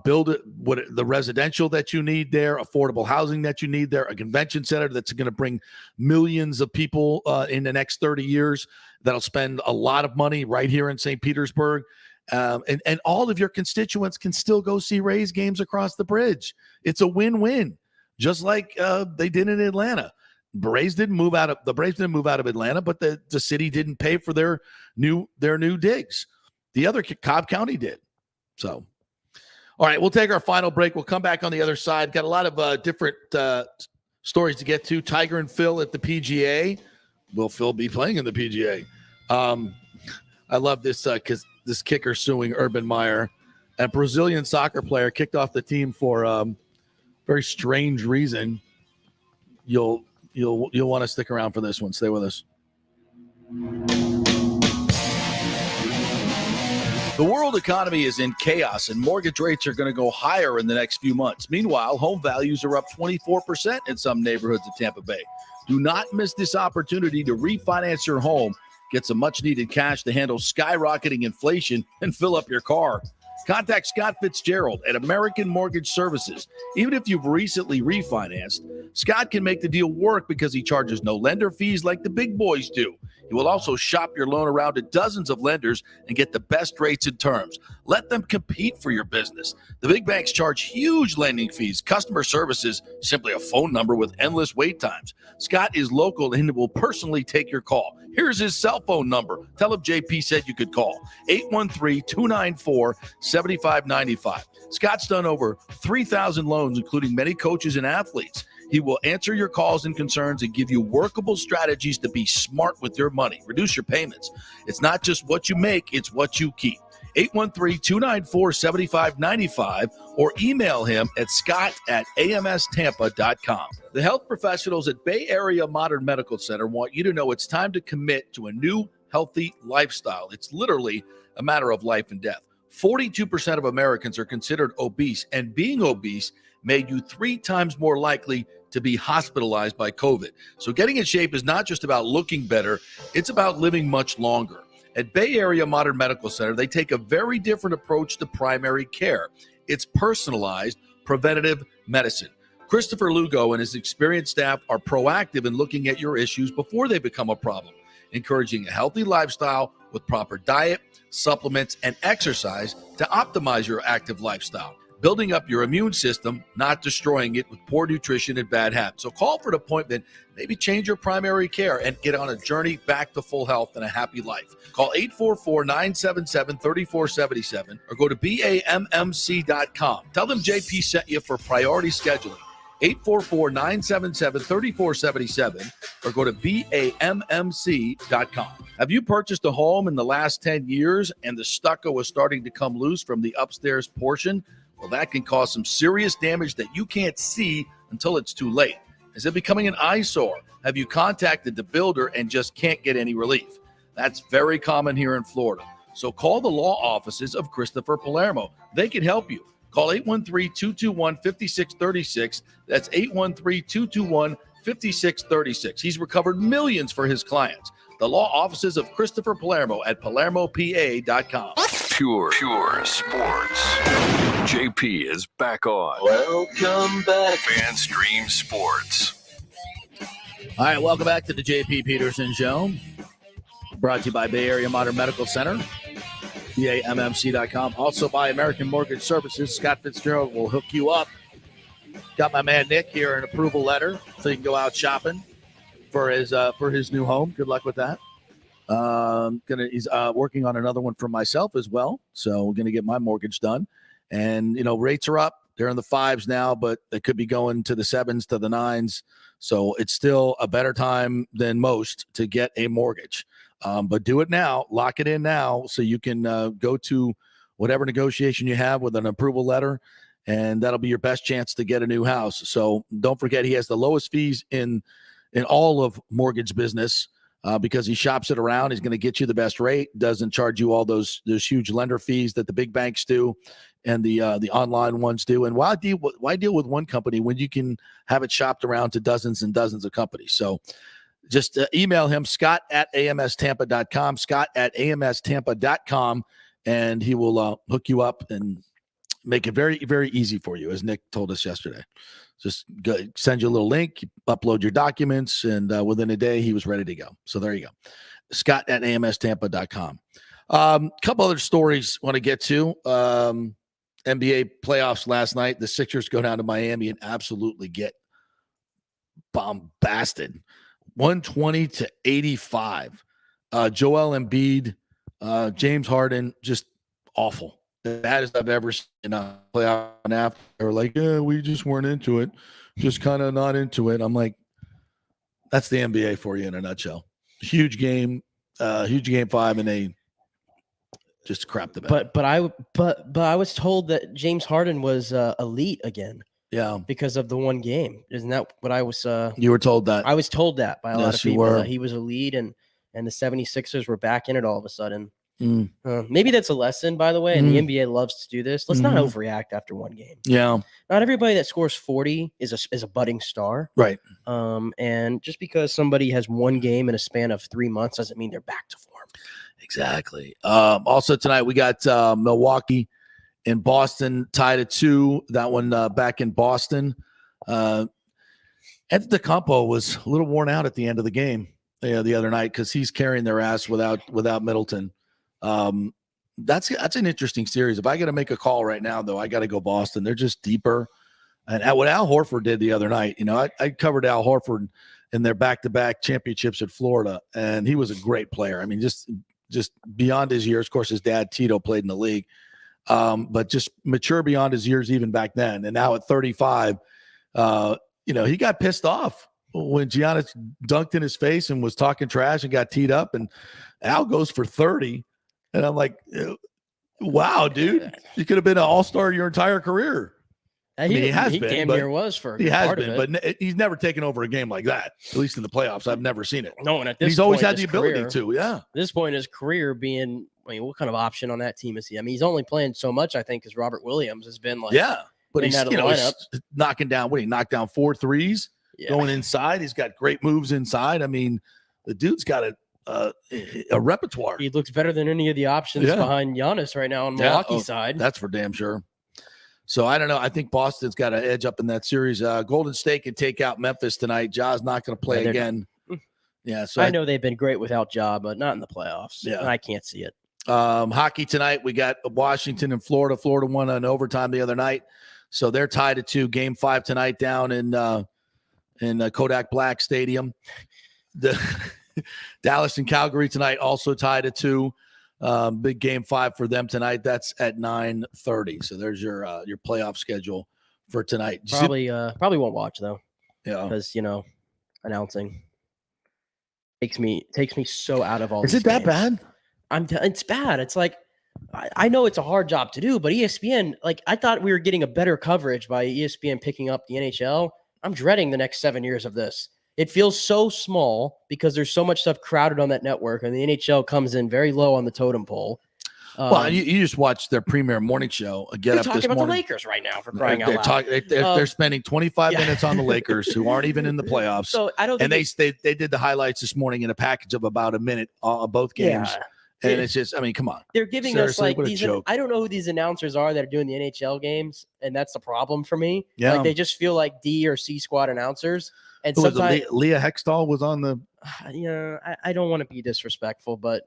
build the residential that you need there, affordable housing that you need there, a convention center that's going to bring millions of people in the next 30 years that'll spend a lot of money right here in St. Petersburg. And all of your constituents can still go see Rays games across the bridge. It's a win-win, just like they did in Atlanta. The Braves didn't move out of Atlanta, but the city didn't pay for their new digs. The other Cobb County did. So, all right, we'll take our final break. We'll come back on the other side. Got a lot of different stories to get to. Tiger and Phil at the PGA. Will Phil be playing in the PGA? I love this because this kicker suing Urban Meyer. A Brazilian soccer player kicked off the team for very strange reason. You'll want to stick around for this one. Stay with us. The world economy is in chaos, and mortgage rates are going to go higher in the next few months. Meanwhile, home values are up 24% in some neighborhoods of Tampa Bay. Do not miss this opportunity to refinance your home, get some much-needed cash to handle skyrocketing inflation, and fill up your car. Contact Scott Fitzgerald at American Mortgage Services. Even if you've recently refinanced, Scott can make the deal work because he charges no lender fees like the big boys do. He will also shop your loan around to dozens of lenders and get the best rates and terms. Let them compete for your business. The big banks charge huge lending fees. Customer service is simply a phone number with endless wait times. Scott is local and will personally take your call. Here's his cell phone number. Tell him JP said you could call. 813-294-7595. Scott's done over 3,000 loans, including many coaches and athletes. He will answer your calls and concerns and give you workable strategies to be smart with your money. Reduce your payments. It's not just what you make, it's what you keep. 813-294-7595 or email him at scott@amstampa.com. The health professionals at Bay Area Modern Medical Center want you to know it's time to commit to a new healthy lifestyle. It's literally a matter of life and death. 42% of Americans are considered obese, and being obese made you 3 times more likely to be hospitalized by COVID. So getting in shape is not just about looking better, it's about living much longer. At Bay Area Modern Medical Center, they take a very different approach to primary care. It's personalized, preventative medicine. Christopher Lugo and his experienced staff are proactive in looking at your issues before they become a problem, encouraging a healthy lifestyle with proper diet, supplements, and exercise to optimize your active lifestyle. Building up your immune system, not destroying it with poor nutrition and bad habits. So call for an appointment, maybe change your primary care and get on a journey back to full health and a happy life. Call 844-977-3477 or go to BAMMC.com. Tell them JP sent you for priority scheduling. 844-977-3477 or go to BAMMC.com. Have you purchased a home in the last 10 years and the stucco is starting to come loose from the upstairs portion? Well, that can cause some serious damage that you can't see until it's too late. Is it becoming an eyesore? Have you contacted the builder and just can't get any relief? That's very common here in Florida. So call the law offices of Christopher Palermo. They can help you. Call 813-221-5636. That's 813-221-5636. He's recovered millions for his clients. The law offices of Christopher Palermo at PalermoPA.com. Pure Sports. JP is back on. Welcome back. FanStream Sports. All right, welcome back to the JP Peterson Show. Brought to you by Bay Area Modern Medical Center, BAMMC.com. Also by American Mortgage Services. Scott Fitzgerald will hook you up. Got my man Nick here an approval letter so you can go out shopping for his new home. Good luck with that. He's working on another one for myself as well. So we're going to get my mortgage done. And, rates are up. They're in the 5s now, but they could be going to the 7s, to the 9s. So it's still a better time than most to get a mortgage. But do it now. Lock it in now so you can go to whatever negotiation you have with an approval letter, and that'll be your best chance to get a new house. So don't forget, he has the lowest fees in all of mortgage business. Because he shops it around. He's going to get you the best rate, doesn't charge you all those huge lender fees that the big banks do and the online ones do. And why deal with one company when you can have it shopped around to dozens and dozens of companies? So just email him, scott@amstampa.com, scott@amstampa.com, and he will hook you up and make it very, very easy for you, as Nick told us yesterday. Just send you a little link, you upload your documents, and within a day, he was ready to go. So there you go. Scott at amstampa.com. Couple other stories I want to get to. NBA playoffs last night. The Sixers go down to Miami and absolutely get bombasted. 120-85. Joel Embiid, James Harden, just awful. The baddest I've ever seen in a playoff. And after they were like, yeah, we just weren't into it. Just kind of not into it. I'm like, that's the NBA for you in a nutshell. Huge game 5, and they just crap the bed. But I was told that James Harden was elite again. Yeah, because of the one game. Isn't that what I was? You were told that. I was told that by a lot of people were. that he was elite, and the 76ers were back in it all of a sudden. Maybe that's a lesson, by the way, and the NBA loves to do this. Let's not overreact after one game. Yeah. Not everybody that scores 40 is a budding star. Right. And just because somebody has one game in a span of 3 months doesn't mean they're back to form. Exactly. Also tonight we got Milwaukee and Boston tied at 2. That one back in Boston. Antetokounmpo was a little worn out at the end of the game the other night because he's carrying their ass without Middleton. That's an interesting series. If I got to make a call right now, though, I got to go Boston. They're just deeper. And what Al Horford did the other night, I covered Al Horford in their back-to-back championships at Florida, and he was a great player. I mean, just beyond his years. Of course, his dad, Tito, played in the league, but just mature beyond his years even back then. And now at 35, he got pissed off when Giannis dunked in his face and was talking trash and got teed up, and Al goes for 30. And I'm like, wow, dude, you could have been an all-star your entire career. He has been. Damn near was for he has part been, of it. but he's never taken over a game like that. At least in the playoffs, I've never seen it. No, and at this he's always point had the ability to. Yeah. At this point in his career, what kind of option on that team is he? I mean, he's only playing so much, I think, because Robert Williams has been like, but he's out of the lineup. He's knocking down. He knocked down 4 threes going inside. He's got great moves inside. I mean, the dude's got a repertoire. He looks better than any of the options behind Giannis right now on Milwaukee's side. That's for damn sure. So I don't know. I think Boston's got an edge up in that series. Golden State can take out Memphis tonight. Ja's not going to play again. Yeah, so I know they've been great without Ja, but not in the playoffs. Yeah, I can't see it. Hockey tonight. We got Washington and Florida. Florida won an overtime the other night, so they're tied at 2. Game 5 tonight down in Kodak Black Stadium. The Dallas and Calgary tonight also tied at 2. Big game 5 for them tonight. That's at 9:30. So there's your playoff schedule for tonight. Probably won't watch though. Yeah, because announcing takes me so out of all. Is it that bad? It's bad. It's like I know it's a hard job to do, but ESPN, I thought we were getting a better coverage by ESPN picking up the NHL. I'm dreading the next 7 years of this. It feels so small because there's so much stuff crowded on that network, and the NHL comes in very low on the totem pole. Well, you just watched their premier morning show. Get up this morning. Talking about the Lakers right now for crying out loud. They're spending 25 minutes on the Lakers, who aren't even in the playoffs. So I don't. And they did the highlights this morning in a package of about a minute of both games. Yeah. And it's just, I mean, come on. They're giving Seriously, us what a these. joke. I don't know who these announcers are that are doing the NHL games, and that's the problem for me. Yeah. They just feel like D or C squad announcers. And Who was sometimes it? Leah Hextall was on the. I don't want to be disrespectful, but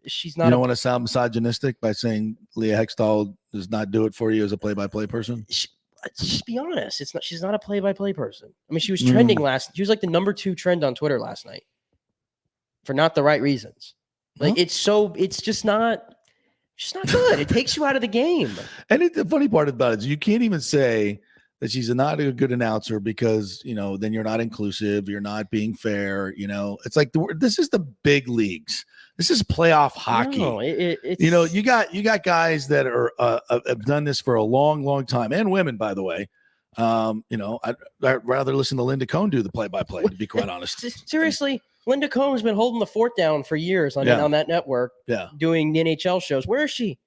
she's not. You don't want to sound misogynistic by saying Leah Hextall does not do it for you as a play-by-play person. Just be honest. It's not. She's not a play-by-play person. I mean, she was trending She was like the number 2 trend on Twitter last night for not the right reasons. It's just not good. It takes you out of the game. And the funny part about it is you can't even say that she's not a good announcer because, then you're not inclusive. You're not being fair. It's like this is the big leagues. This is playoff hockey. No, it's you got guys that are have done this for a long, long time, and women, by the way. I'd rather listen to Linda Cohn do the play-by-play, to be quite honest. Seriously, Linda Cohn has been holding the fort down for years on that network, doing the NHL shows. Where is she?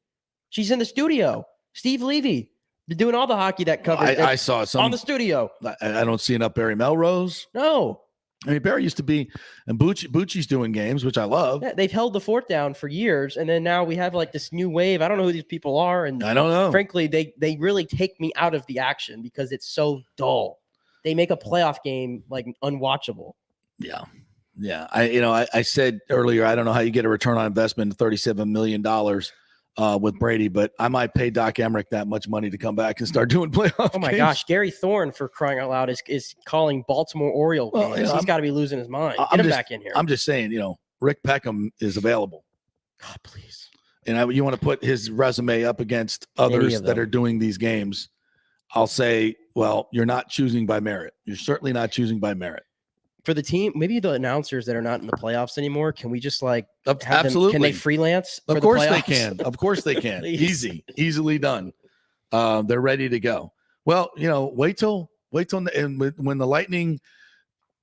She's in the studio. Steve Levy, they're doing all the hockey that covers. I saw some on the studio. I don't see enough Barry Melrose. No. I mean, Barry used to be, and Bucci's doing games, which I love. Yeah, they've held the fort down for years, and then now we have like this new wave. I don't know who these people are, and I don't know. Frankly, they really take me out of the action because it's so dull. They make a playoff game like unwatchable. Yeah. I said earlier, I don't know how you get a return on investment of $37 million with Brady, but I might pay Doc Emmerich that much money to come back and start doing playoff Oh my games. gosh, Gary Thorne, for crying out loud, is calling Baltimore Oriole games. He's got to be losing his mind. Get him back in here. I'm just saying, Rick Peckham is available. God, please. And you want to put his resume up against others that are doing these games. I'll say, well, you're not choosing by merit. You're certainly not choosing by merit. For the team, maybe the announcers that are not in the playoffs anymore, can we just have absolutely. Can they freelance? Of for course the they playoffs? can. Of course they can. Easily done. They're ready to go. Well, wait till and when the Lightning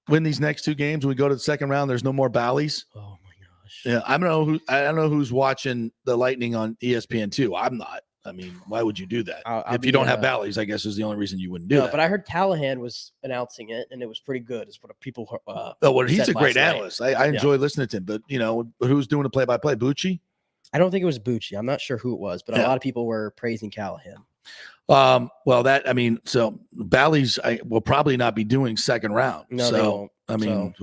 win these next two games, we go to the second round. There's no more Bally's. Oh my gosh. Yeah, I don't know who's watching the Lightning on ESPN2. I'm not. I mean, why would you do that? If you don't have Bally's, I guess is the only reason you wouldn't do that. But I heard Callahan was announcing it, and it was pretty good. Is what people. He's a great analyst. I enjoy listening to him. But who's doing the play-by-play? Bucci? I don't think it was Bucci. I'm not sure who it was, but a lot of people were praising Callahan. So Bally's will probably not be doing second round. No, they won't. I mean,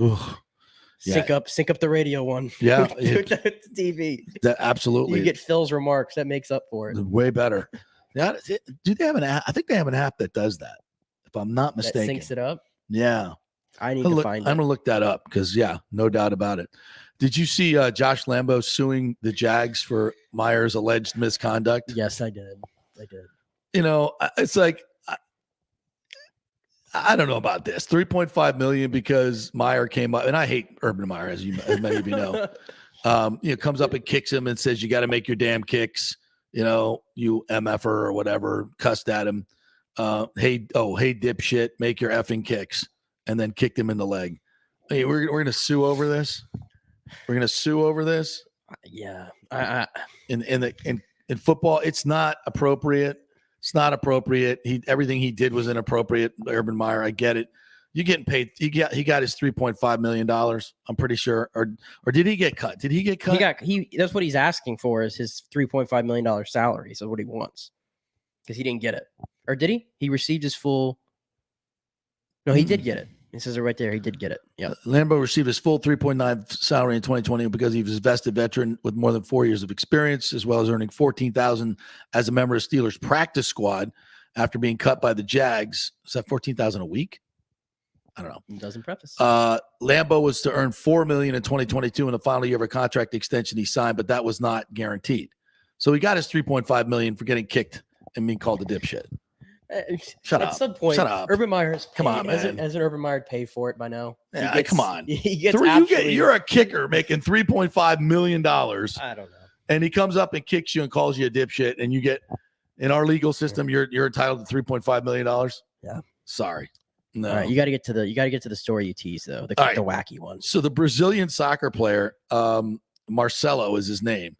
sync up the radio one. Yeah, the TV. Absolutely. You get Phil's remarks. That makes up for it. Way better. Now, do they have an app? I think they have an app that does that, if I'm not mistaken. That syncs it up. Yeah, I need to find it. I'm gonna look that up because no doubt about it. Did you see Josh Lambo suing the Jags for Meyer's alleged misconduct? Yes, I did. It's like I don't know about this. $3.5 million because Meyer came up, and I hate Urban Meyer, as many of you know. Comes up and kicks him and says, "You got to make your damn kicks." You MFer or whatever, cussed at him. Hey dipshit, make your effing kicks, and then kicked him in the leg. Hey, we're gonna sue over this. We're gonna sue over this. Yeah. In football, it's not appropriate. It's not appropriate. Everything he did was inappropriate. Urban Meyer, I get it. You getting paid? He got his $3.5 million. I'm pretty sure, or did he get cut? Did he get cut? That's what he's asking for is his $3.5 million salary. So what he wants, because he didn't get it, or did he? He received his full. No, he did get it. It says it right there. He did get it. Yeah. Lambeau received his full 3.9 salary in 2020 because he was a vested veteran with more than 4 years of experience, as well as earning $14,000 as a member of Steelers practice squad after being cut by the Jags. Is that $14,000 a week? I don't know. It doesn't preface. Lambeau was to earn $4 million in 2022 in the final year of a contract extension he signed, but that was not guaranteed. So he got his $3.5 million for getting kicked and being called a dipshit. Shut up. At some point, Shut up. Urban Meyer's come on, man. Hasn't Urban Meyer paid for it by now? Yeah, come on. He gets you're a kicker making $3.5 million. I don't know. And he comes up and kicks you and calls you a dipshit, and you get in our legal system, you're entitled to $3.5 million. Yeah. Sorry. No. All right, you got to get to the story you tease though, the wacky one. So the Brazilian soccer player, Marcelo is his name,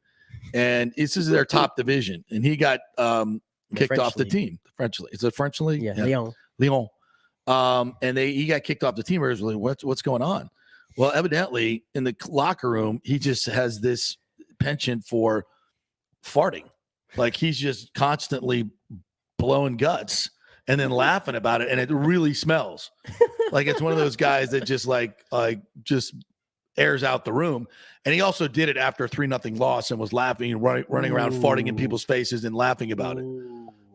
and this is their top division, and he got kicked off the team. The French league. Is it French league? Yeah. Lyon. And he got kicked off the team. Originally, what's going on? Well, evidently in the locker room, he just has this penchant for farting, like he's just constantly blowing guts and then laughing about it, and it really smells like it's one of those guys that just just airs out the room. And he also did it after a 3-0 loss and was laughing and running around farting in people's faces and laughing about it.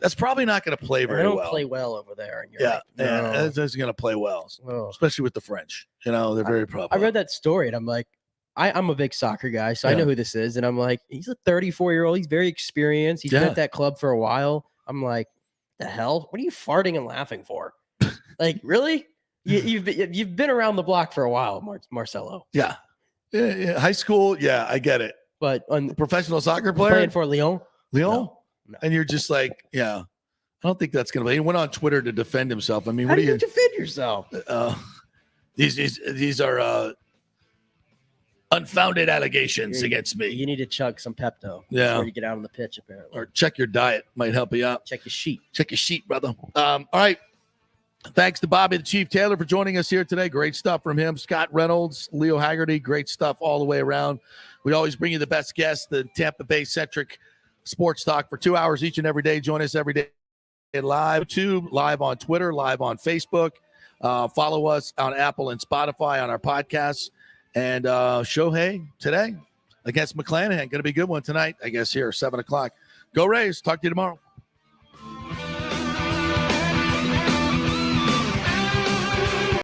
That's probably not going to play very well. They don't play well over there. Yeah, it's going to play well, especially with the French. They're very proud. I read that story and I'm like, I'm a big soccer guy, so I know who this is. And I'm like, he's a 34-year-old. He's very experienced. He's been at that club for a while. I'm like, the hell? What are you farting and laughing for? Like, really? You've been around the block for a while, Marcelo. Yeah. High school, yeah, I get it. But on professional soccer player playing for Lyon. No. And you're just like, yeah, I don't think that's gonna be. He went on Twitter to defend himself. I mean, How do you defend yourself? These are unfounded allegations against me. You need to chug some Pepto before you get out on the pitch, apparently. Or check your diet, might help you out. Check your sheet. Check your sheet, brother. All right. Thanks to Bobby the Chief Taylor for joining us here today. Great stuff from him. Scott Reynolds, Leo Haggerty, great stuff all the way around. We always bring you the best guests, the Tampa Bay-centric sports talk for 2 hours each and every day. Join us every day live YouTube, live on Twitter, live on Facebook. Follow us on Apple and Spotify on our podcasts. And Shohei today against McClanahan. Going to be a good one tonight, I guess, here, 7 o'clock. Go Rays. Talk to you tomorrow.